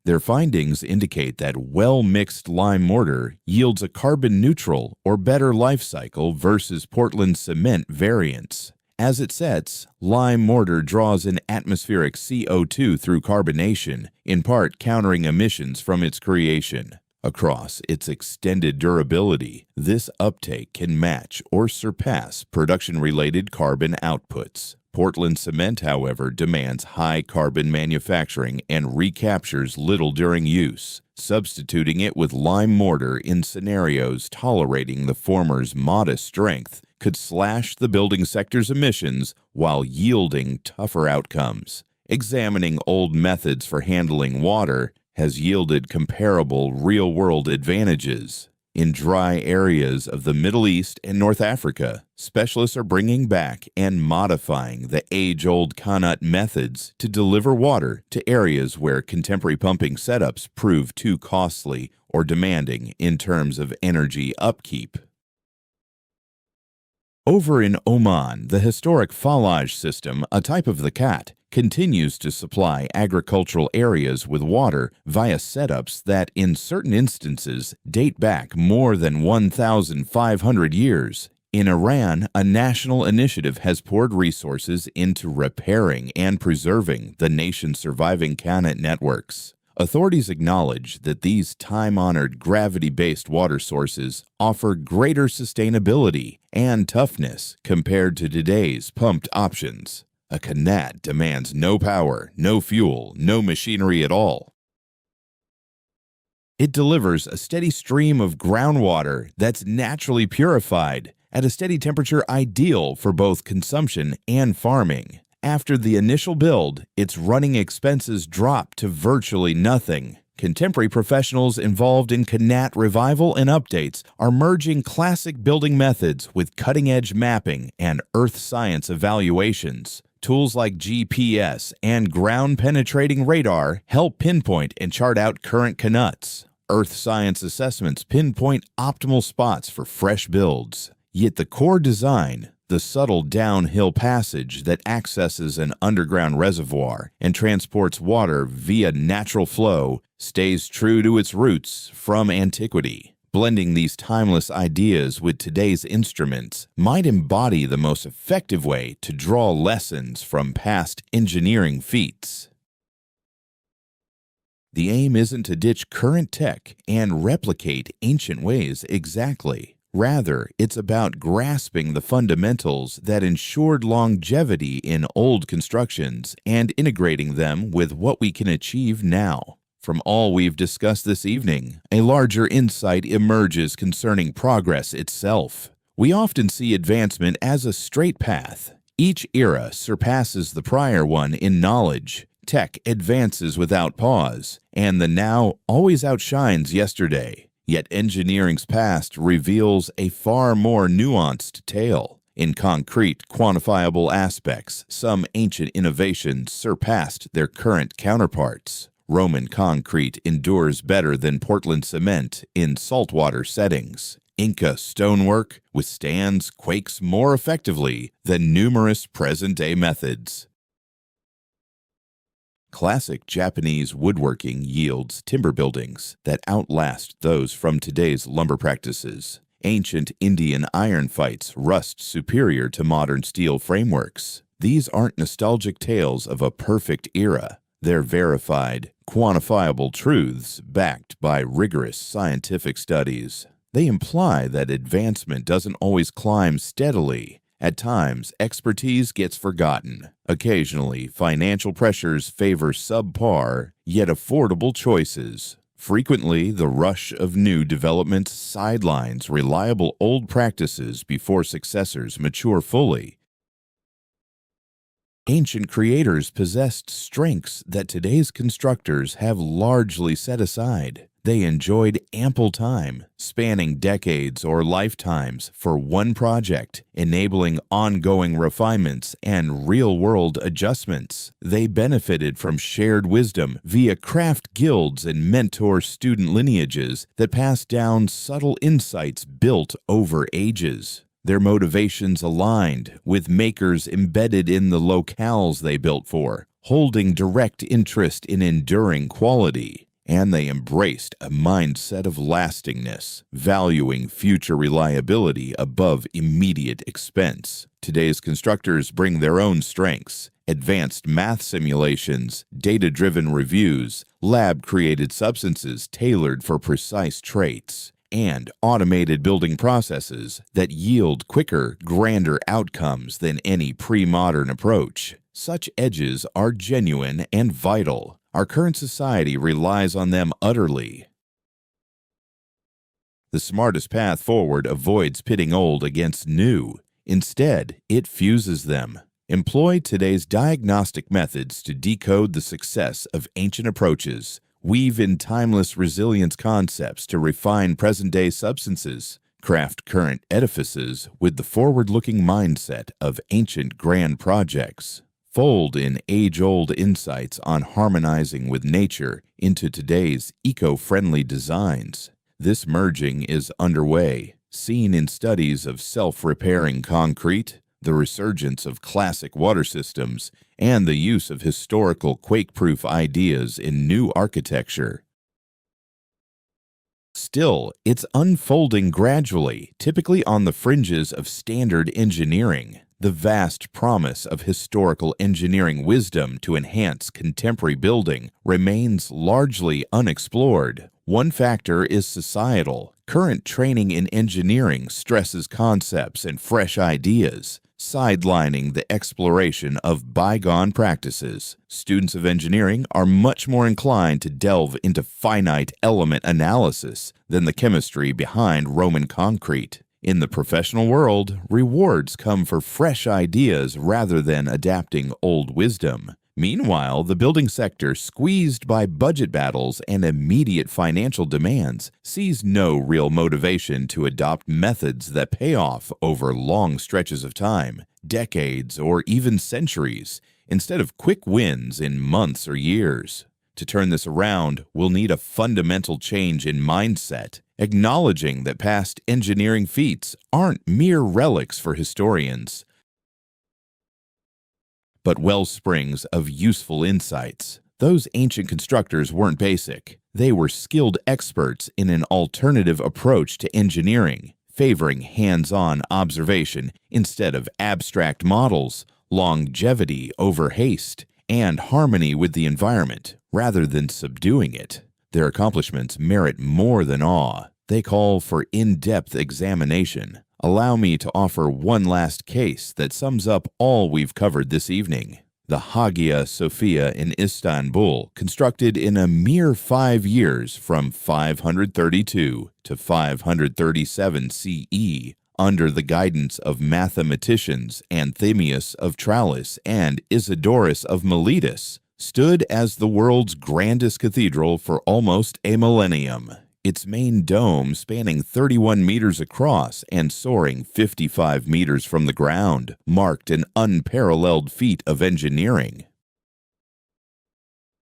Their findings indicate that well-mixed lime mortar yields a carbon-neutral or better life cycle versus Portland cement variants. As it sets, lime mortar draws in atmospheric CO2 through carbonation, in part countering emissions from its creation. Across its extended durability, this uptake can match or surpass production-related carbon outputs. Portland cement, however, demands high carbon manufacturing and recaptures little during use, substituting it with lime mortar in scenarios tolerating the former's modest strength could slash the building sector's emissions while yielding tougher outcomes. Examining old methods for handling water has yielded comparable real-world advantages. In dry areas of the Middle East and North Africa, specialists are bringing back and modifying the age-old Kanut methods to deliver water to areas where contemporary pumping setups prove too costly or demanding in terms of energy upkeep. Over in Oman, the historic Falaj system, a type of the cat, continues to supply agricultural areas with water via setups that, in certain instances, date back more than 1,500 years. In Iran, a national initiative has poured resources into repairing and preserving the nation's surviving Kanut networks. Authorities acknowledge that these time-honored gravity-based water sources offer greater sustainability and toughness compared to today's pumped options. A Kanut demands no power, no fuel, no machinery at all. It delivers a steady stream of groundwater that's naturally purified at a steady temperature ideal for both consumption and farming. After the initial build, its running expenses drop to virtually nothing. Contemporary professionals involved in Kanut revival and updates are merging classic building methods with cutting-edge mapping and earth science evaluations. Tools like GPS and ground-penetrating radar help pinpoint and chart out current Kanuts. Earth science assessments pinpoint optimal spots for fresh builds. Yet the core design, the subtle downhill passage that accesses an underground reservoir and transports water via natural flow, stays true to its roots from antiquity. Blending these timeless ideas with today's instruments might embody the most effective way to draw lessons from past engineering feats. The aim isn't to ditch current tech and replicate ancient ways exactly. Rather, it's about grasping the fundamentals that ensured longevity in old constructions and integrating them with what we can achieve now. From all we've discussed this evening, a larger insight emerges concerning progress itself. We often see advancement as a straight path. Each era surpasses the prior one in knowledge. Tech advances without pause, and the now always outshines yesterday. Yet engineering's past reveals a far more nuanced tale. In concrete, quantifiable aspects, some ancient innovations surpassed their current counterparts. Roman concrete endures better than Portland cement in saltwater settings. Inca stonework withstands quakes more effectively than numerous present-day methods. Classic Japanese woodworking yields timber buildings that outlast those from today's lumber practices. Ancient Indian iron fights rust superior to modern steel frameworks. These aren't nostalgic tales of a perfect era. They're verified, quantifiable truths backed by rigorous scientific studies. They imply that advancement doesn't always climb steadily. At times, expertise gets forgotten. Occasionally, financial pressures favor subpar, yet affordable choices. Frequently, the rush of new development sidelines reliable old practices before successors mature fully. Ancient creators possessed strengths that today's constructors have largely set aside. They enjoyed ample time, spanning decades or lifetimes, for one project, enabling ongoing refinements and real-world adjustments. They benefited from shared wisdom via craft guilds and mentor-student lineages that passed down subtle insights built over ages. Their motivations aligned with makers embedded in the locales they built for, holding direct interest in enduring quality. And they embraced a mindset of lastingness, valuing future reliability above immediate expense. Today's constructors bring their own strengths: advanced math simulations, data-driven reviews, lab-created substances tailored for precise traits, and automated building processes that yield quicker, grander outcomes than any pre-modern approach. Such edges are genuine and vital. Our current society relies on them utterly. The smartest path forward avoids pitting old against new. Instead, it fuses them. Employ today's diagnostic methods to decode the success of ancient approaches. Weave in timeless resilience concepts to refine present-day substances. Craft current edifices with the forward-looking mindset of ancient grand projects. Fold in age-old insights on harmonizing with nature into today's eco-friendly designs. This merging is underway, seen in studies of self-repairing concrete, the resurgence of classic water systems, and the use of historical quake-proof ideas in new architecture. Still, it's unfolding gradually, typically on the fringes of standard engineering. The vast promise of historical engineering wisdom to enhance contemporary building remains largely unexplored. One factor is societal. Current training in engineering stresses concepts and fresh ideas, sidelining the exploration of bygone practices. Students of engineering are much more inclined to delve into finite element analysis than the chemistry behind Roman concrete. In the professional world, rewards come for fresh ideas rather than adapting old wisdom. Meanwhile, the building sector, squeezed by budget battles and immediate financial demands, sees no real motivation to adopt methods that pay off over long stretches of time, decades, or even centuries, instead of quick wins in months or years. To turn this around, we'll need a fundamental change in mindset, acknowledging that past engineering feats aren't mere relics for historians, but wellsprings of useful insights. Those ancient constructors weren't basic. They were skilled experts in an alternative approach to engineering, favoring hands-on observation instead of abstract models, longevity over haste, and harmony with the environment rather than subduing it. Their accomplishments merit more than awe. They call for in-depth examination. Allow me to offer one last case that sums up all we've covered this evening. The Hagia Sophia in Istanbul, constructed in a mere 5 years from 532 to 537 CE, under the guidance of mathematicians Anthemius of Tralles and Isidorus of Miletus, stood as the world's grandest cathedral for almost a millennium. Its main dome, spanning 31 meters across and soaring 55 meters from the ground, marked an unparalleled feat of engineering.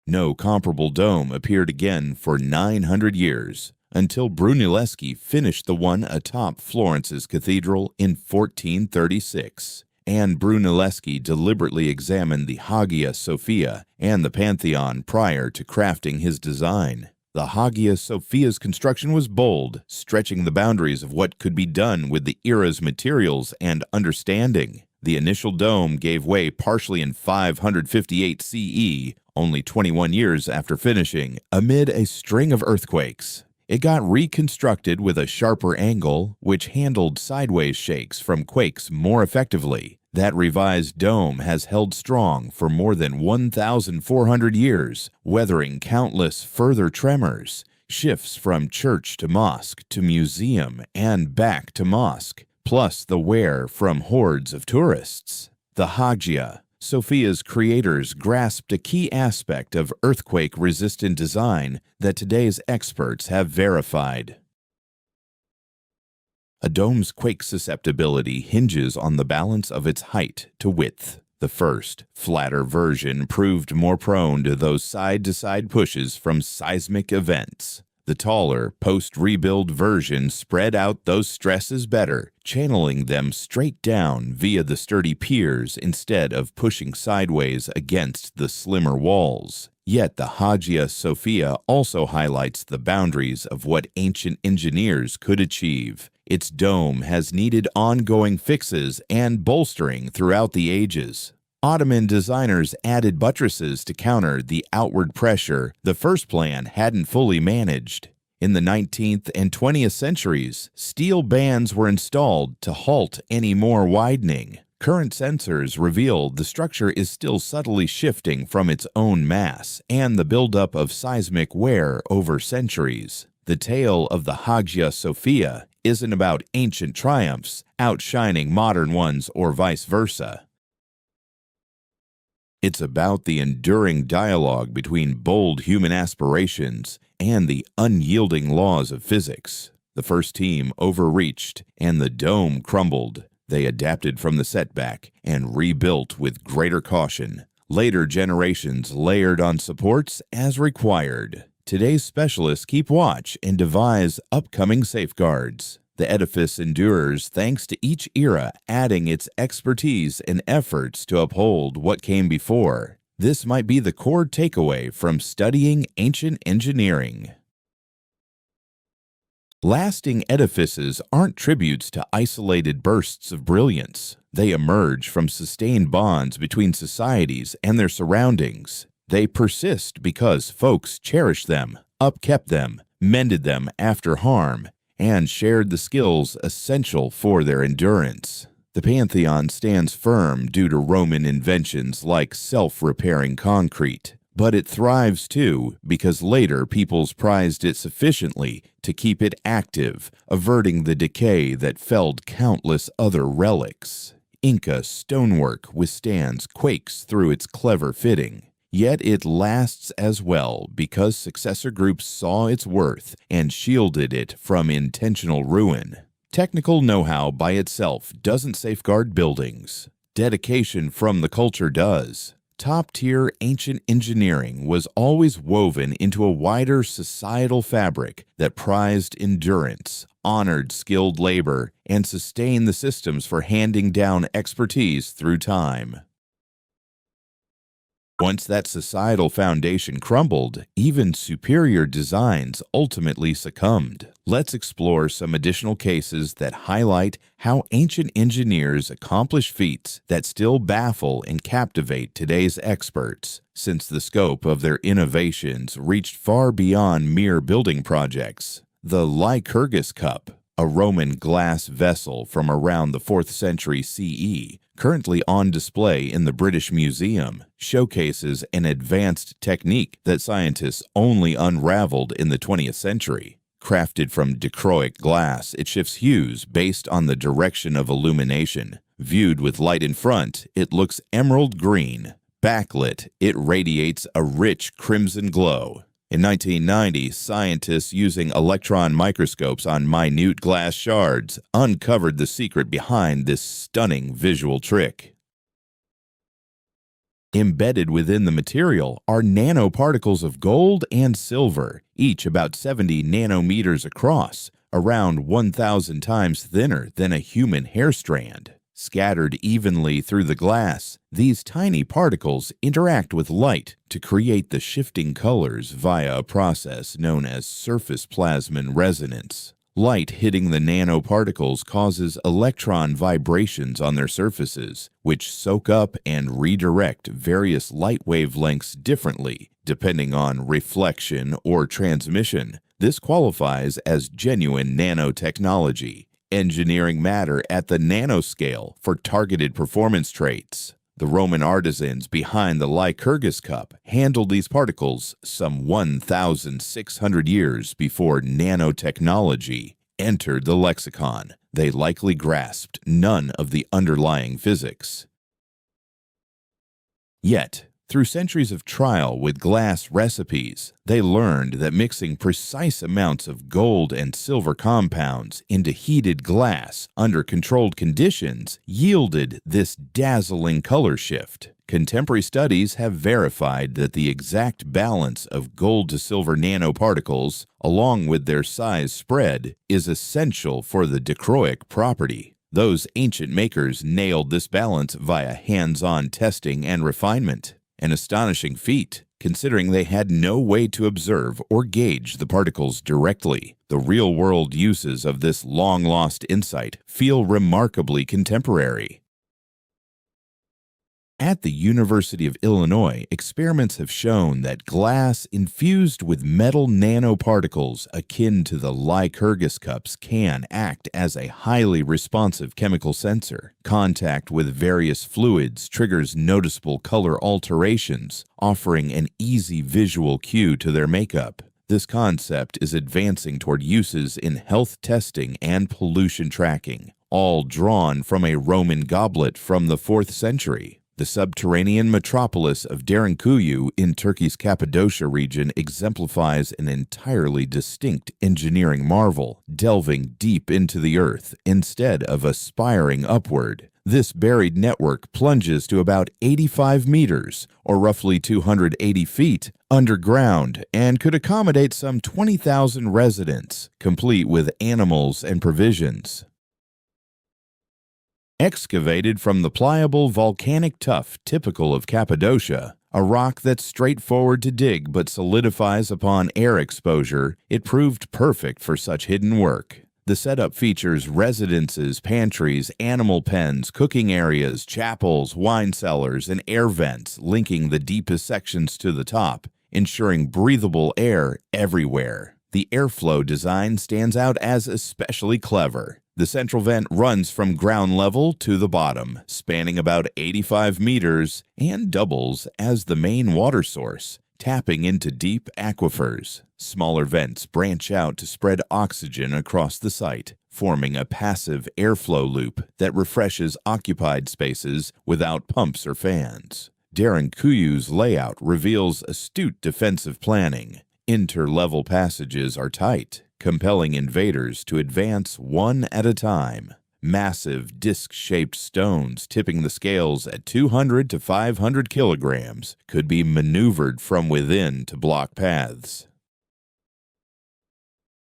No comparable dome appeared again for 900 years, until Brunelleschi finished the one atop Florence's cathedral in 1436. And Brunelleschi deliberately examined the Hagia Sophia and the Pantheon prior to crafting his design. The Hagia Sophia's construction was bold, stretching the boundaries of what could be done with the era's materials and understanding. The initial dome gave way partially in 558 CE, only 21 years after finishing, amid a string of earthquakes. It got reconstructed with a sharper angle, which handled sideways shakes from quakes more effectively. That revised dome has held strong for more than 1,400 years, weathering countless further tremors, shifts from church to mosque to museum and back to mosque, plus the wear from hordes of tourists. The Hagia, Sophia's creators grasped a key aspect of earthquake-resistant design that today's experts have verified. A dome's quake susceptibility hinges on the balance of its height to width. The first, flatter version proved more prone to those side-to-side pushes from seismic events. The taller, post-rebuild version spread out those stresses better, channeling them straight down via the sturdy piers instead of pushing sideways against the slimmer walls. Yet the Hagia Sophia also highlights the boundaries of what ancient engineers could achieve. Its dome has needed ongoing fixes and bolstering throughout the ages. Ottoman designers added buttresses to counter the outward pressure the first plan hadn't fully managed. In the 19th and 20th centuries, steel bands were installed to halt any more widening. Current sensors reveal the structure is still subtly shifting from its own mass and the buildup of seismic wear over centuries. The tale of the Hagia Sophia isn't about ancient triumphs outshining modern ones or vice versa. It's about the enduring dialogue between bold human aspirations and the unyielding laws of physics. The first team overreached and the dome crumbled. They adapted from the setback and rebuilt with greater caution. Later generations layered on supports as required. Today's specialists keep watch and devise upcoming safeguards. The edifice endures thanks to each era adding its expertise and efforts to uphold what came before. This might be the core takeaway from studying ancient engineering. Lasting edifices aren't tributes to isolated bursts of brilliance. They emerge from sustained bonds between societies and their surroundings. They persist because folks cherished them, upkept them, mended them after harm, and shared the skills essential for their endurance. The Pantheon stands firm due to Roman inventions like self-repairing concrete, but it thrives too because later peoples prized it sufficiently to keep it active, averting the decay that felled countless other relics. Inca stonework withstands quakes through its clever fitting. Yet it lasts as well because successor groups saw its worth and shielded it from intentional ruin. Technical know-how by itself doesn't safeguard buildings. Dedication from the culture does. Top-tier ancient engineering was always woven into a wider societal fabric that prized endurance, honored skilled labor, and sustained the systems for handing down expertise through time. Once that societal foundation crumbled, even superior designs ultimately succumbed. Let's explore some additional cases that highlight how ancient engineers accomplish feats that still baffle and captivate today's experts, since the scope of their innovations reached far beyond mere building projects. The Lycurgus Cup, a Roman glass vessel from around the 4th century CE, currently on display in the British Museum, showcases an advanced technique that scientists only unraveled in the 20th century. Crafted from dichroic glass, it shifts hues based on the direction of illumination. Viewed with light in front, it looks emerald green. Backlit, it radiates a rich crimson glow. In 1990, scientists using electron microscopes on minute glass shards uncovered the secret behind this stunning visual trick. Embedded within the material are nanoparticles of gold and silver, each about 70 nanometers across, around 1,000 times thinner than a human hair strand. Scattered evenly through the glass, these tiny particles interact with light to create the shifting colors via a process known as surface plasmon resonance. Light hitting the nanoparticles causes electron vibrations on their surfaces, which soak up and redirect various light wavelengths differently, depending on reflection or transmission. This qualifies as genuine nanotechnology, engineering matter at the nanoscale for targeted performance traits. The Roman artisans behind the Lycurgus Cup handled these particles some 1,600 years before nanotechnology entered the lexicon. They likely grasped none of the underlying physics. Yet, through centuries of trial with glass recipes, they learned that mixing precise amounts of gold and silver compounds into heated glass under controlled conditions yielded this dazzling color shift. Contemporary studies have verified that the exact balance of gold to silver nanoparticles, along with their size spread, is essential for the dichroic property. Those ancient makers nailed this balance via hands-on testing and refinement. An astonishing feat, considering they had no way to observe or gauge the particles directly. The real-world uses of this long-lost insight feel remarkably contemporary. At the University of Illinois, experiments have shown that glass infused with metal nanoparticles akin to the Lycurgus cups can act as a highly responsive chemical sensor. Contact with various fluids triggers noticeable color alterations, offering an easy visual cue to their makeup. This concept is advancing toward uses in health testing and pollution tracking, all drawn from a Roman goblet from the 4th century. The subterranean metropolis of Derinkuyu in Turkey's Cappadocia region exemplifies an entirely distinct engineering marvel, delving deep into the earth instead of aspiring upward. This buried network plunges to about 85 meters, or roughly 280 feet, underground and could accommodate some 20,000 residents, complete with animals and provisions. Excavated from the pliable volcanic tuff typical of Cappadocia, a rock that's straightforward to dig but solidifies upon air exposure, it proved perfect for such hidden work. The setup features residences, pantries, animal pens, cooking areas, chapels, wine cellars, and air vents linking the deepest sections to the top, ensuring breathable air everywhere. The airflow design stands out as especially clever. The central vent runs from ground level to the bottom, spanning about 85 meters, and doubles as the main water source, tapping into deep aquifers. Smaller vents branch out to spread oxygen across the site, forming a passive airflow loop that refreshes occupied spaces without pumps or fans. Derinkuyu's layout reveals astute defensive planning. Interlevel passages are tight, compelling invaders to advance one at a time. Massive disc-shaped stones tipping the scales at 200 to 500 kilograms could be maneuvered from within to block paths.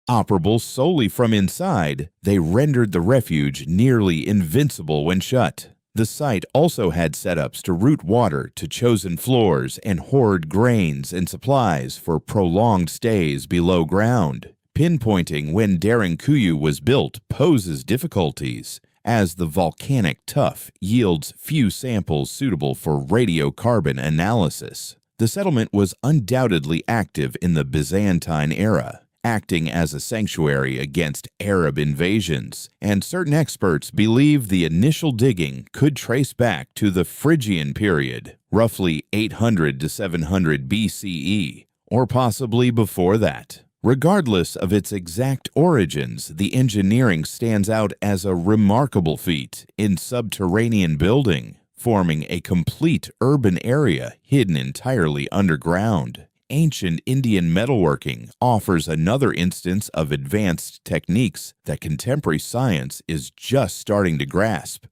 Operable solely from inside, they rendered the refuge nearly invincible when shut. The site also had setups to route water to chosen floors and hoard grains and supplies for prolonged stays below ground. Pinpointing when Derinkuyu was built poses difficulties, as the volcanic tuff yields few samples suitable for radiocarbon analysis. The settlement was undoubtedly active in the Byzantine era, acting as a sanctuary against Arab invasions, and certain experts believe the initial digging could trace back to the Phrygian period, roughly 800 to 700 BCE, or possibly before that. Regardless of its exact origins, the engineering stands out as a remarkable feat in subterranean building, forming a complete urban area hidden entirely underground. Ancient Indian metalworking offers another instance of advanced techniques that contemporary science is just starting to grasp.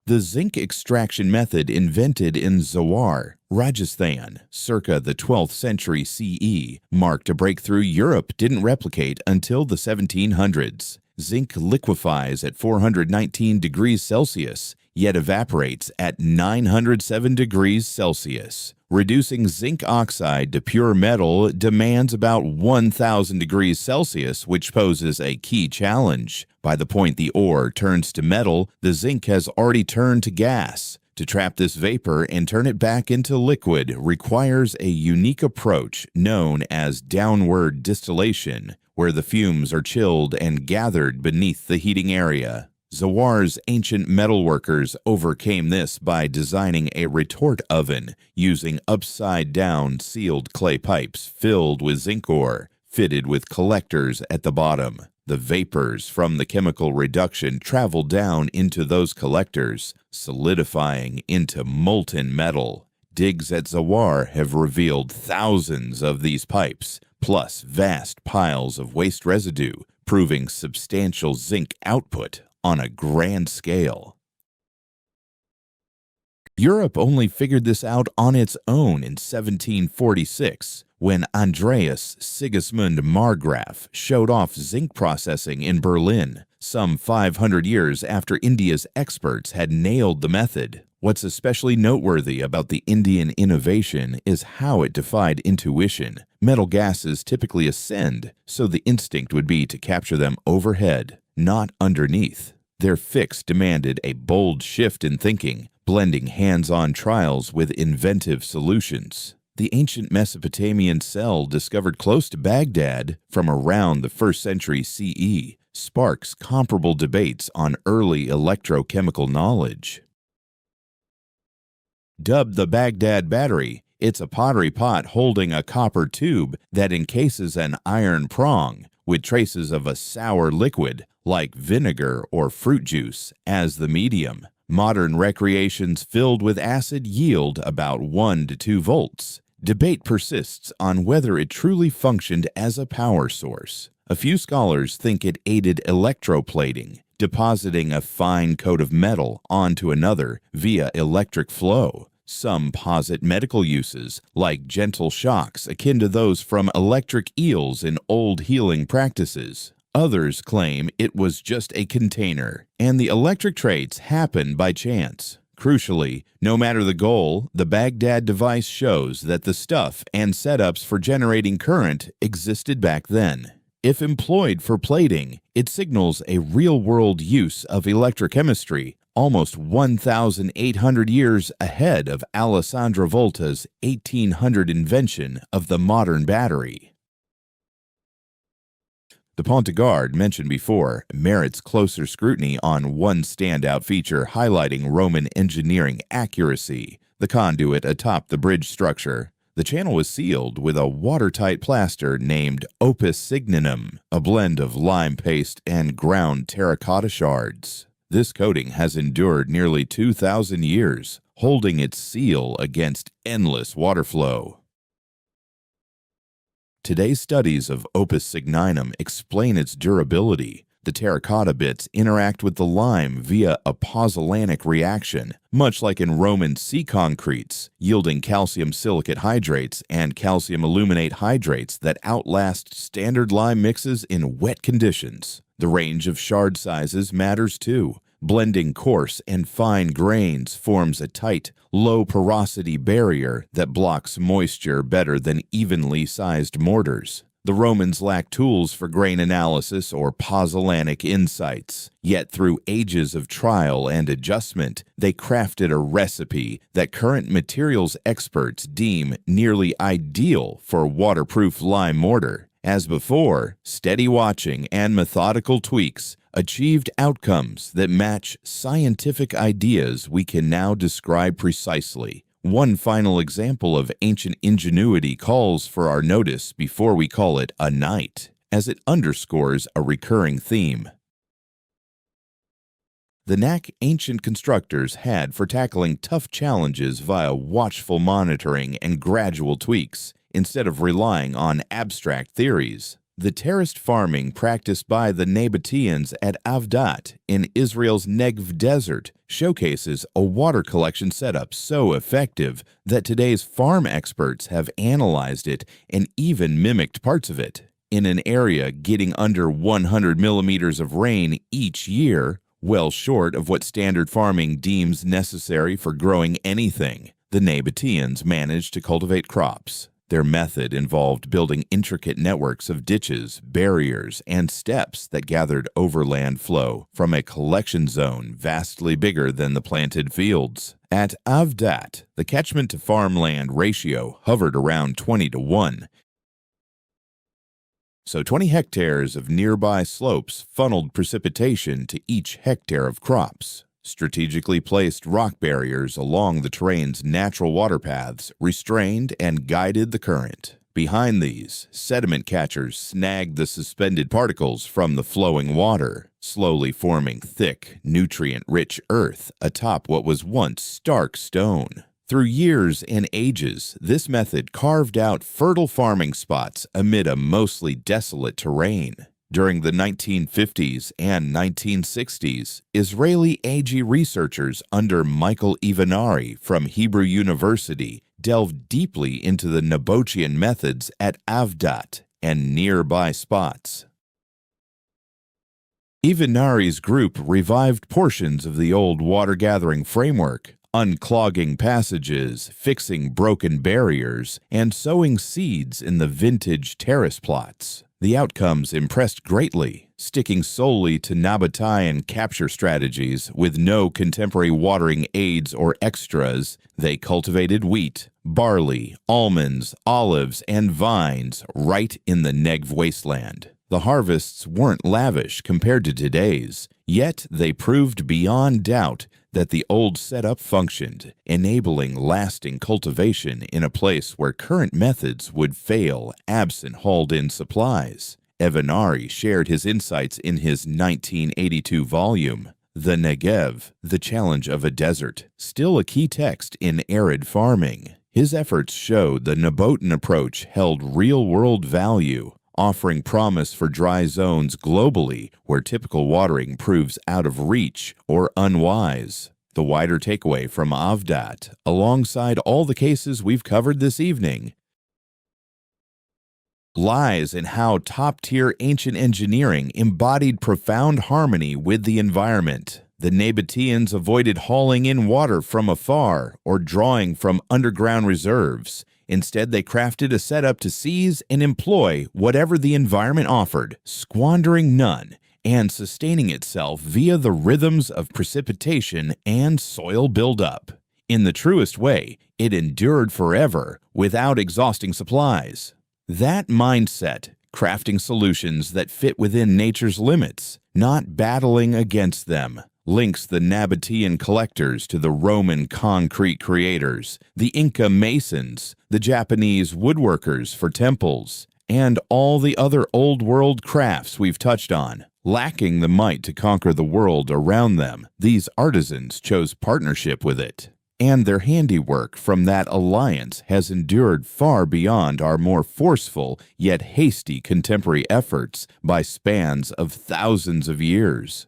The zinc extraction method invented in Zawar, Rajasthan, circa the 12th century CE, marked a breakthrough Europe didn't replicate until the 1700s. Zinc liquefies at 419 degrees Celsius, yet evaporates at 907 degrees Celsius. Reducing zinc oxide to pure metal demands about 1,000 degrees Celsius, which poses a key challenge. By the point the ore turns to metal, the zinc has already turned to gas. To trap this vapor and turn it back into liquid requires a unique approach known as downward distillation, where the fumes are chilled and gathered beneath the heating area. Zawar's ancient metalworkers overcame this by designing a retort oven using upside-down sealed clay pipes filled with zinc ore, fitted with collectors at the bottom. The vapors from the chemical reduction travel down into those collectors, solidifying into molten metal. Digs at Zawar have revealed thousands of these pipes, plus vast piles of waste residue, proving substantial zinc output on a grand scale. Europe only figured this out on its own in 1746, when Andreas Sigismund Marggraf showed off zinc processing in Berlin, some 500 years after India's experts had nailed the method. What's especially noteworthy about the Indian innovation is how it defied intuition. Metal gases typically ascend, so the instinct would be to capture them overhead, not underneath. Their fix demanded a bold shift in thinking, blending hands-on trials with inventive solutions. The ancient Mesopotamian cell discovered close to Baghdad from around the 1st century CE sparks comparable debates on early electrochemical knowledge. Dubbed the Baghdad battery, it's a pottery pot holding a copper tube that encases an iron prong with traces of a sour liquid like vinegar or fruit juice as the medium. Modern recreations filled with acid yield about 1 to 2 volts. Debate persists on whether it truly functioned as a power source. A few scholars think it aided electroplating, depositing a fine coat of metal onto another via electric flow. Some posit medical uses, like gentle shocks akin to those from electric eels in old healing practices. Others claim it was just a container, and the electric traits happen by chance. Crucially, no matter the goal, the Baghdad device shows that the stuff and setups for generating current existed back then. If employed for plating, it signals a real-world use of electrochemistry, almost 1,800 years ahead of Alessandro Volta's 1800 invention of the modern battery. The Pont-de-Garde, mentioned before, merits closer scrutiny on one standout feature highlighting Roman engineering accuracy: the conduit atop the bridge structure. The channel was sealed with a watertight plaster named opus signinum, a blend of lime paste and ground terracotta shards. This coating has endured nearly 2,000 years, holding its seal against endless water flow. Today's studies of opus signinum explain its durability. The terracotta bits interact with the lime via a pozzolanic reaction, much like in Roman sea concretes, yielding calcium silicate hydrates and calcium aluminate hydrates that outlast standard lime mixes in wet conditions. The range of shard sizes matters too. Blending coarse and fine grains forms a tight, low-porosity barrier that blocks moisture better than evenly sized mortars. The Romans lacked tools for grain analysis or pozzolanic insights, yet through ages of trial and adjustment, they crafted a recipe that current materials experts deem nearly ideal for waterproof lime mortar. As before, steady watching and methodical tweaks achieved outcomes that match scientific ideas we can now describe precisely. One final example of ancient ingenuity calls for our notice before we call it a night, as it underscores a recurring theme. The knack ancient constructors had for tackling tough challenges via watchful monitoring and gradual tweaks, instead of relying on abstract theories. The terraced farming practiced by the Nabateans at Avdat in Israel's Negev desert showcases a water collection setup so effective that today's farm experts have analyzed it and even mimicked parts of it. In an area getting under 100 millimeters of rain each year, well short of what standard farming deems necessary for growing anything, the Nabateans managed to cultivate crops. Their method involved building intricate networks of ditches, barriers, and steps that gathered overland flow from a collection zone vastly bigger than the planted fields. At Avdat, the catchment to farmland ratio hovered around 20 to 1. So 20 hectares of nearby slopes funneled precipitation to each hectare of crops. Strategically placed rock barriers along the terrain's natural water paths restrained and guided the current. Behind these, sediment catchers snagged the suspended particles from the flowing water, slowly forming thick, nutrient-rich earth atop what was once stark stone. Through years and ages, this method carved out fertile farming spots amid a mostly desolate terrain. During the 1950s and 1960s, Israeli AG researchers under Michael Ivanari from Hebrew University delved deeply into the Nabotian methods at Avdat and nearby spots. Ivanari's group revived portions of the old water-gathering framework, unclogging passages, fixing broken barriers, and sowing seeds in the vintage terrace plots. The outcomes impressed greatly. Sticking solely to Nabatean capture strategies with no contemporary watering aids or extras, they cultivated wheat, barley, almonds, olives, and vines right in the Negev wasteland. The harvests weren't lavish compared to today's, yet they proved beyond doubt that the old setup functioned, enabling lasting cultivation in a place where current methods would fail absent hauled-in supplies. Ivanari shared his insights in his 1982 volume, The Negev, The Challenge of a Desert, still a key text in arid farming. His efforts showed the Nabotan approach held real-world value, offering promise for dry zones globally where typical watering proves out of reach or unwise. The wider takeaway from Avdat, alongside all the cases we've covered this evening, lies in how top-tier ancient engineering embodied profound harmony with the environment. The Nabateans avoided hauling in water from afar or drawing from underground reserves. Instead, they crafted a setup to seize and employ whatever the environment offered, squandering none, and sustaining itself via the rhythms of precipitation and soil buildup. In the truest way, it endured forever without exhausting supplies. That mindset, crafting solutions that fit within nature's limits, not battling against them, links the Nabatean collectors to the Roman concrete creators, the Inca masons, the Japanese woodworkers for temples, and all the other Old World crafts we've touched on. Lacking the might to conquer the world around them, these artisans chose partnership with it. And their handiwork from that alliance has endured far beyond our more forceful yet hasty contemporary efforts by spans of thousands of years.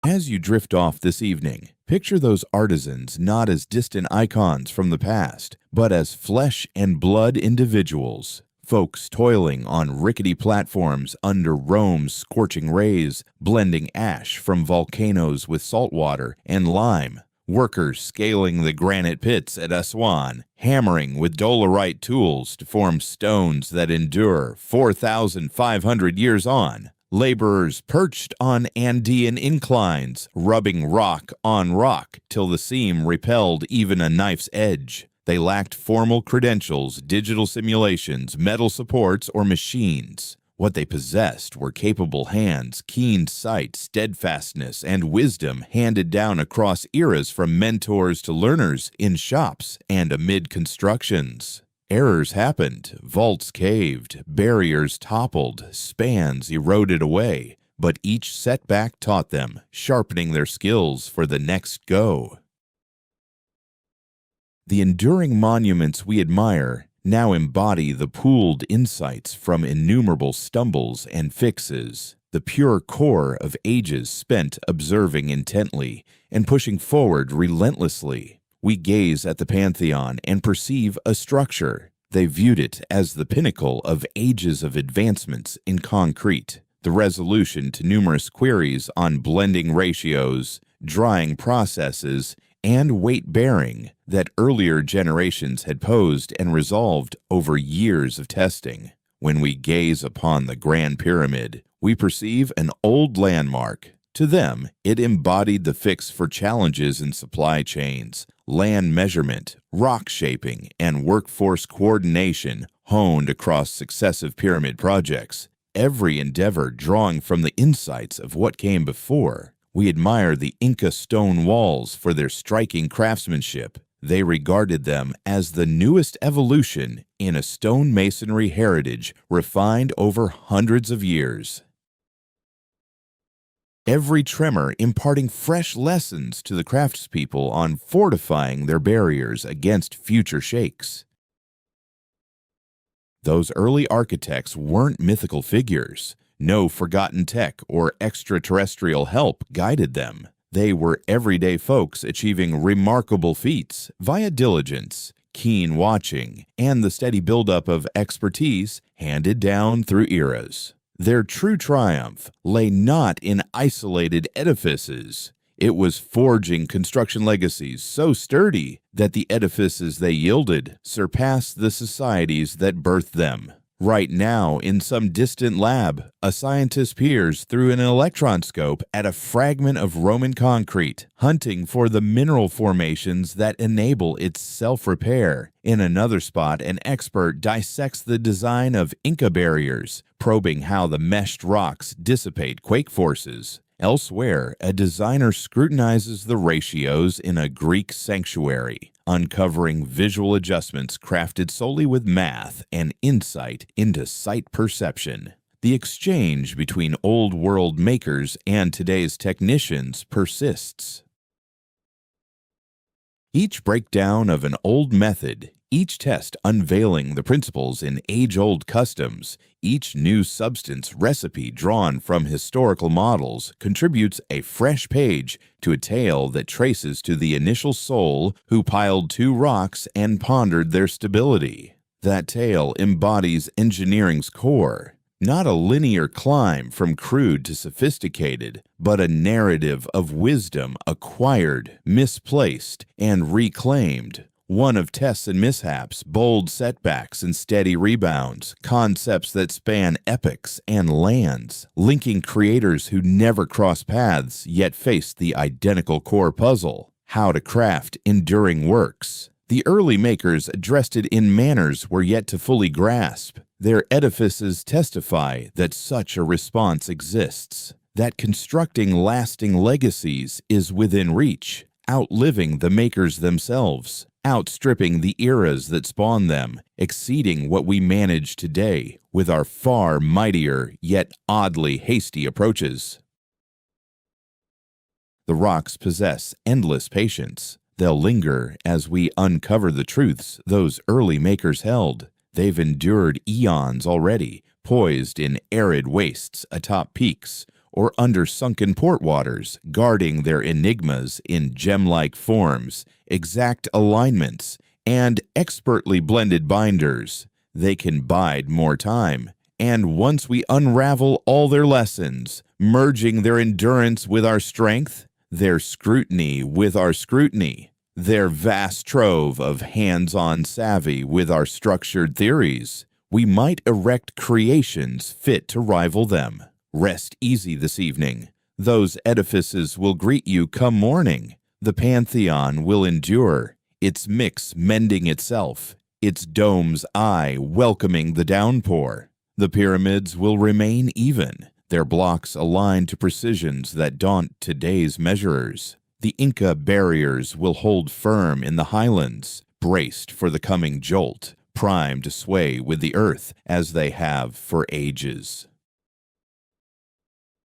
As you drift off this evening, picture those artisans not as distant icons from the past, but as flesh and blood individuals. Folks toiling on rickety platforms under Rome's scorching rays, blending ash from volcanoes with salt water and lime. Workers scaling the granite pits at Aswan, hammering with dolerite tools to form stones that endure 4,500 years on. Laborers perched on Andean inclines, rubbing rock on rock till the seam repelled even a knife's edge. They lacked formal credentials, digital simulations, metal supports, or machines. What they possessed were capable hands, keen sight, steadfastness, and wisdom handed down across eras from mentors to learners in shops and amid constructions. Errors happened, vaults caved, barriers toppled, spans eroded away, but each setback taught them, sharpening their skills for the next go. The enduring monuments we admire now embody the pooled insights from innumerable stumbles and fixes, the pure core of ages spent observing intently and pushing forward relentlessly. We gaze at the Pantheon and perceive a structure. They viewed it as the pinnacle of ages of advancements in concrete, the resolution to numerous queries on blending ratios, drying processes, and weight-bearing that earlier generations had posed and resolved over years of testing. When we gaze upon the Grand Pyramid, we perceive an old landmark. To them, it embodied the fix for challenges in supply chains, land measurement, rock shaping, and workforce coordination honed across successive pyramid projects, every endeavor drawing from the insights of what came before. We admire the Inca stone walls for their striking craftsmanship, They regarded them as the newest evolution in a stonemasonry heritage refined over hundreds of years. Every tremor imparting fresh lessons to the craftspeople on fortifying their barriers against future shakes. Those early architects weren't mythical figures. No forgotten tech or extraterrestrial help guided them. They were everyday folks achieving remarkable feats via diligence, keen watching, and the steady buildup of expertise handed down through eras. Their true triumph lay not in isolated edifices. It was forging construction legacies so sturdy that the edifices they yielded surpassed the societies that birthed them. Right now, in some distant lab, a scientist peers through an electron scope at a fragment of Roman concrete, hunting for the mineral formations that enable its self-repair. In another spot, an expert dissects the design of Inca barriers, probing how the meshed rocks dissipate quake forces. Elsewhere, a designer scrutinizes the ratios in a Greek sanctuary, uncovering visual adjustments crafted solely with math and insight into sight perception. The exchange between old-world makers and today's technicians persists. Each breakdown of an old method, each test unveiling the principles in age-old customs, each new substance recipe drawn from historical models contributes a fresh page to a tale that traces to the initial soul who piled two rocks and pondered their stability. That tale embodies engineering's core, not a linear climb from crude to sophisticated, but a narrative of wisdom acquired, misplaced, and reclaimed. One of tests and mishaps, bold setbacks and steady rebounds, concepts that span epochs and lands, linking creators who never crossed paths yet faced the identical core puzzle, how to craft enduring works. The early makers addressed it in manners we're yet to fully grasp. Their edifices testify that such a response exists, that constructing lasting legacies is within reach, outliving the makers themselves, outstripping the eras that spawned them, exceeding what we manage today with our far mightier yet oddly hasty approaches. The rocks possess endless patience. They'll linger as we uncover the truths those early makers held. They've endured eons already, poised in arid wastes atop peaks, or under sunken port waters, guarding their enigmas in gem-like forms, exact alignments, and expertly blended binders. They can bide more time, and once we unravel all their lessons, merging their endurance with our strength, their scrutiny with our scrutiny, their vast trove of hands-on savvy with our structured theories, we might erect creations fit to rival them. Rest easy this evening. Those edifices will greet you come morning. The pantheon will endure, its mix mending itself, its dome's eye welcoming the downpour. The pyramids will remain even, their blocks aligned to precisions that daunt today's measurers. The Inca barriers will hold firm in the highlands, braced for the coming jolt, primed to sway with the earth as they have for ages.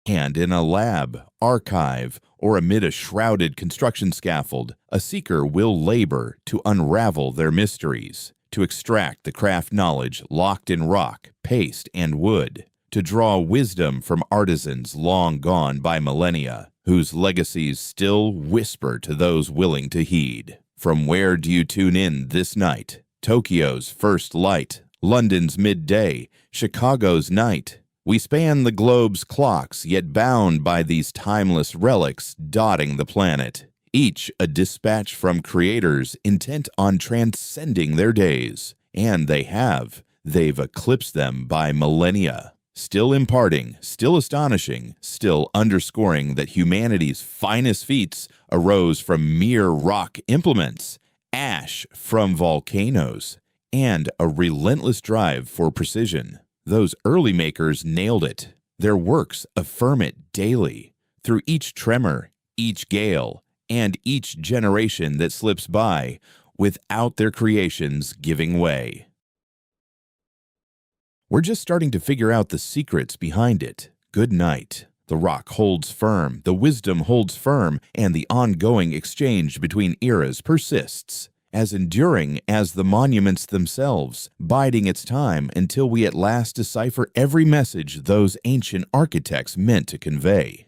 And in a lab, archive, or amid a shrouded construction scaffold, a seeker will labor to unravel their mysteries, to extract the craft knowledge locked in rock, paste, and wood, to draw wisdom from artisans long gone by millennia, whose legacies still whisper to those willing to heed. From where do you tune in this night? Tokyo's first light, London's midday, Chicago's night. We span the globe's clocks, yet bound by these timeless relics dotting the planet, each a dispatch from creators intent on transcending their days. And they've eclipsed them by millennia, still imparting, still astonishing, still underscoring that humanity's finest feats arose from mere rock implements, ash from volcanoes, and a relentless drive for precision. Those early makers nailed it. Their works affirm it daily. Through each tremor, each gale, and each generation that slips by without their creations giving way. We're just starting to figure out the secrets behind it. Good night. The rock holds firm, the wisdom holds firm, and the ongoing exchange between eras persists, as enduring as the monuments themselves, biding its time until we at last decipher every message those ancient architects meant to convey.